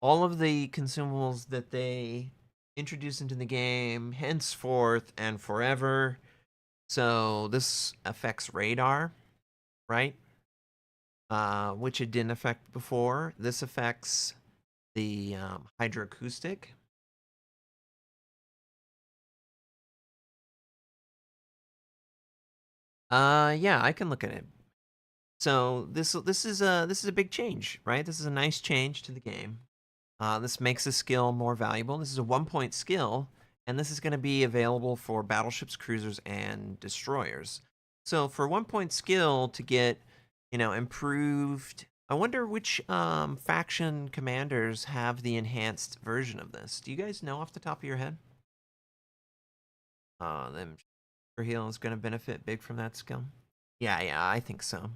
[SPEAKER 1] all of the consumables that they introduce into the game henceforth and forever. So this affects radar, right? Which it didn't affect before. This affects the hydroacoustic. Yeah, I can look at it. So this is a big change, right? This is a nice change to the game. This makes the skill more valuable. This is a 1-point skill, and this is going to be available for battleships, cruisers, and destroyers. So for 1-point skill to get, improved. I wonder which faction commanders have the enhanced version of this. Do you guys know off the top of your head? Then Superheal is going to benefit big from that skill. Yeah, I think so.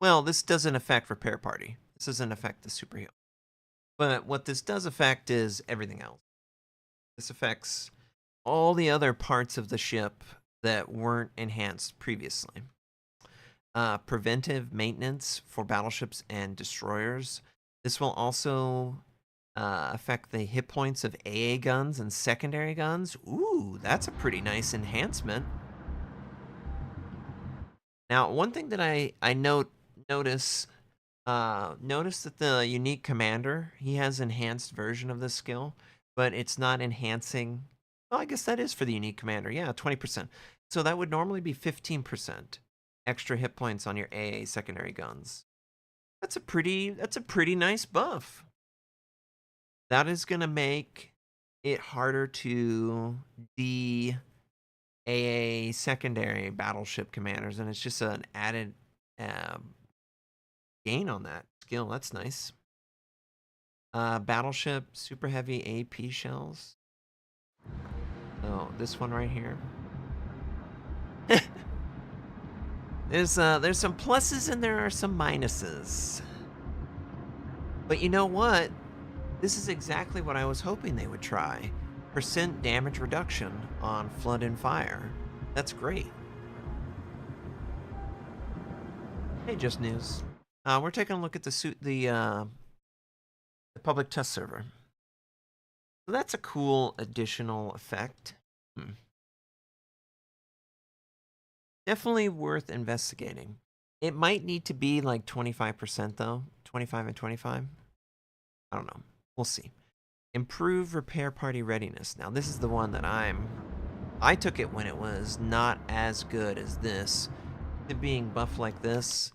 [SPEAKER 1] Well, this doesn't affect Repair Party. This doesn't affect the Superheal. But what this does affect is everything else. This affects all the other parts of the ship that weren't enhanced previously. Preventive maintenance for battleships and destroyers. This will also affect the hit points of AA guns and secondary guns. Ooh, that's a pretty nice enhancement. Now, one thing that I notice that the unique commander, he has enhanced version of this skill, but it's not enhancing. Well, I guess that is for the unique commander. Yeah, 20%. So that would normally be 15% extra hit points on your AA secondary guns. That's a pretty nice buff. That is going to make it harder to AA secondary battleship commanders, and it's just an added gain on that skill. That's nice. Battleship super heavy AP shells. Oh, this one right here. There's some pluses and there are some minuses. But you know what? This is exactly what I was hoping they would try. Percent damage reduction on flood and fire. That's great. Hey, Just News. We're taking a look at the public test server. So that's a cool additional effect. Definitely worth investigating. It might need to be like 25% though. 25 and 25. I don't know. We'll see. Improve repair party readiness. Now this is the one that I took it when it was not as good as this. It being buffed like this,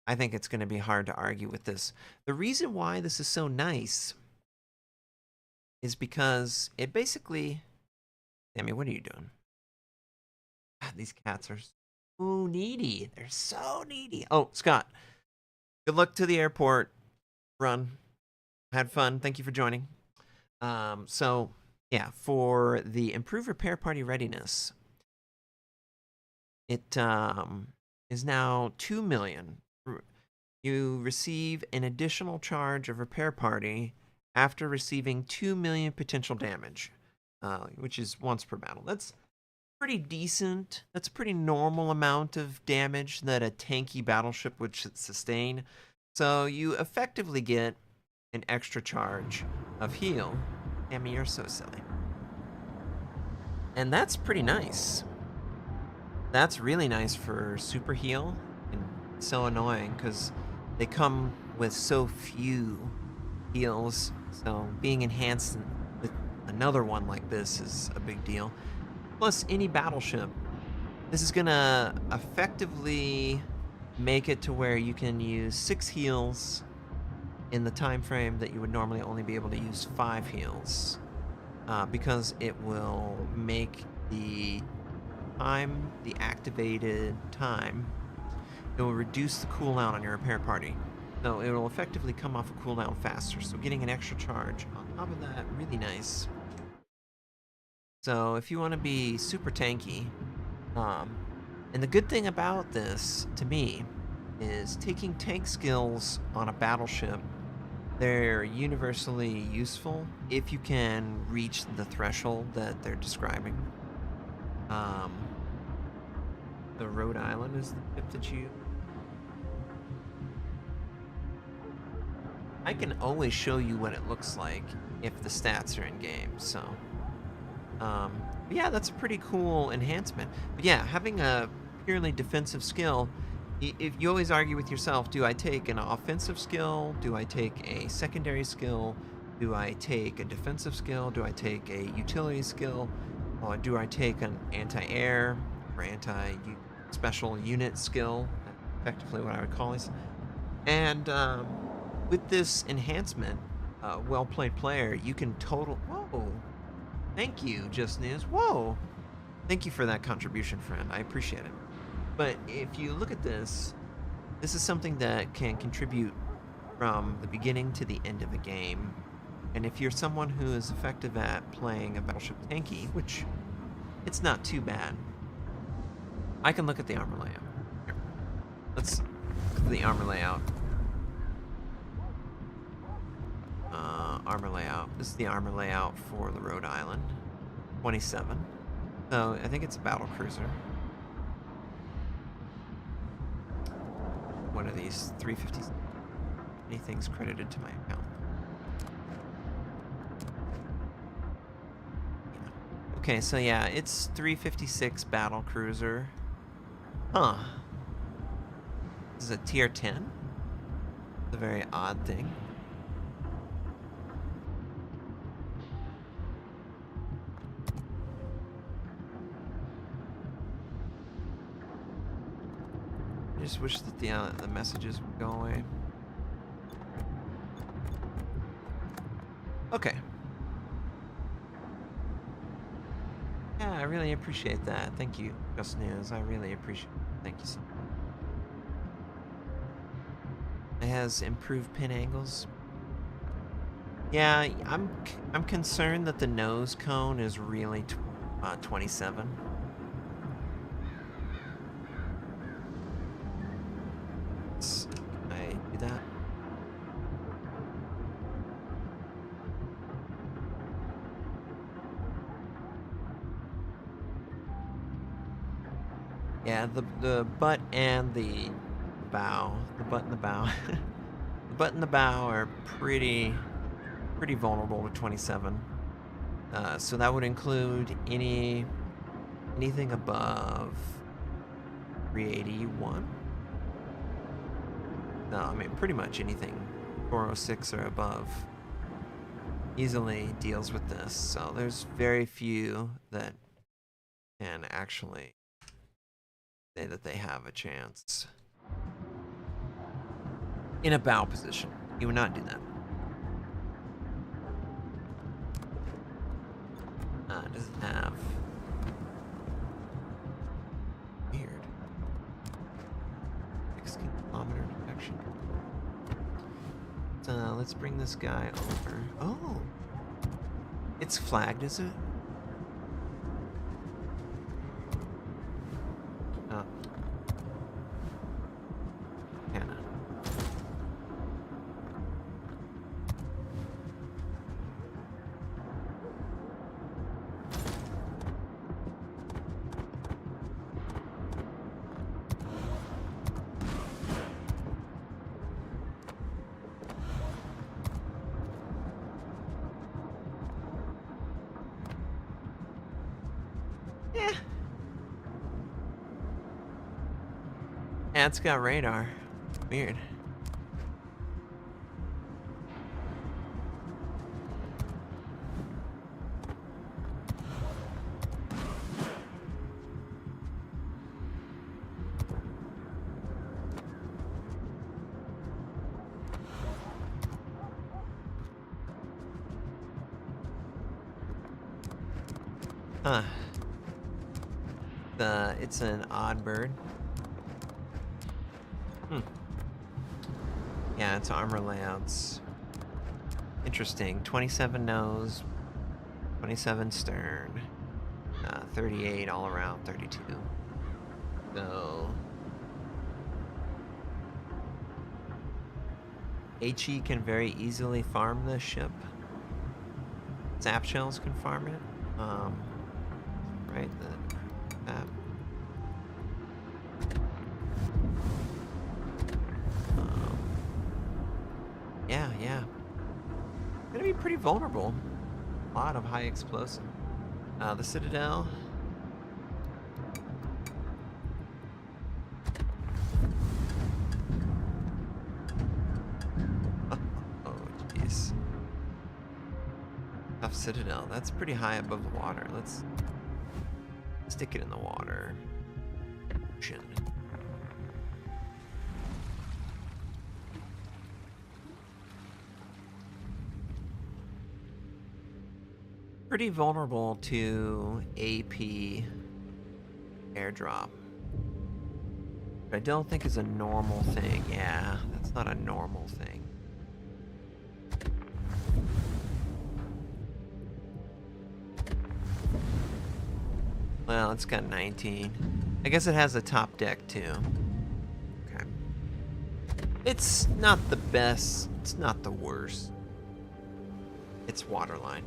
[SPEAKER 1] I think it's going to be hard to argue with this. The reason why this is so nice is because it basically... Sammy, what are you doing? God, these cats are so needy. They're so needy. Oh, Scott, good luck to the airport run. Had fun. Thank you for joining. So, yeah, for the improved repair party readiness, it is now 2 million. You receive an additional charge of repair party after receiving 2 million potential damage, which is once per battle. That's pretty decent. That's a pretty normal amount of damage that a tanky battleship would sustain. So you effectively get an extra charge of heal. Tammy, you're so silly. And that's pretty nice. That's really nice for super heal, and so annoying because they come with so few heals. So being enhanced with another one like this is a big deal. Plus, any battleship, this is gonna effectively make it to where you can use 6 heals in the time frame that you would normally only be able to use 5 heals, because it will make the time, the activated time, it will reduce the cooldown on your repair party. So it will effectively come off a cooldown faster. So getting an extra charge on top of that, really nice. So if you want to be super tanky, and the good thing about this, to me, is taking tank skills on a battleship, they're universally useful if you can reach the threshold that they're describing. The Rhode Island is the tip that you... I can always show you what it looks like if the stats are in game. So, yeah, that's a pretty cool enhancement. But yeah, having a purely defensive skill, if you always argue with yourself, do I take an offensive skill? Do I take a secondary skill? Do I take a defensive skill? Do I take a utility skill? Or do I take an anti-air or anti-special unit skill? Effectively what I would call this. And with this enhancement, well-played player, you can total... Whoa! Thank you, Just News. Whoa! Thank you for that contribution, friend. I appreciate it. But if you look at this, this is something that can contribute from the beginning to the end of a game. And if you're someone who is effective at playing a battleship tanky, which it's not too bad, I can look at the armor layout. Here. Let's look at the armor layout. Armor layout. This is the armor layout for the Rhode Island. 27. So I think it's a battle cruiser. One of these 350s. Anything's credited to my account. Yeah. Okay, so yeah, it's 356 battle cruiser. Huh. This is a tier 10. It's a very odd thing. I just wish that the messages would go away. Okay. Yeah, I really appreciate that. Thank you, Just News. I really appreciate it. Thank you so much. It has improved pin angles. Yeah, I'm concerned that the nose cone is really 27. Can I do that? Yeah, the butt and the bow, the butt and the bow, the butt and the bow are pretty vulnerable to 27. So that would include anything above 381. No, I mean pretty much anything 406 or above easily deals with this. So there's very few that can actually say that they have a chance in a bow position. You would not do that. Does it have weird 16 kilometer detection? Let's bring this guy over. Oh, it's flagged, is it? Oh, Hannah. Yeah. Yeah, it's got radar. Weird. Huh. It's an odd bird. Yeah, it's armor layouts. Interesting. 27 nose, 27 stern, 38 all around, 32. So HE can very easily farm this ship. Zap shells can farm it. Right? Yeah. pretty vulnerable. A lot of high explosive. The Citadel. Oh, jeez. Tough Citadel. That's pretty high above the water. Let's stick it in the water. Ocean. Pretty vulnerable to AP airdrop. But I don't think is a normal thing. Yeah, that's not a normal thing. Well, it's got 19. I guess it has a top deck too. Okay. It's not the best. It's not the worst. It's waterline.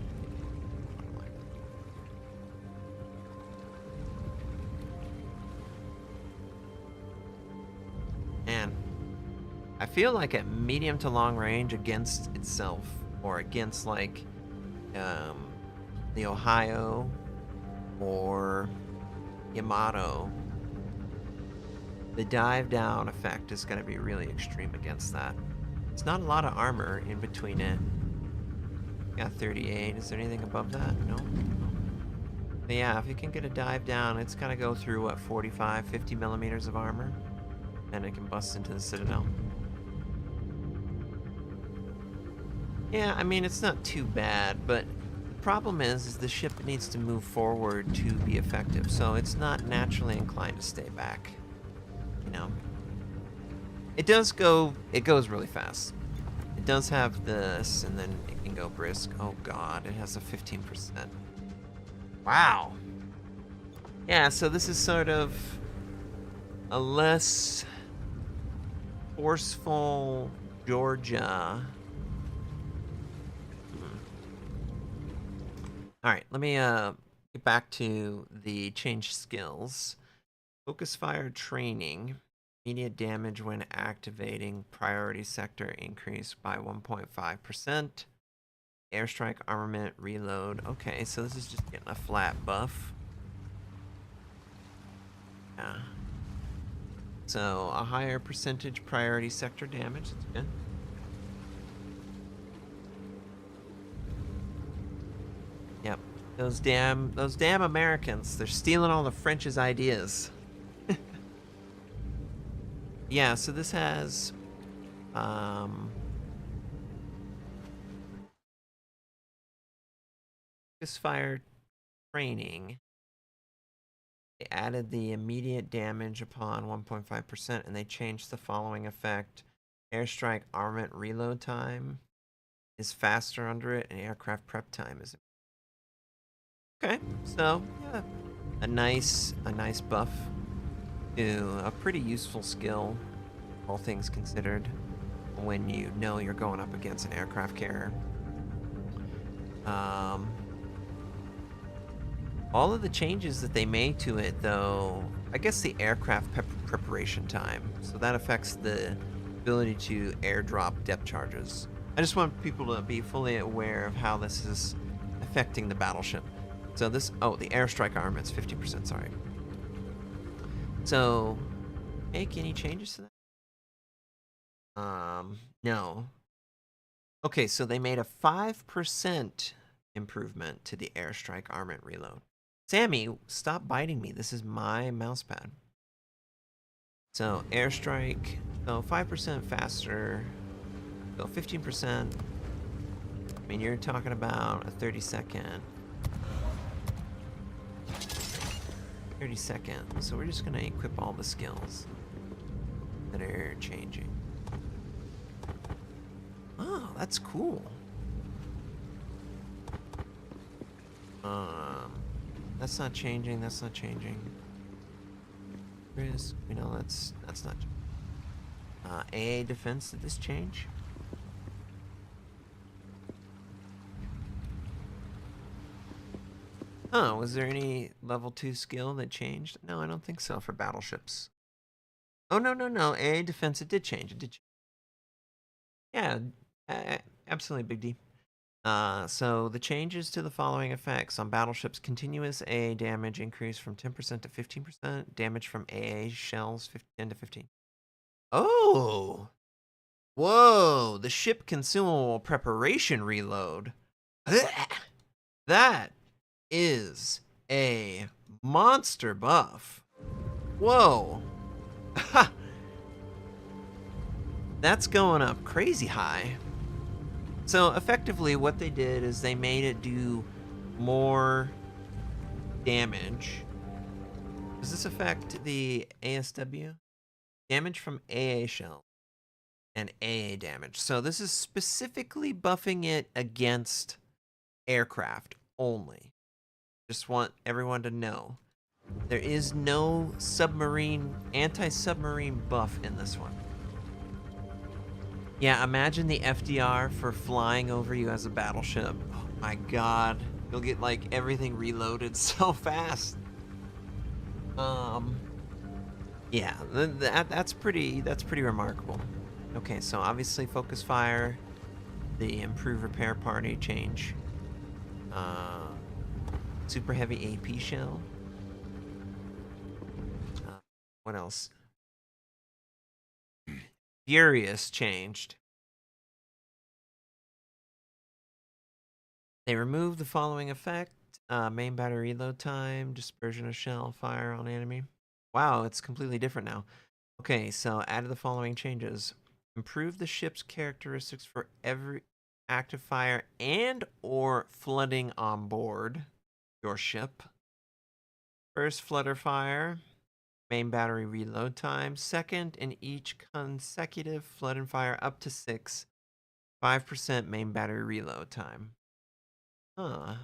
[SPEAKER 1] Man, I feel like at medium to long range against itself, or against like the Ohio or Yamato, the dive down effect is going to be really extreme against that. It's not a lot of armor in between it. Got 38. Is there anything above that? No. But yeah, if you can get a dive down, it's got to go through what, 45, 50 millimeters of armor, and it can bust into the Citadel. Yeah, I mean, it's not too bad, but the problem is the ship needs to move forward to be effective, so it's not naturally inclined to stay back. You know? It goes really fast. It does have this, and then it can go brisk. Oh god, it has a 15%. Wow. Yeah, so this is sort of a less forceful Georgia. Alright, let me get back to the change skills. Focus fire training. Immediate damage when activating priority sector increased by 1.5%. Airstrike armament reload. Okay, so this is just getting a flat buff. Yeah. So a higher percentage priority sector damage. That's good. Yep. Those damn Americans. They're stealing all the French's ideas. Yeah, so this has focus fire training. They added the immediate damage upon 1.5%, and they changed the following effect. Airstrike armament reload time is faster under it, and aircraft prep time is. Okay, so yeah, a nice buff to a pretty useful skill, all things considered, when you know you're going up against an aircraft carrier. All of the changes that they made to it, though, I guess the aircraft preparation time, so that affects the ability to airdrop depth charges. I just want people to be fully aware of how this is affecting the battleship. So this, oh, the airstrike armament's 50%, sorry. So, make any changes to that? No. Okay, so they made a 5% improvement to the airstrike armament reload. Sammy, stop biting me. This is my mousepad. So, airstrike, so 5% faster, so 15%. I mean, you're talking about a 30-second. 30 seconds. So we're just gonna equip all the skills that are changing. Oh, that's cool. That's not changing. That's not changing. Risk. You know, that's not. AA defense. Did this change? Oh, was there any level 2 skill that changed? No, I don't think so for battleships. Oh, no. AA defense, it did change. It did change. Yeah, absolutely, Big D. So the changes to the following effects on battleships: continuous AA damage increase from 10% to 15%, damage from AA shells 10 to 15. Oh, whoa! The ship consumable preparation reload. That is a monster buff. Whoa. That's going up crazy high. So effectively what they did is they made it do more damage. Does this affect the ASW? Damage from AA shell and AA damage. So this is specifically buffing it against aircraft only. Just want everyone to know. There is no submarine, anti-submarine buff in this one. Yeah, imagine the FDR for flying over you as a battleship. Oh my god. You'll get like everything reloaded so fast. Yeah, that's pretty remarkable. Okay, so obviously focus fire, the improve repair party change. Super heavy AP shell. What else? Furious changed. They removed the following effect. Main battery reload time, dispersion of shell fire on enemy. Wow, it's completely different now. Okay, so added the following changes. Improve the ship's characteristics for every active fire and or flooding on board your ship. First flutter fire, main battery reload time. Second in each consecutive flood and fire up to 6. 5% main battery reload time. Huh.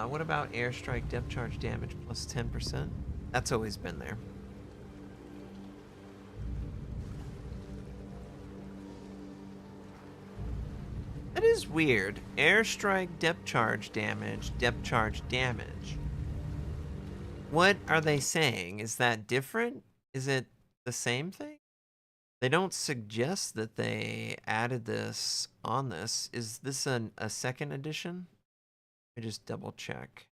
[SPEAKER 1] What about airstrike depth charge damage plus 10%? That's always been there. That is weird. Airstrike depth charge damage, depth charge damage. What are they saying? Is that different? Is it the same thing? They don't suggest that they added this on this. Is this a second edition? Let me just double check.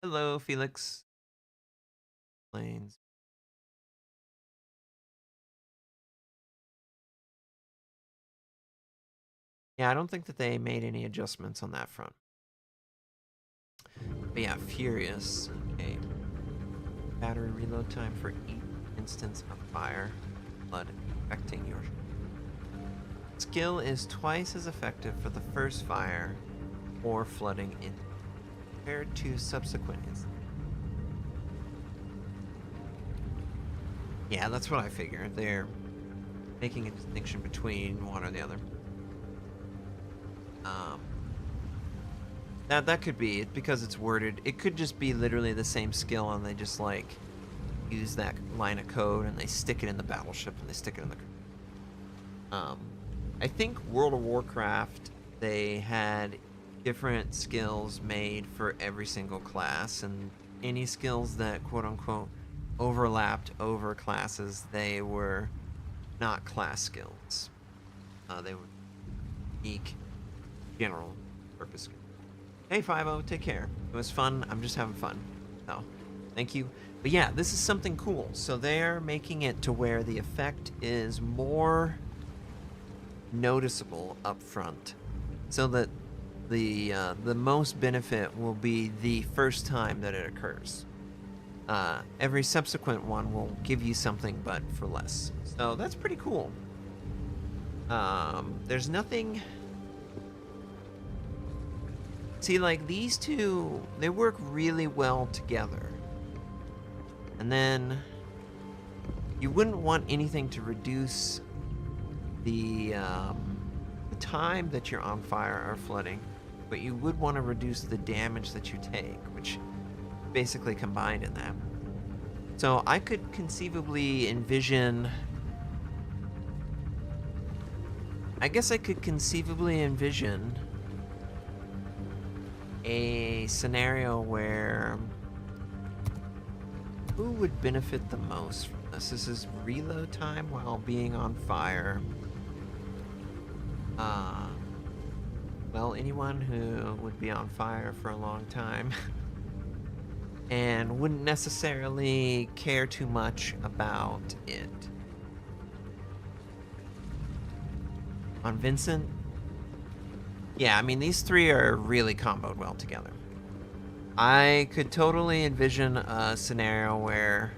[SPEAKER 1] Hello, Felix. Planes. Yeah, I don't think that they made any adjustments on that front. But yeah, Furious. Okay. Battery reload time for each instance of fire. Flood affecting your skill is twice as effective for the first fire or flooding in compared to subsequent instances. Yeah, that's what I figured. They're making a distinction between one or the other. That could be it because it's worded. It could just be literally the same skill and they just like use that line of code and they stick it in the battleship and they stick it in the. I think World of Warcraft they had different skills made for every single class, and any skills that quote unquote overlapped over classes, they were not class skills. They were unique, general purpose skills. Hey 5-0, take care. It was fun. I'm just having fun. So, thank you. But yeah, this is something cool. So they're making it to where the effect is more noticeable up front, so that the most benefit will be the first time that it occurs. Every subsequent one will give you something, but for less. So that's pretty cool. There's nothing. See, like these two, they work really well together. And then you wouldn't want anything to reduce the time that you're on fire or flooding, but you would want to reduce the damage that you take, which basically combined in that. So I could conceivably envision I guess I could conceivably envision a scenario where who would benefit the most from this? This is reload time while being on fire. Well, anyone who would be on fire for a long time and wouldn't necessarily care too much about it. On Vincent? Yeah, I mean, these three are really comboed well together. I could totally envision a scenario where,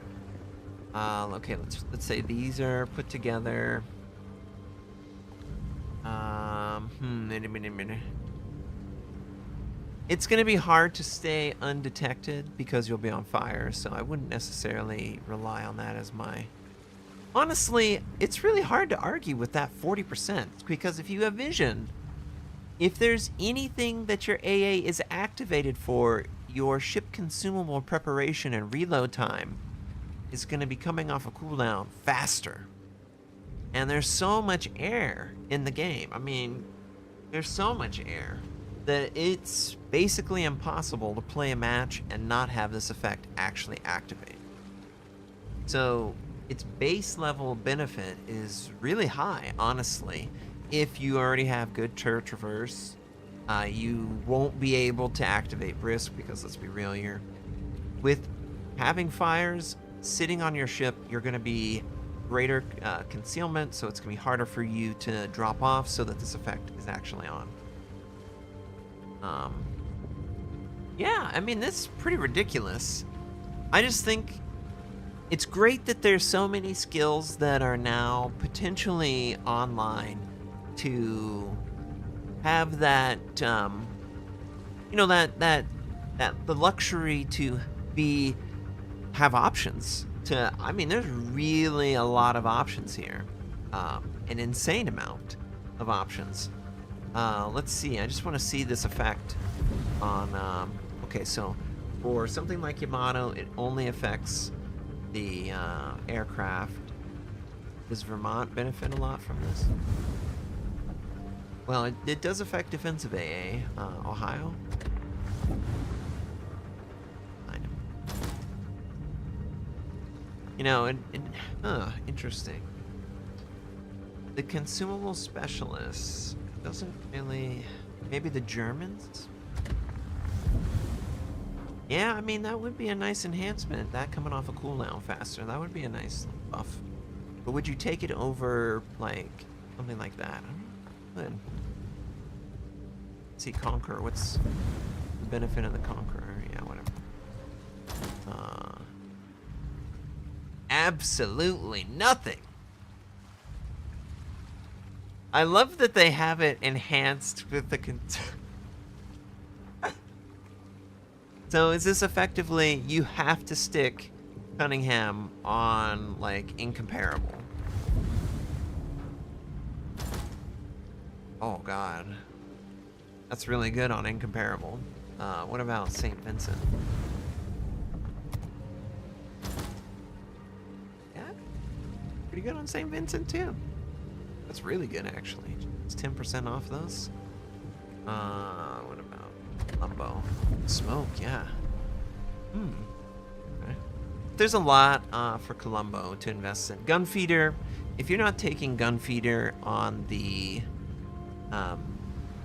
[SPEAKER 1] okay, let's say these are put together. It's gonna be hard to stay undetected because you'll be on fire, so I wouldn't necessarily rely on that as my... Honestly, it's really hard to argue with that 40%, because if you have vision, if there's anything that your AA is activated for, your ship consumable preparation and reload time is going to be coming off a cooldown faster. And there's so much air in the game. I mean, there's so much air that it's basically impossible to play a match and not have this effect actually activate. So its base level benefit is really high, honestly. If you already have good turret traverse, you won't be able to activate Brisk because, let's be real here, with having fires sitting on your ship, you're going to be greater concealment, so it's going to be harder for you to drop off so that this effect is actually on. Yeah, I mean, that's pretty ridiculous. I just think it's great that there's so many skills that are now potentially online to have that, you know, that the luxury to have options. I mean, there's really a lot of options here, an insane amount of options. Let's see. I just want to see this effect on. Okay, so for something like Yamato, it only affects the aircraft. Does Vermont benefit a lot from this? Well, it does affect defensive AA. Ohio? I know. You know, interesting. The consumable specialists doesn't really... Maybe the Germans? Yeah, I mean, that would be a nice enhancement. That coming off a cooldown faster, that would be a nice buff. But would you take it over, like, something like that? Good. Let's see, Conqueror. What's the benefit of the Conqueror? Yeah, whatever. Absolutely nothing. I love that they have it enhanced with the... So is this effectively, you have to stick Cunningham on, like, incomparable? Oh, God. That's really good on incomparable. What about St. Vincent? Yeah, pretty good on St. Vincent, too. That's really good, actually. It's 10% off those. What about Columbo? Smoke, yeah. Okay. There's a lot for Columbo to invest in. Gunfeeder, if you're not taking Gunfeeder on the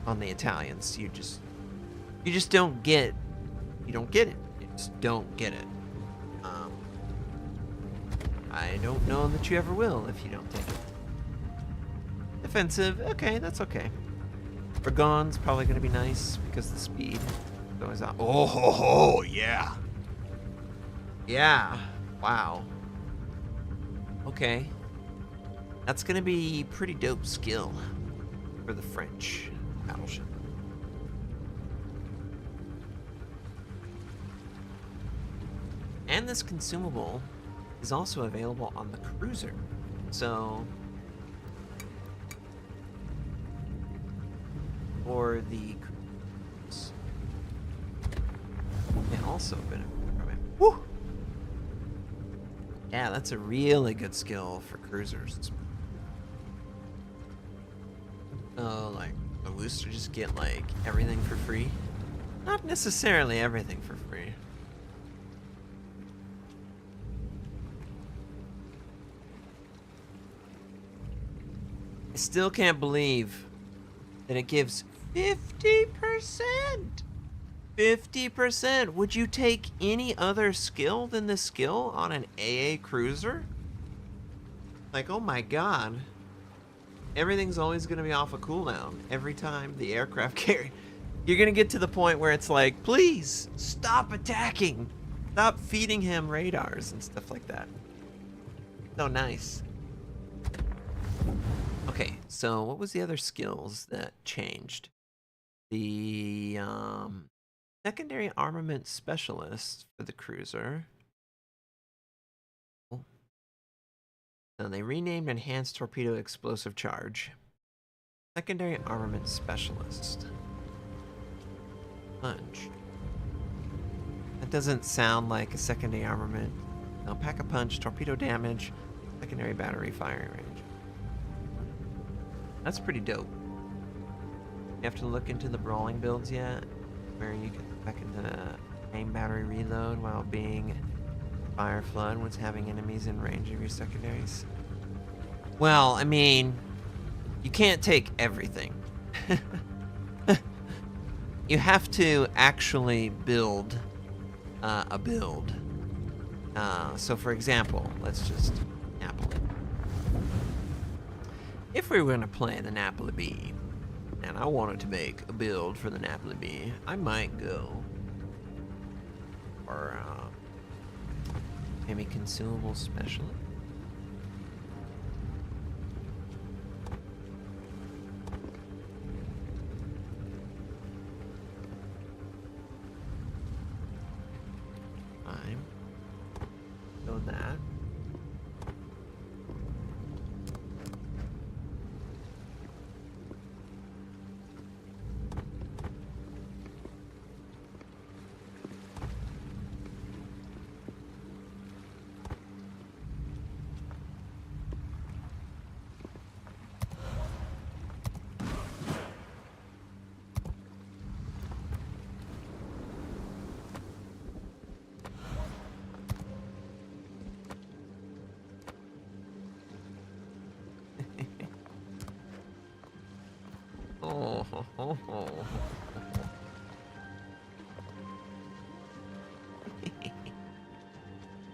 [SPEAKER 1] Italians, you just don't get it. You just don't get it. I don't know that you ever will if you don't take it. Defensive, okay, that's okay. Dragon's probably gonna be nice because the speed goes up. Oh ho ho, yeah. Yeah, wow. Okay. That's gonna be pretty dope skill for the French battleship. And this consumable is also available on the cruiser. So for the cruise, it also benefit from it. Woo! Yeah, that's a really good skill for cruisers. So, like, the booster just get, like, everything for free? Not necessarily everything for free. I still can't believe that it gives 50%! 50%! Would you take any other skill than this skill on an AA cruiser? Like, oh my god. Everything's always going to be off a cooldown every time the aircraft carry. You're going to get to the point where it's like, please, stop attacking. Stop feeding him radars and stuff like that. So nice. Okay, so what was the other skills that changed? The secondary armament specialist for the cruiser. So they renamed Enhanced Torpedo Explosive Charge. Secondary armament specialist. Punch. That doesn't sound like a secondary armament. No, pack a punch, torpedo damage, secondary battery firing range. That's pretty dope. You have to look into the brawling builds yet, where you can back into aim battery reload while being fire flood when having enemies in range of your secondaries. Well, I mean, you can't take everything. You have to actually build a build. So for example, let's just Napoli. If we were going to play the Napoli B, and I wanted to make a build for the Napoli B, I might go for maybe consumable specialist. Fine. Build that.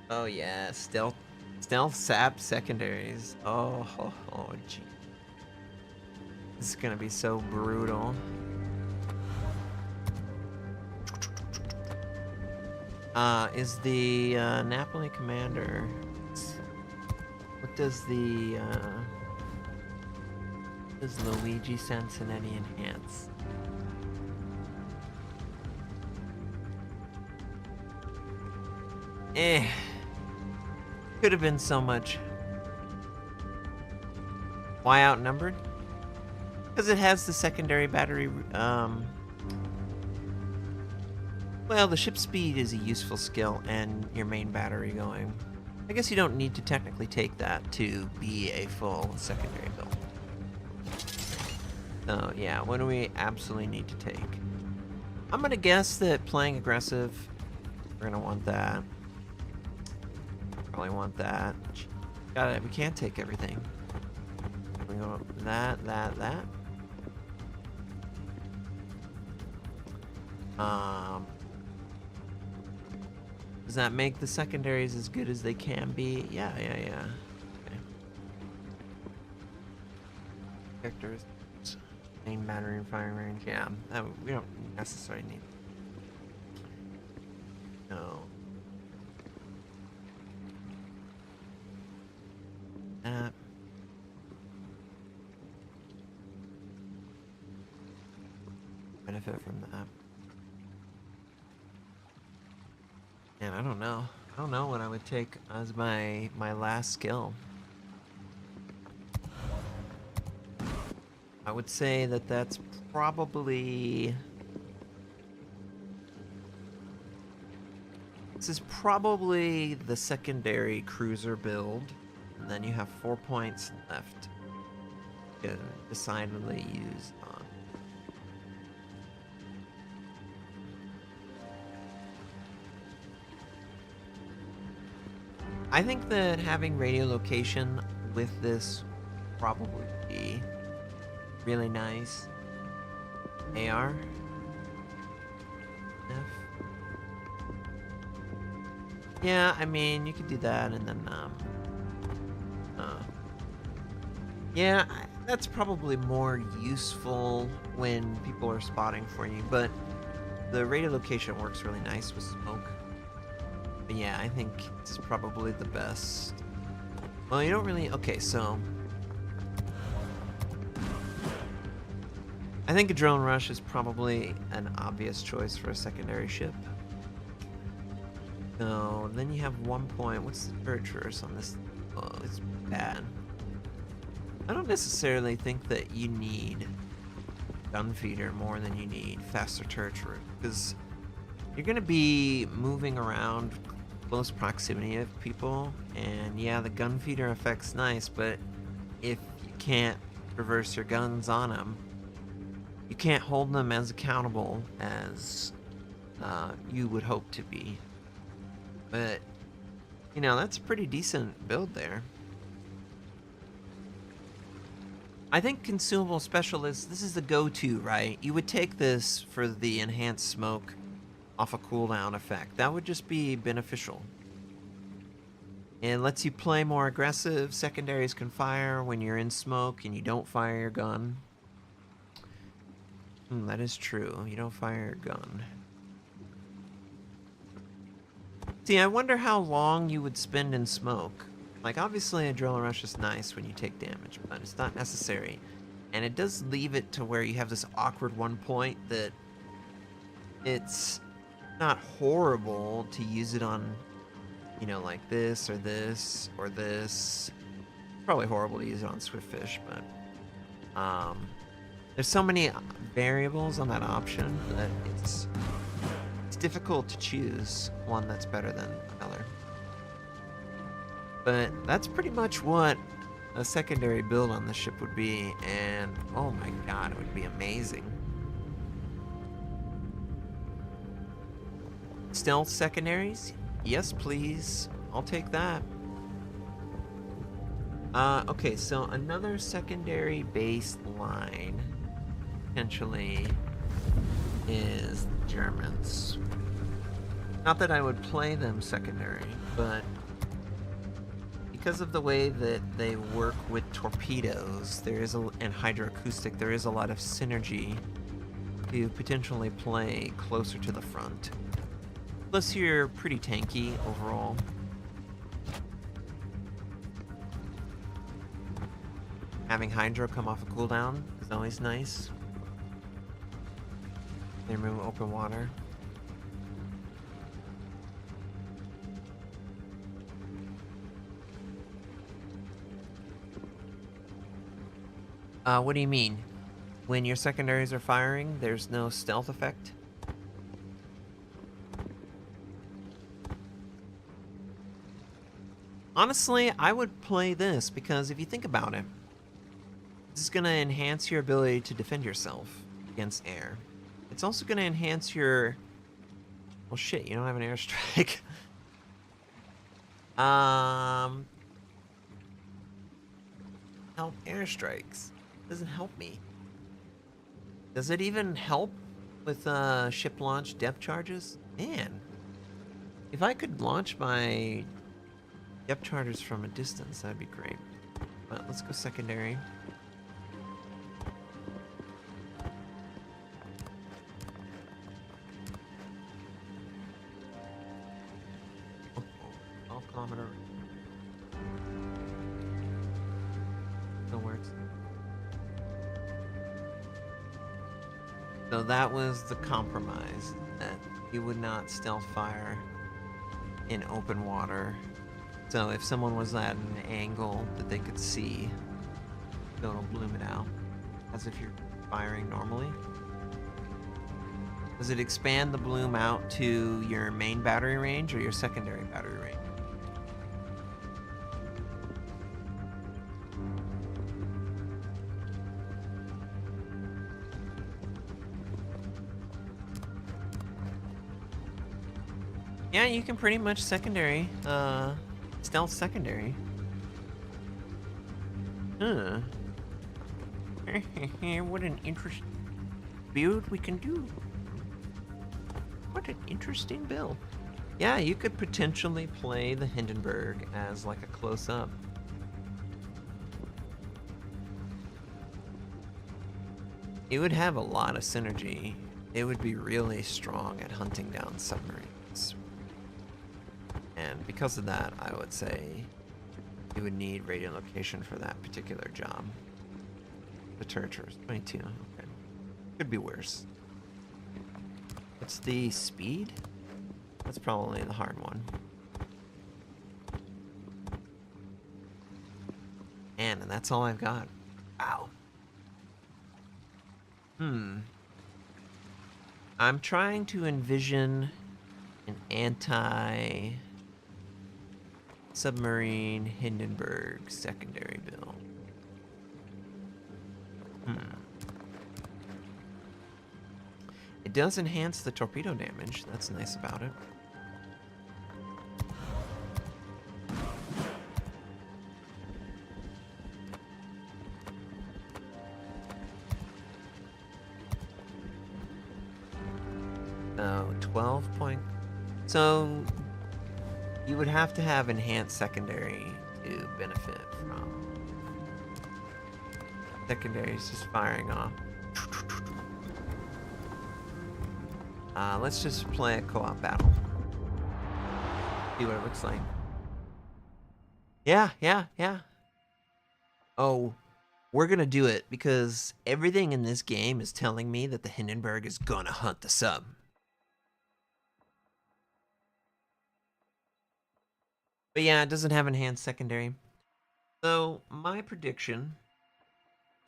[SPEAKER 1] Oh yeah, stealth sap secondaries. Oh, gee. This is gonna be so brutal. Is the Napoli commander? What does the does Luigi Sansonetti enhance? Could have been so much. Why outnumbered? Because it has the secondary battery. Well, the ship speed is a useful skill, and your main battery going. I guess you don't need to technically take that to be a full secondary build. So yeah, what do we absolutely need to take? I'm gonna guess that playing aggressive, we're gonna want that. Probably want that. Got it. We can't take everything. We go that. Does that make the secondaries as good as they can be? Yeah. Okay. Vectors, main battery and firing range. Yeah, we don't necessarily need. No. Benefit from that. And I don't know. I don't know what I would take as my last skill. I would say that that's probably... This is probably the secondary cruiser build. And then you have 4 points left. decidedly use on. I think that having radio location with this probably be really nice. AR. F. Yeah, I mean, you could do that, and then yeah, that's probably more useful when people are spotting for you, but the radio location works really nice with smoke. But yeah, I think it's probably the best. Well, you don't really... Okay, so... I think a drone rush is probably an obvious choice for a secondary ship. So, then you have 1 point. What's the turret traverse on this? Oh, it's bad. I don't necessarily think that you need gun feeder more than you need faster turret traverse, because you're going to be moving around close proximity of people, and yeah, the gun feeder effect's nice, but if you can't reverse your guns on them, you can't hold them as accountable as you would hope to be. But, you know, that's a pretty decent build there. I think Consumable Specialist, this is the go-to, right? You would take this for the enhanced smoke off a cooldown effect. That would just be beneficial. It lets you play more aggressive. Secondaries can fire when you're in smoke and you don't fire your gun. That is true. You don't fire your gun. See, I wonder how long you would spend in smoke. Like, obviously, adrenaline rush is nice when you take damage, but it's not necessary. And it does leave it to where you have this awkward 1 point that it's not horrible to use it on, you know, like this or this or this. Probably horrible to use it on Swiftfish, but there's so many variables on that option that it's difficult to choose one that's better than another. But that's pretty much what a secondary build on the ship would be, and oh my god, it would be amazing. Stealth secondaries? Yes, please. I'll take that. Okay, so another secondary base line potentially is the Germans. Not that I would play them secondary, but because of the way that they work with torpedoes, and hydroacoustic, there is a lot of synergy to potentially play closer to the front. Plus, you're pretty tanky overall. Having Hydro come off a cooldown is always nice. They remove open water. What do you mean? When your secondaries are firing, there's no stealth effect? Honestly, I would play this because if you think about it, this is going to enhance your ability to defend yourself against air. It's also going to enhance your... Well, shit, you don't have an airstrike. Help airstrikes. Doesn't help me. Does it even help with ship launch depth charges? Man, if I could launch my depth charges from a distance, that'd be great. But let's go secondary. Oh, 12 kilometer. Still works. So that was the compromise, that you would not stealth fire in open water. So if someone was at an angle that they could see, it'll bloom it out, as if you're firing normally. Does it expand the bloom out to your main battery range or your secondary battery range? Yeah, you can pretty much secondary, stealth secondary. Huh. What an interesting build we can do. What an interesting build. Yeah, you could potentially play the Hindenburg as like a close-up. It would have a lot of synergy. It would be really strong at hunting down submarines. And because of that, I would say you would need radio location for that particular job. The turreters, 22, okay. Could be worse. What's the speed? That's probably the hard one. And that's all I've got. Wow. I'm trying to envision an anti-submarine Hindenburg secondary build. It does enhance the torpedo damage. That's nice about it. Oh, 12 point. So you would have to have enhanced secondary to benefit from. Secondary is just firing off. Let's just play a co-op battle. See what it looks like. Yeah. Oh, we're gonna do it because everything in this game is telling me that the Hindenburg is gonna hunt the sub. But yeah, it doesn't have enhanced secondary. So my prediction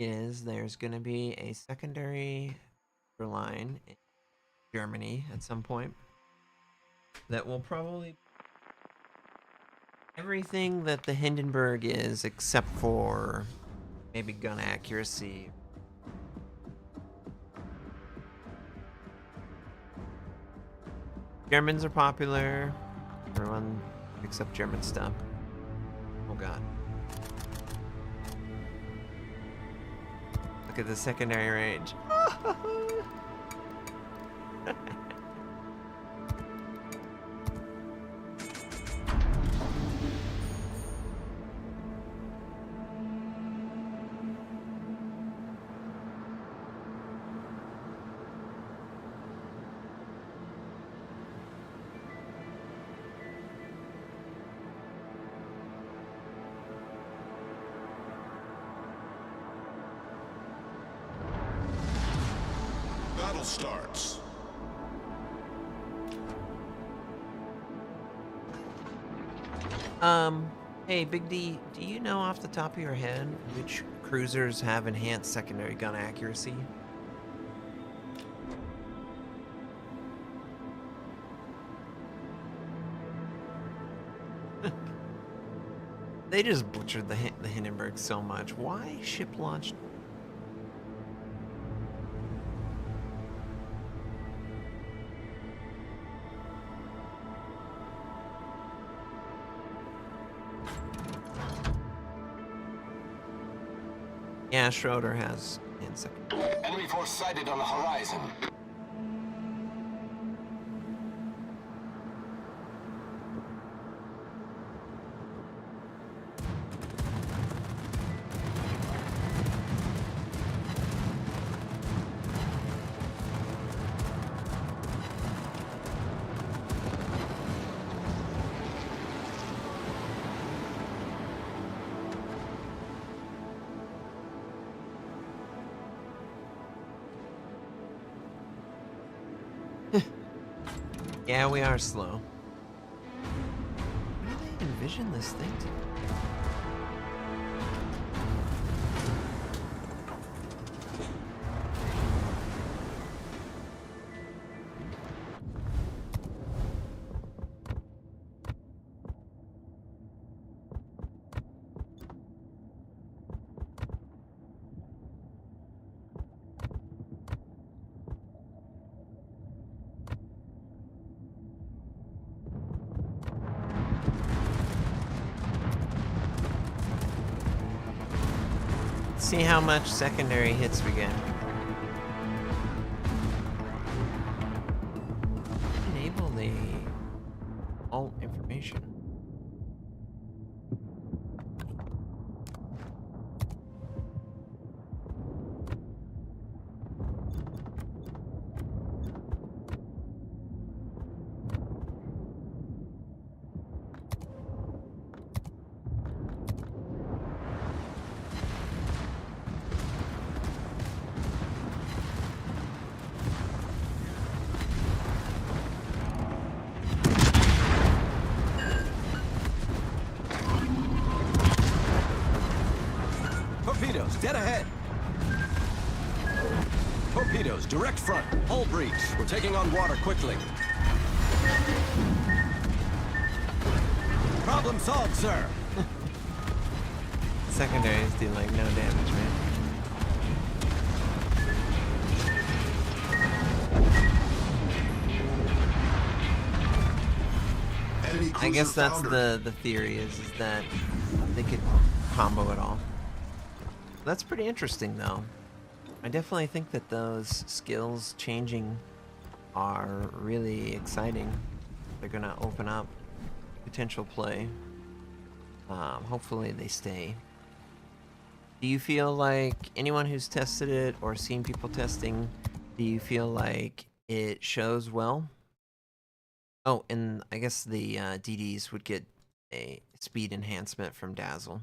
[SPEAKER 1] is there's gonna be a secondary line in Germany at some point that will probably everything that the Hindenburg is except for maybe gun accuracy. Germans are popular. Everyone picks up German stuff. Oh god. Look at the secondary range.
[SPEAKER 4] Battle starts.
[SPEAKER 1] Hey, Big D, do you know off the top of your head which cruisers have enhanced secondary gun accuracy? They just butchered the Hindenburg so much. Why ship launched? Yeah, Schroeder has enhanced secondary.
[SPEAKER 2] Enemy force sighted on the horizon.
[SPEAKER 1] Yeah, we are slow. What do they envision this thing to? see how much secondary hits we get. Enable the alt information.
[SPEAKER 6] Torpedoes, dead ahead. Torpedoes, direct front. Hull breach. We're taking on water quickly. Problem solved, sir.
[SPEAKER 1] Secondaries do like no damage, man.
[SPEAKER 4] Enemy
[SPEAKER 1] I guess
[SPEAKER 4] cruiser
[SPEAKER 1] that's
[SPEAKER 4] foundered.
[SPEAKER 1] the theory is that they could combo it all. That's pretty interesting though. I definitely think that those skills changing are really exciting. They're gonna open up potential play. Hopefully they stay. Do you feel like anyone who's tested it or seen people testing, do you feel like it shows well? Oh, and I guess the DDs would get a speed enhancement from Dazzle.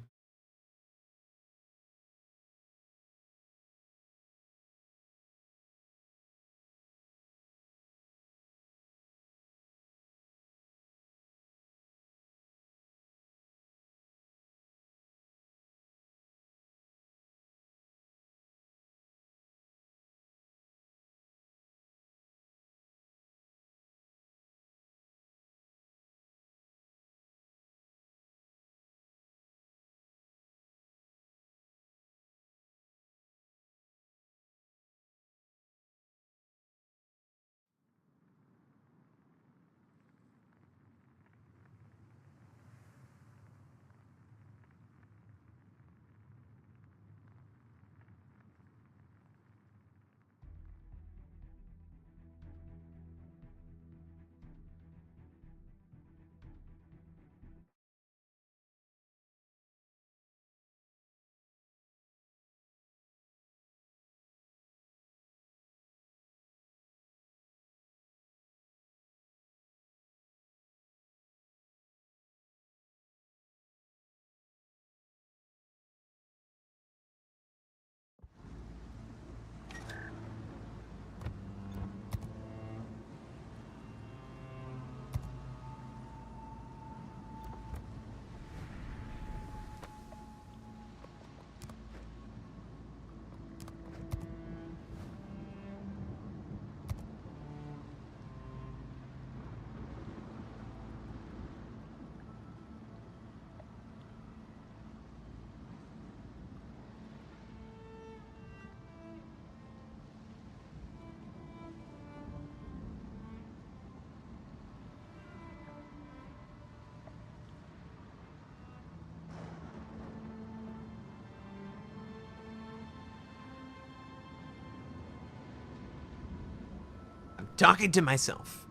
[SPEAKER 1] I'm talking to myself.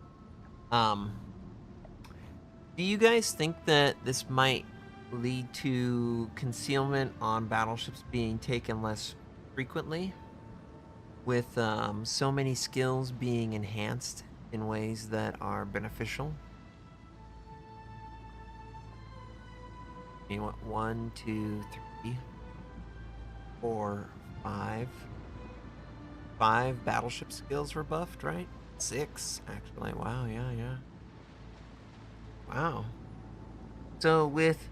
[SPEAKER 1] Do you guys think that this might lead to concealment on battleships being taken less frequently? With so many skills being enhanced in ways that are beneficial? You want 1, 2, 3, 4, 5. 5 battleship skills were buffed, right? 6, actually. Wow, yeah. Wow. So with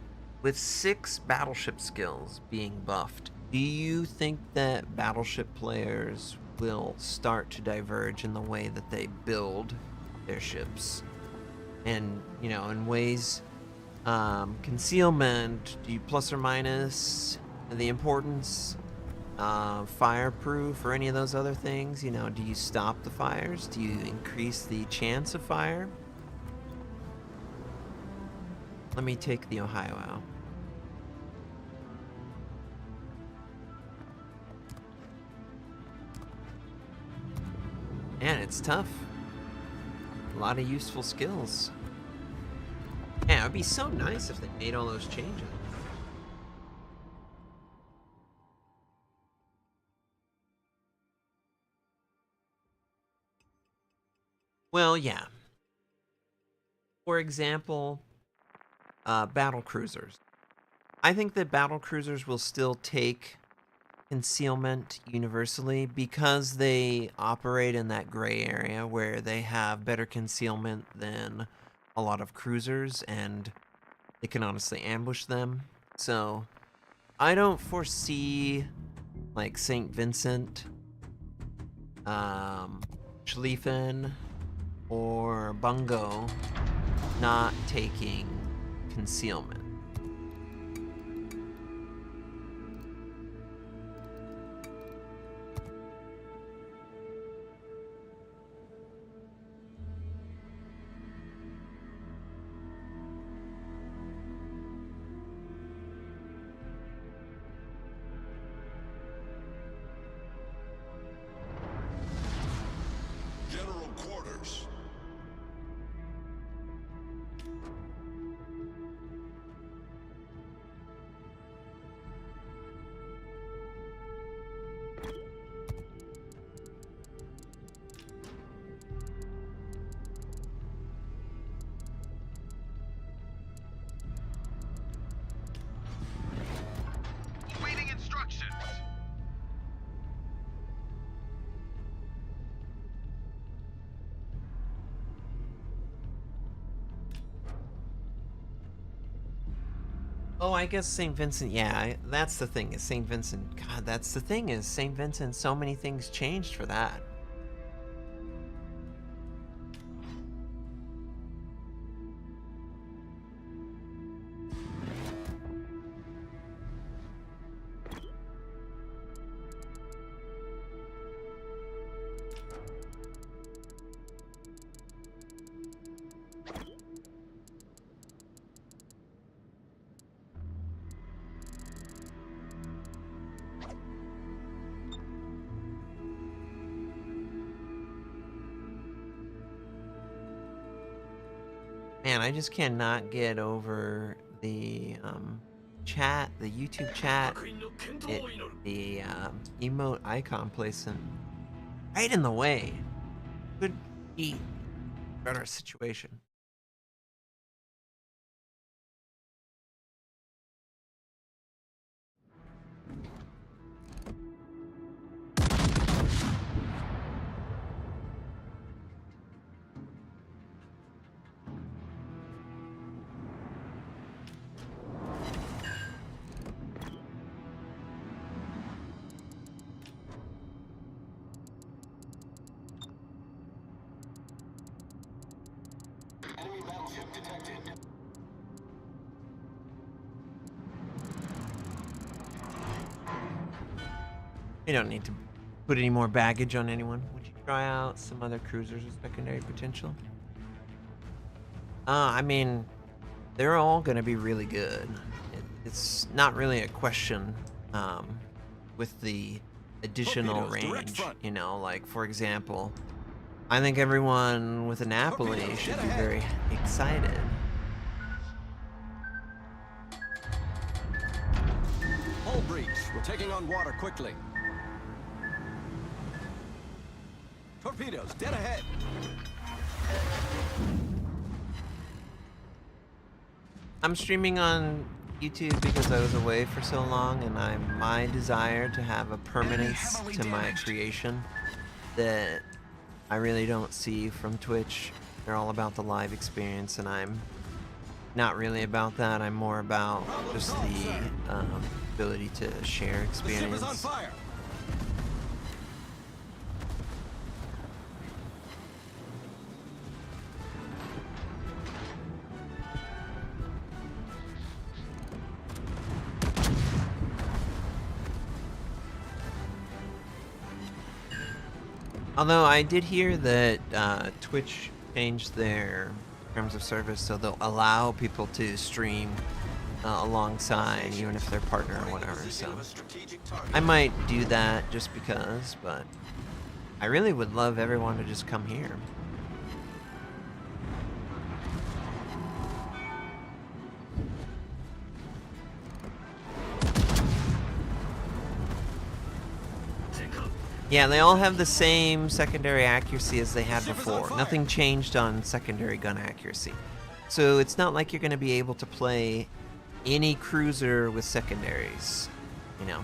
[SPEAKER 1] 6 battleship skills being buffed, do you think that battleship players will start to diverge in the way that they build their ships? And, you know, in ways, concealment, do you plus or minus the importance? Fireproof or any of those other things? You know, do you stop the fires? Do you increase the chance of fire? Let me take the Ohio out. it's tough. A lot of useful skills. Yeah, it would be so nice if they made all those changes. Well, yeah. For example, battle cruisers. I think that battle cruisers will still take concealment universally because they operate in that gray area where they have better concealment than a lot of cruisers and they can honestly ambush them. So I don't foresee like St. Vincent, Schlieffen, or Bungo not taking concealment.
[SPEAKER 4] General quarters.
[SPEAKER 5] Waiting instructions.
[SPEAKER 1] Oh, I guess St. Vincent, yeah, that's the thing, is St. Vincent, God, that's the thing, is St. Vincent, so many things changed for that. Man, I just cannot get over the chat, the YouTube chat, the emote icon placement right in the way. Could be a better situation.
[SPEAKER 2] Enemy battleship detected.
[SPEAKER 1] You don't need to put any more baggage on anyone. Would you try out some other cruisers with secondary potential? I mean, they're all going to be really good. It's not really a question with the additional
[SPEAKER 6] Torpedoes, direct
[SPEAKER 1] range.
[SPEAKER 6] front.
[SPEAKER 1] You know, like, for example, I think everyone with a Napoli
[SPEAKER 6] Torpedoes,
[SPEAKER 1] should
[SPEAKER 6] dead
[SPEAKER 1] be
[SPEAKER 6] ahead.
[SPEAKER 1] very excited.
[SPEAKER 6] Hull breach. We're taking on water quickly. Torpedoes, dead ahead.
[SPEAKER 1] I'm streaming on YouTube because I was away for so long, and my desire to have a permanence to my creation that I really don't see from Twitch. They're all about the live experience, and I'm not really about that. I'm more about just the ability to share
[SPEAKER 6] The ship is on
[SPEAKER 1] experience.
[SPEAKER 6] fire.
[SPEAKER 1] Although I did hear that Twitch changed their terms of service, so they'll allow people to stream alongside, even if they're partner or whatever. So I might do that just because, but I really would love everyone to just come here. Yeah, they all have the same secondary accuracy as they had before. Nothing changed on secondary gun accuracy. So it's not like you're going to be able to play any cruiser with secondaries, you know.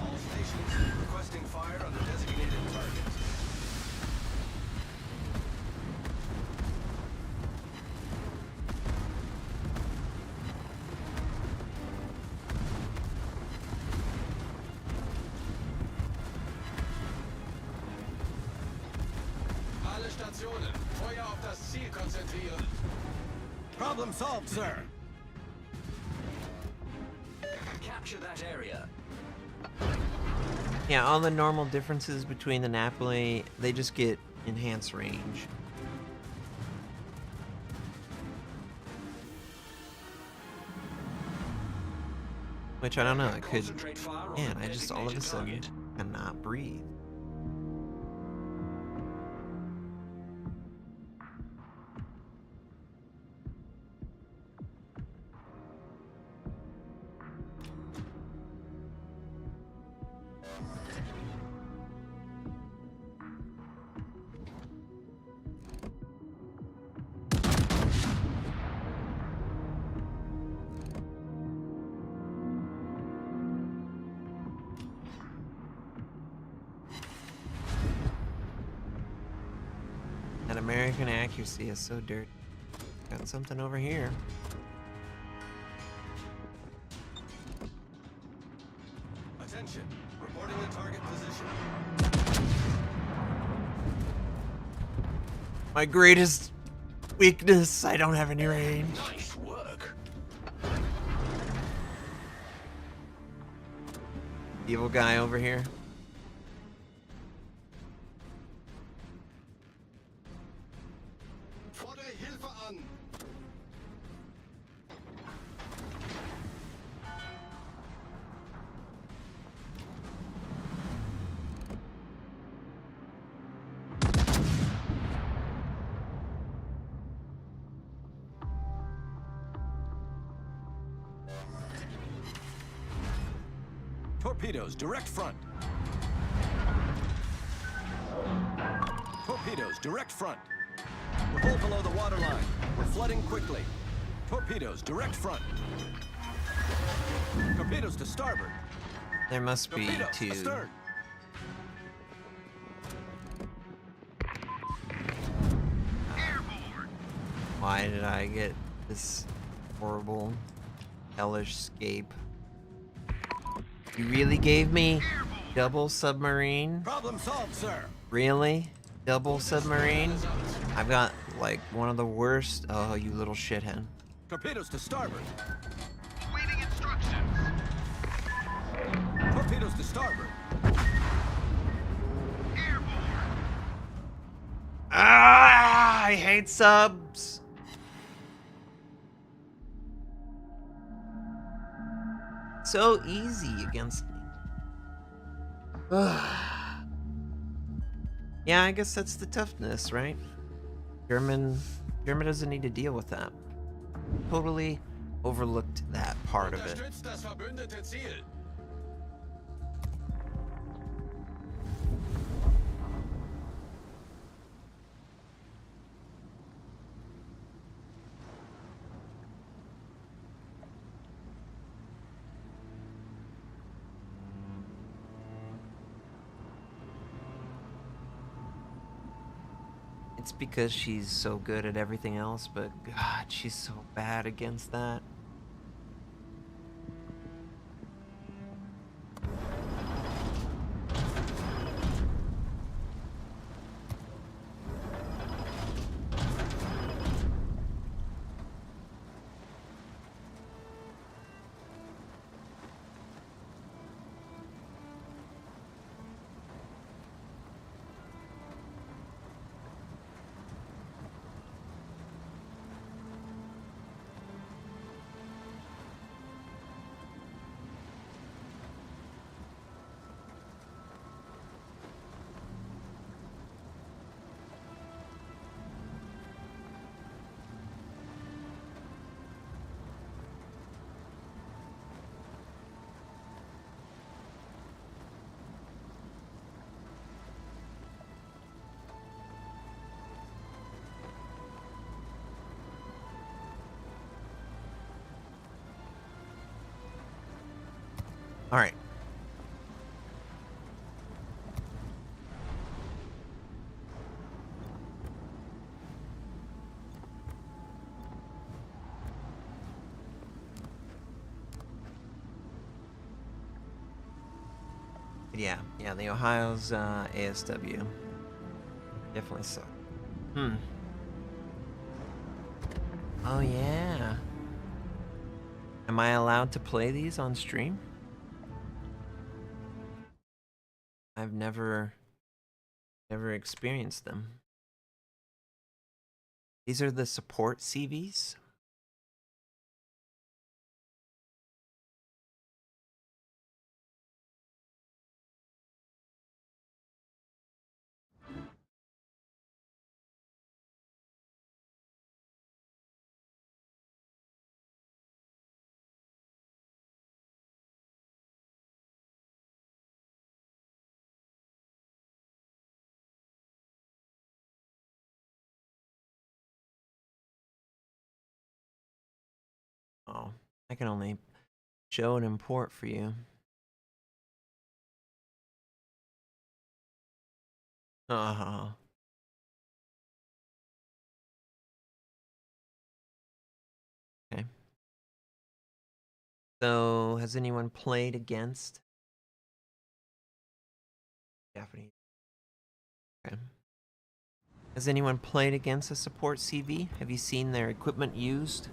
[SPEAKER 6] All stations requesting fire on the designated targets.
[SPEAKER 3] Alle Stationen, Feuer auf das Ziel konzentrieren.
[SPEAKER 6] Problem solved, sir. Capture that area.
[SPEAKER 1] Yeah, all the normal differences between the Napoli, they just get enhanced range. Which I don't know, it could...
[SPEAKER 6] Concentrate fire on
[SPEAKER 1] Man,
[SPEAKER 6] the
[SPEAKER 1] I just all of a
[SPEAKER 6] designated
[SPEAKER 1] sudden
[SPEAKER 6] target.
[SPEAKER 1] cannot breathe. That American accuracy is so dirty. Got something over here.
[SPEAKER 6] Attention. Reporting the target position.
[SPEAKER 1] My greatest weakness, I don't have any range.
[SPEAKER 6] Nice work.
[SPEAKER 1] Evil guy over here.
[SPEAKER 4] Fordere Hilfe an!
[SPEAKER 6] Torpedoes, direct front. Torpedoes, direct front. We're hull below the waterline. We're flooding quickly. Torpedoes, direct front. Torpedoes to starboard.
[SPEAKER 1] There must be
[SPEAKER 6] Torpedoes
[SPEAKER 1] two.
[SPEAKER 6] astern.
[SPEAKER 1] Why did I get this horrible, hellish scape? You really gave me double submarine?
[SPEAKER 6] Problem solved, sir.
[SPEAKER 1] Really? Double submarine? I've got like one of the worst. Oh, you little shithead.
[SPEAKER 6] Torpedoes to starboard.
[SPEAKER 5] Waiting instructions.
[SPEAKER 6] Torpedoes to starboard.
[SPEAKER 1] Ah, I hate subs. So easy against me. Yeah, I guess that's the toughness, right? German doesn't need to deal with that. Totally overlooked that part of it.
[SPEAKER 3] Unterstützt das verbündete Ziel.
[SPEAKER 1] It's because she's so good at everything else, but God, she's so bad against that. All right. Yeah, the Ohio's ASW. Definitely suck. Oh, yeah. Am I allowed to play these on stream? I've never experienced them. These are the support CVs? Oh, I can only show and import for you. Oh. Okay. So, has anyone played against Japanese? Okay. Has anyone played against a support CV? Have you seen their equipment used?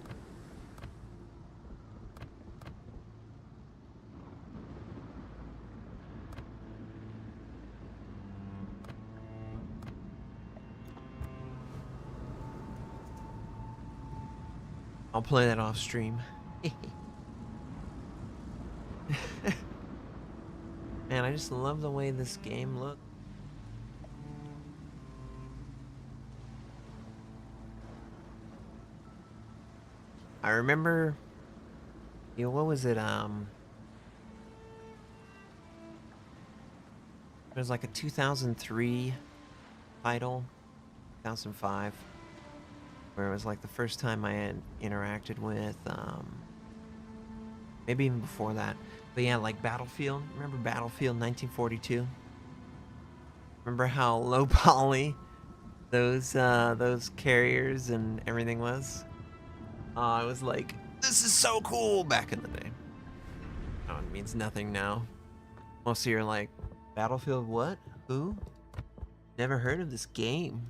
[SPEAKER 1] I'll play that off stream. Man, I just love the way this game looks. I remember, what was it? It was like a 2003 title, 2005, where it was like the first time I had interacted with, maybe even before that. But yeah, like Battlefield. Remember Battlefield 1942? Remember how low poly those carriers and everything was? I was like, this is so cool back in the day. Oh, it means nothing now. Most of you are like, Battlefield what? Who? Never heard of this game.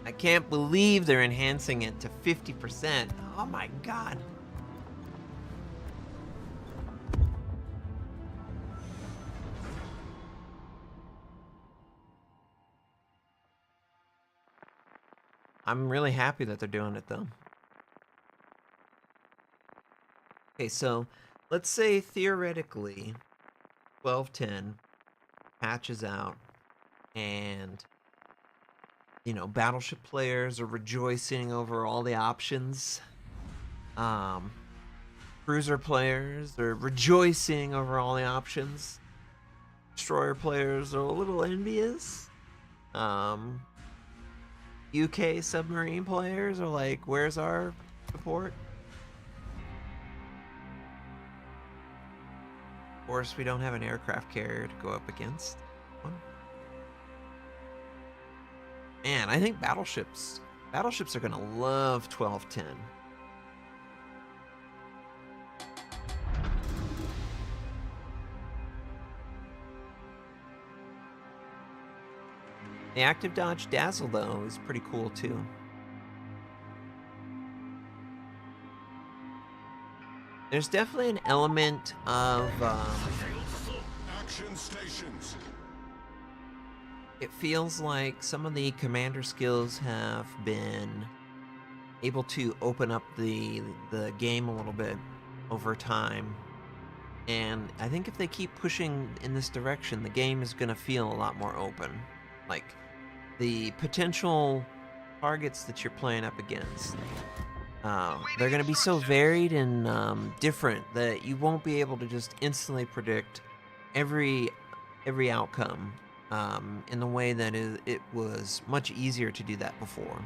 [SPEAKER 1] I can't believe they're enhancing it to 50%. Oh my god. I'm really happy that they're doing it though. Okay, so let's say theoretically 1210 patches out and battleship players are rejoicing over all the options. Cruiser players are rejoicing over all the options. Destroyer players are a little envious. UK submarine players are like, where's our support? Of course, we don't have an aircraft carrier to go up against. Man, I think battleships are gonna love 1210. The active dodge dazzle though is pretty cool too. There's definitely an element of
[SPEAKER 4] Construction stations.
[SPEAKER 1] It feels like some of the commander skills have been able to open up the game a little bit over time. And I think if they keep pushing in this direction, the game is going to feel a lot more open. Like, the potential targets that you're playing up against, they're going to be so varied and different that you won't be able to just instantly predict every outcome in the way that it was much easier to do that before.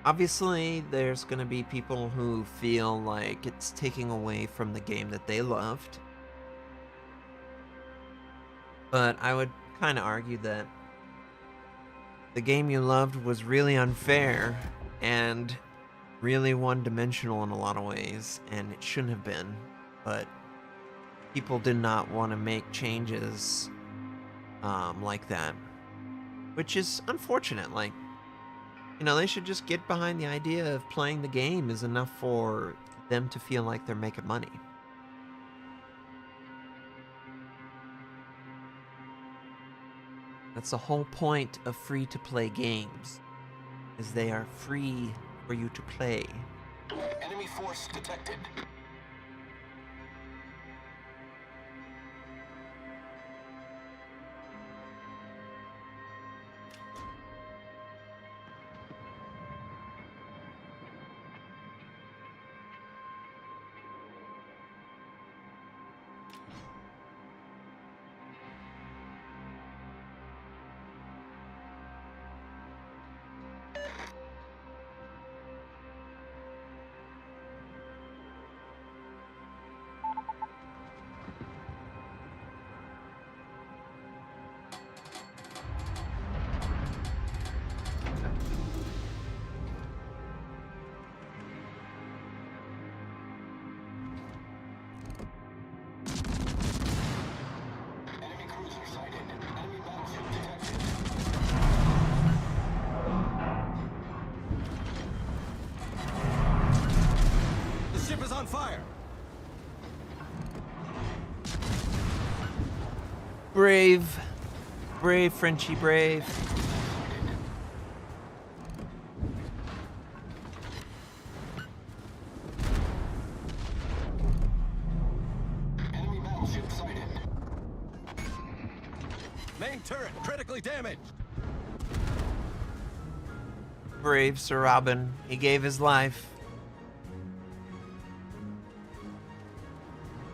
[SPEAKER 1] Obviously, there's going to be people who feel like it's taking away from the game that they loved. But I would kind of argue that the game you loved was really unfair and really one-dimensional in a lot of ways, and it shouldn't have been. But people did not want to make changes like that, which is unfortunate. Like, you know, they should just get behind the idea of playing the game is enough for them to feel like they're making money. That's the whole point of free-to-play games, is they are free for you to play.
[SPEAKER 2] Enemy force detected. Enemy cruiser sighted. Enemy battleship detected.
[SPEAKER 6] The ship is on fire.
[SPEAKER 1] Brave. Brave, Frenchie, brave.
[SPEAKER 2] Enemy battleship sighted.
[SPEAKER 6] Main turret critically damaged.
[SPEAKER 1] Brave Sir Robin. He gave his life.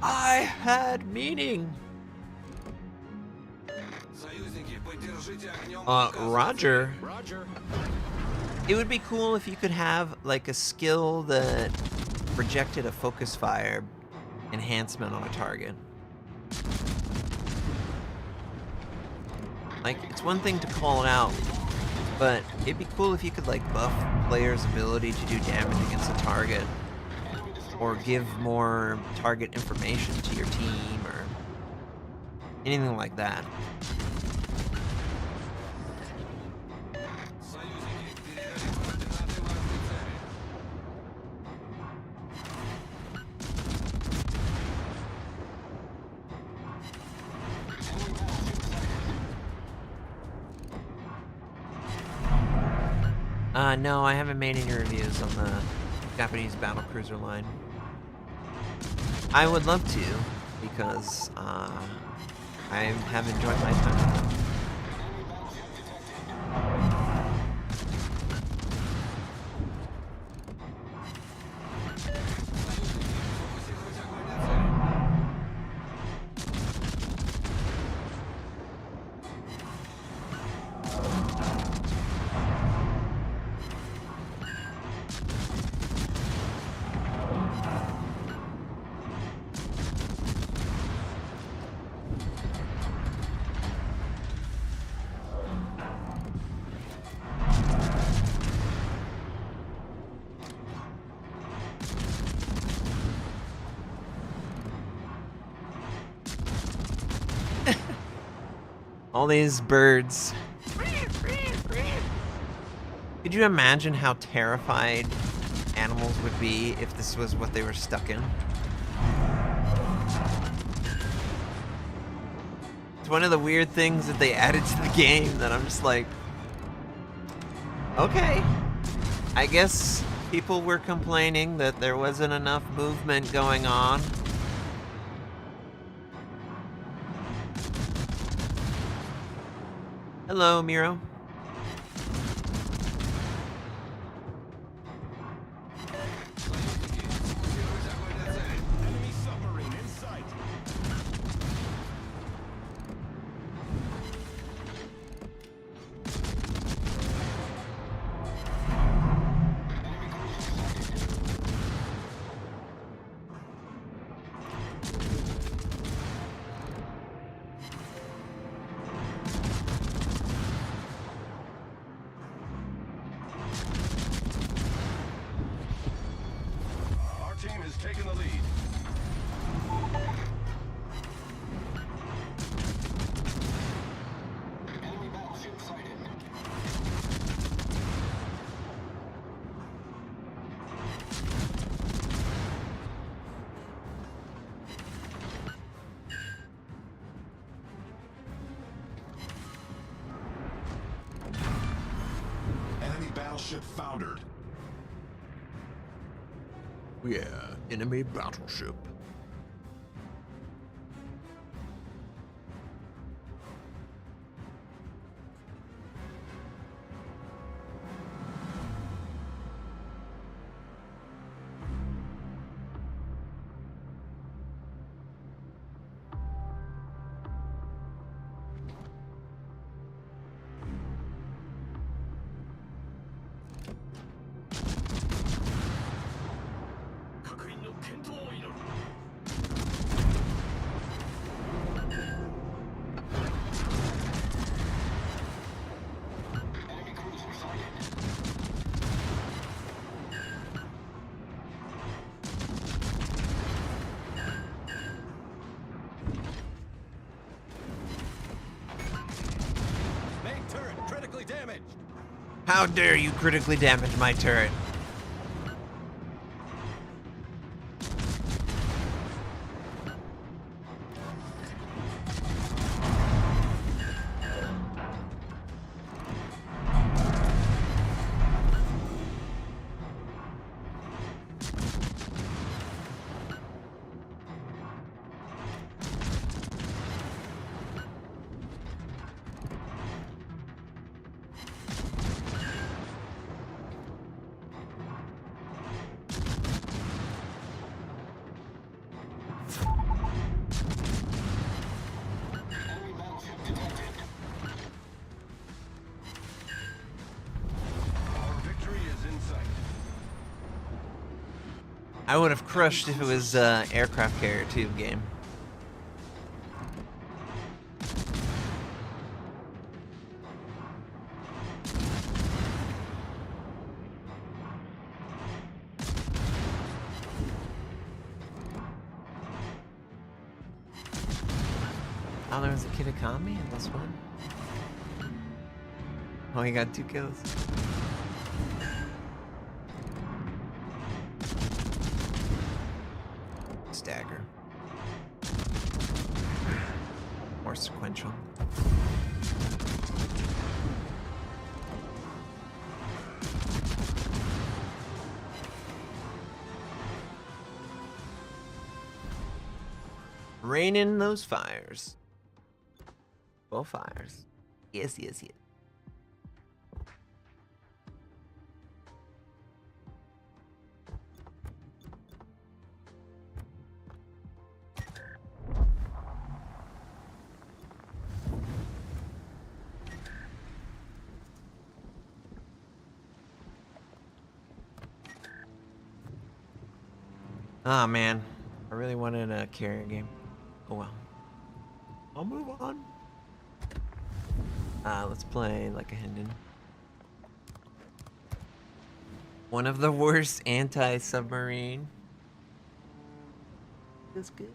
[SPEAKER 1] I had meaning. Roger.
[SPEAKER 3] Roger.
[SPEAKER 1] It would be cool if you could have like a skill that projected a focus fire enhancement on a target. Like, it's one thing to call it out, but it'd be cool if you could like buff players' ability to do damage against a target, or give more target information to your team, or anything like that. No, I haven't made any reviews on the Japanese battlecruiser line. I would love to, because I have enjoyed my time with them. All these birds. Could you imagine how terrified animals would be if this was what they were stuck in? one of the weird things that they added to the game that I'm just like, okay. I guess people were complaining that there wasn't enough movement going on. Hello, Miro.
[SPEAKER 6] Enemy submarine in sight. Our team has taken the lead.
[SPEAKER 2] Enemy battleship sighted.
[SPEAKER 4] Enemy battleship foundered.
[SPEAKER 1] Yeah, enemy battleship.
[SPEAKER 2] Enemy cruiser sighted.
[SPEAKER 6] Main turret critically damaged.
[SPEAKER 1] How dare you critically damage my turret?
[SPEAKER 2] Enemy battleship detected.
[SPEAKER 6] Our victory is in sight.
[SPEAKER 1] I would have crushed if it was aircraft carrier 2 game. Oh, there was a Kitakami in this one. Oh, he got 2 kills. Stagger. More sequential. Rain in those fires. Both fires. Yes, yes, yes. Ah, man. I really wanted a carrier game. Oh well. I'll move on. Let's play like a Hendon. One of the worst anti-submarine. That's good.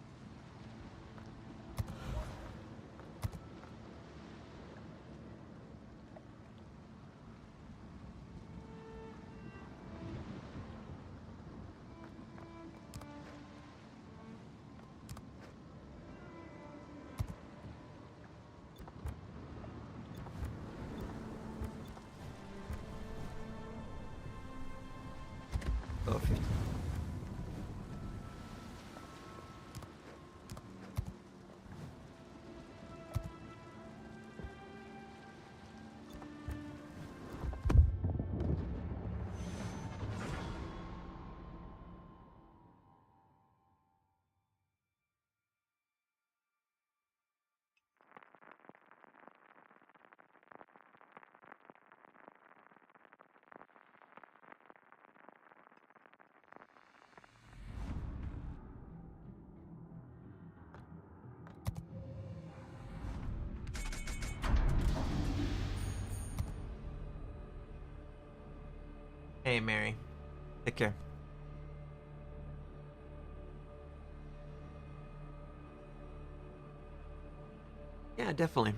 [SPEAKER 1] Hey, Mary. Take care. Yeah, definitely.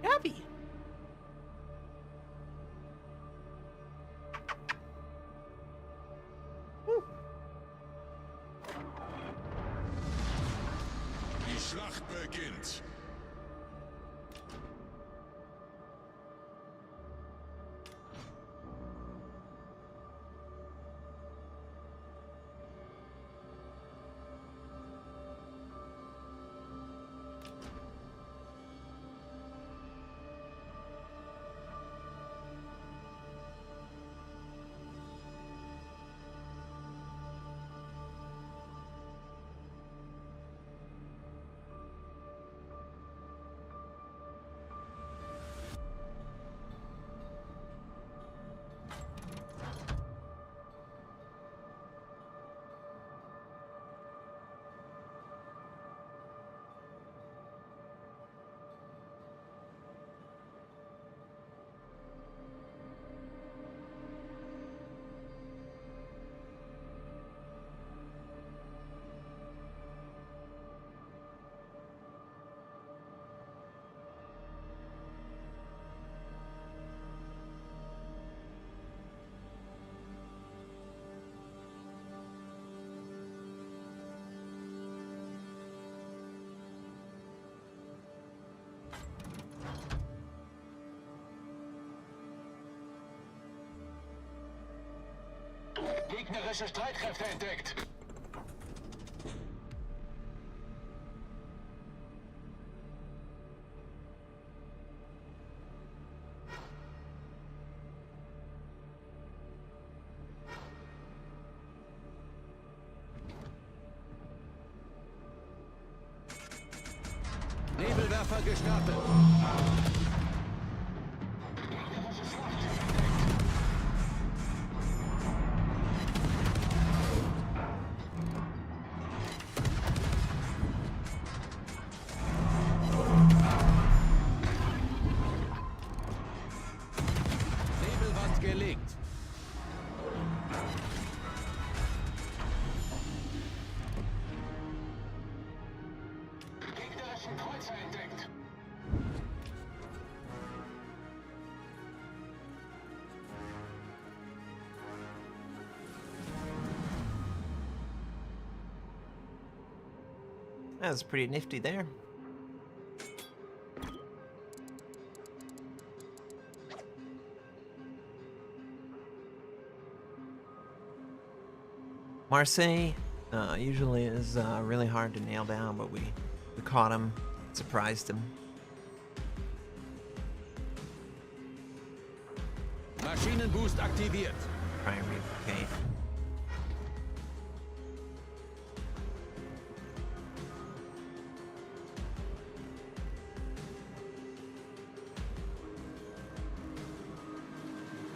[SPEAKER 1] Abby. Woo.
[SPEAKER 4] Die Schlacht beginnt.
[SPEAKER 3] Gegnerische Streitkräfte entdeckt. Nebelwerfer gestartet. Nebelwand gelegt. Gegnerischen Kreuzer entdeckt.
[SPEAKER 1] That was pretty nifty there. Marseille usually is really hard to nail down, but we caught him, surprised him.
[SPEAKER 3] Maschinenboost aktiviert.
[SPEAKER 1] Try and replicate.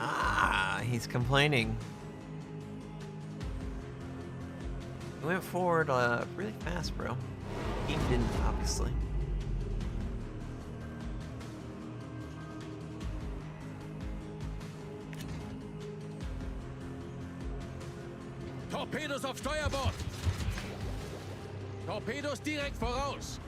[SPEAKER 1] Ah, he's complaining. He went forward really fast, bro. He didn't, obviously.
[SPEAKER 3] Torpedos auf Steuerbord. Torpedos direkt voraus.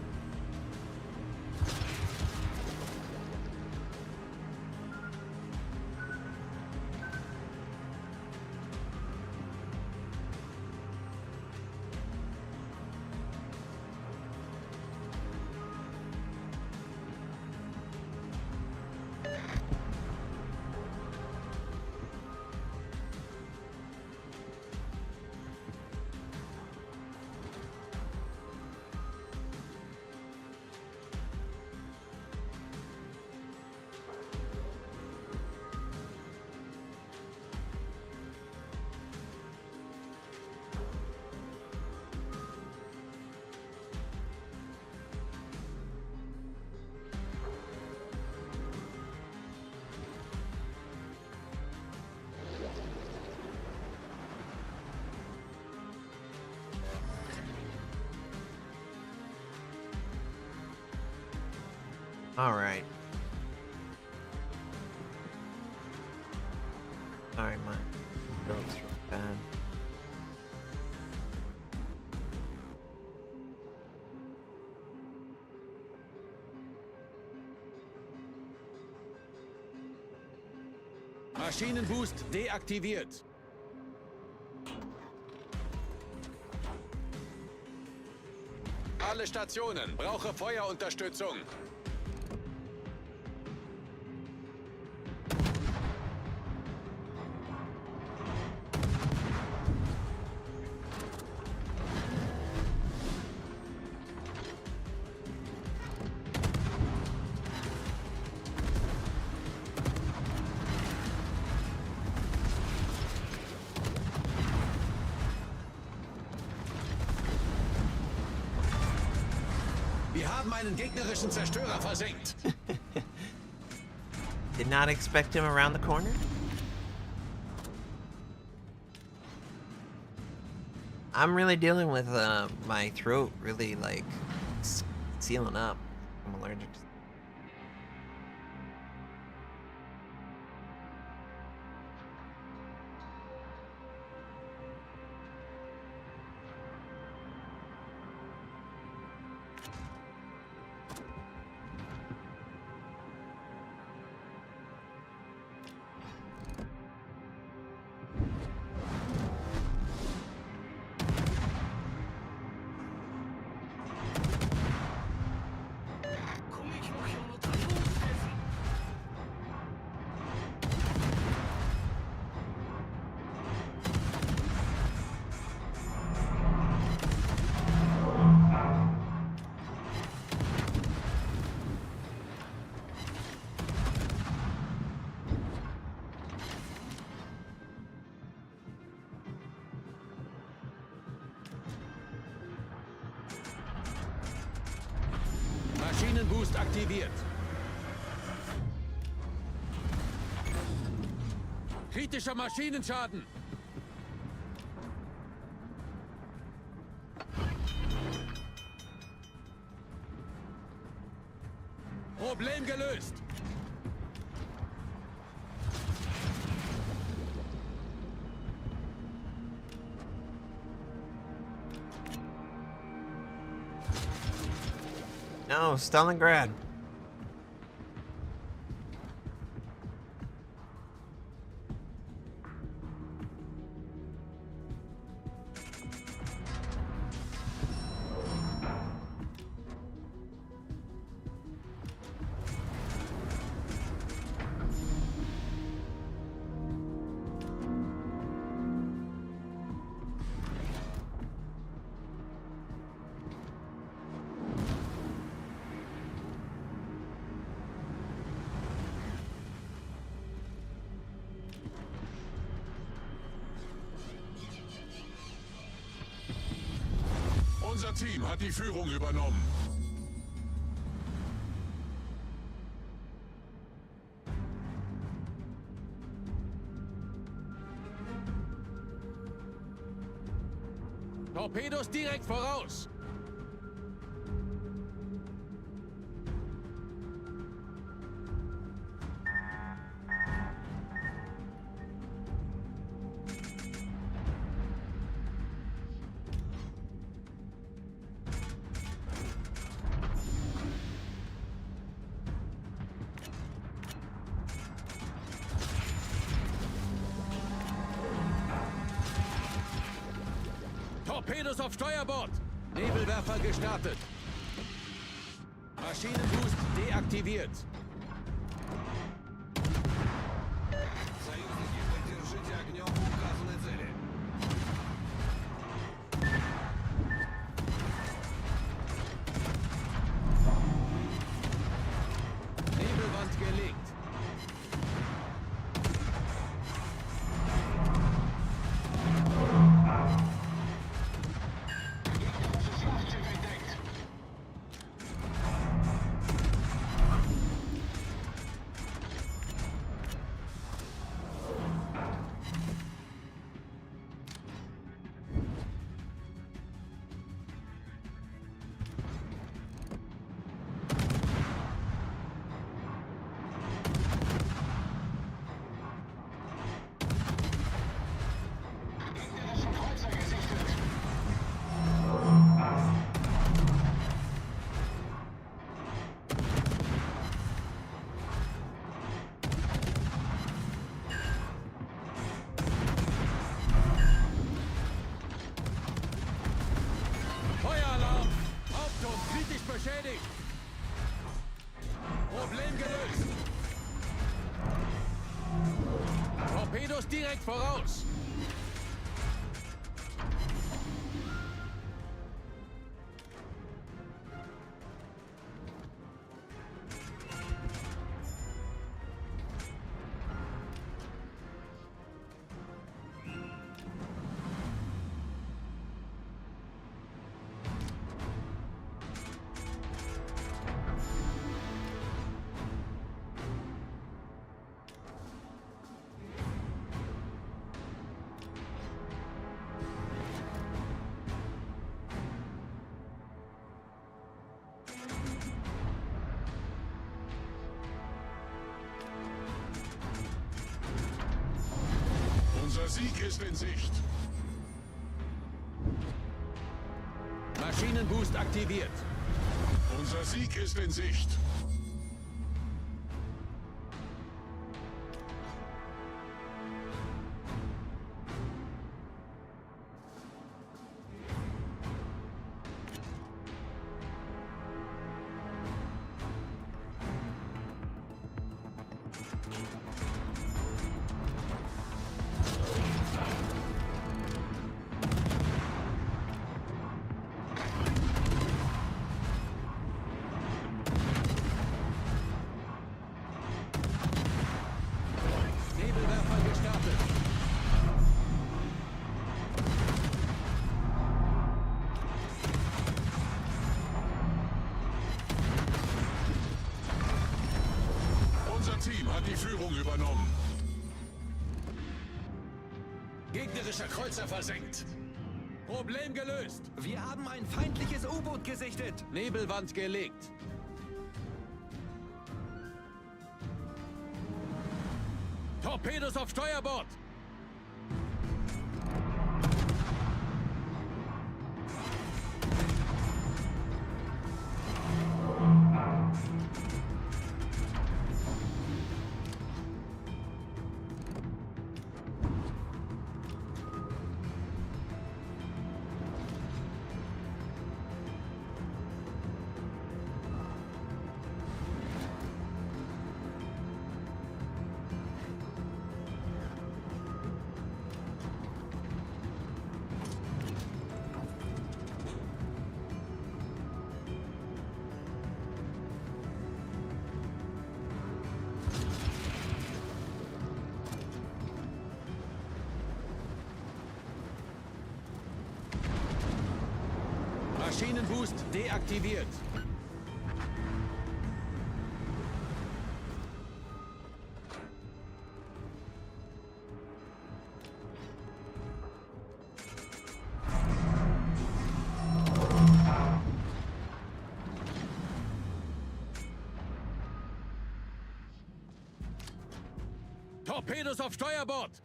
[SPEAKER 1] All right. Sorry, my throat's real bad.
[SPEAKER 3] Maschinenboost deaktiviert. Alle Stationen, brauche Feuerunterstützung. Wir haben einen gegnerischen Zerstörer versenkt.
[SPEAKER 1] Did not expect him around the corner. I'm really dealing with my throat really like sealing up. I'm allergic to.
[SPEAKER 3] Maschinenboost aktiviert. Kritischer Maschinenschaden. Problem gelöst.
[SPEAKER 1] No, Stalingrad.
[SPEAKER 4] Unser Team hat die Führung übernommen.
[SPEAKER 3] Torpedos direkt voraus. Torpedos auf Steuerbord! Nebelwerfer gestartet. Maschinenboost deaktiviert.
[SPEAKER 6] Союзники, поддержите огнем указанной цели.
[SPEAKER 3] Nebelwand gelegt. beschädigt. Problem gelöst. Torpedos direkt voraus.
[SPEAKER 4] Unser Sieg ist in Sicht.
[SPEAKER 3] Maschinenboost aktiviert.
[SPEAKER 4] Unser Sieg ist in Sicht.
[SPEAKER 3] Nebelwerfer gestartet.
[SPEAKER 4] Unser Team hat die Führung übernommen.
[SPEAKER 3] Gegnerischer Kreuzer versenkt. Problem gelöst.
[SPEAKER 6] Wir haben ein feindliches U-Boot gesichtet.
[SPEAKER 3] Nebelwand gelegt. Torpedos auf Steuerbord. Maschinenboost deaktiviert. Torpedos auf Steuerbord.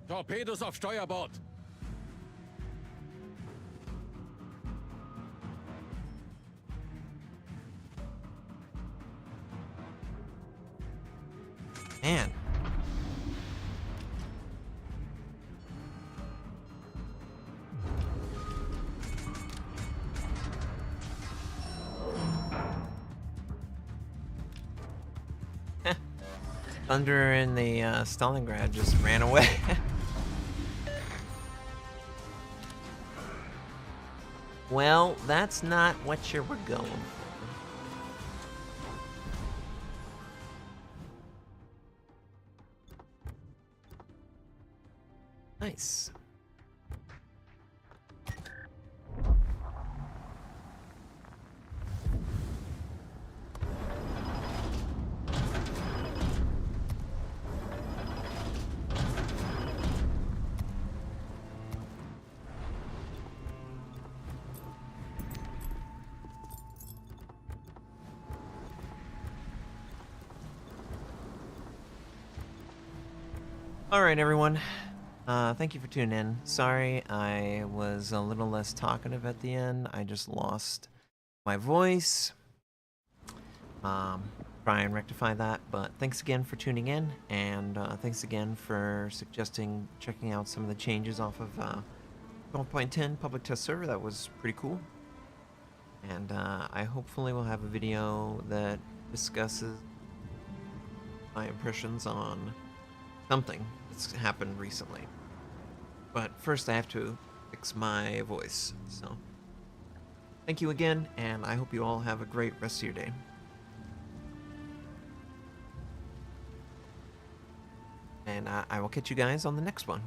[SPEAKER 3] Torpedos auf Steuerbord.
[SPEAKER 1] Man. Thunder in the Stalingrad just ran away. Well, that's not what you were going for. Nice. All right, everyone. Thank you for tuning in. Sorry I was a little less talkative at the end. I just lost my voice. Try and rectify that. But thanks again for tuning in, and thanks again for suggesting checking out some of the changes off of 12.10 public test server. That was pretty cool. And I hopefully will have a video that discusses my impressions on something that's happened recently. But first I have to fix my voice. So thank you again, and I hope you all have a great rest of your day. And I will catch you guys on the next one.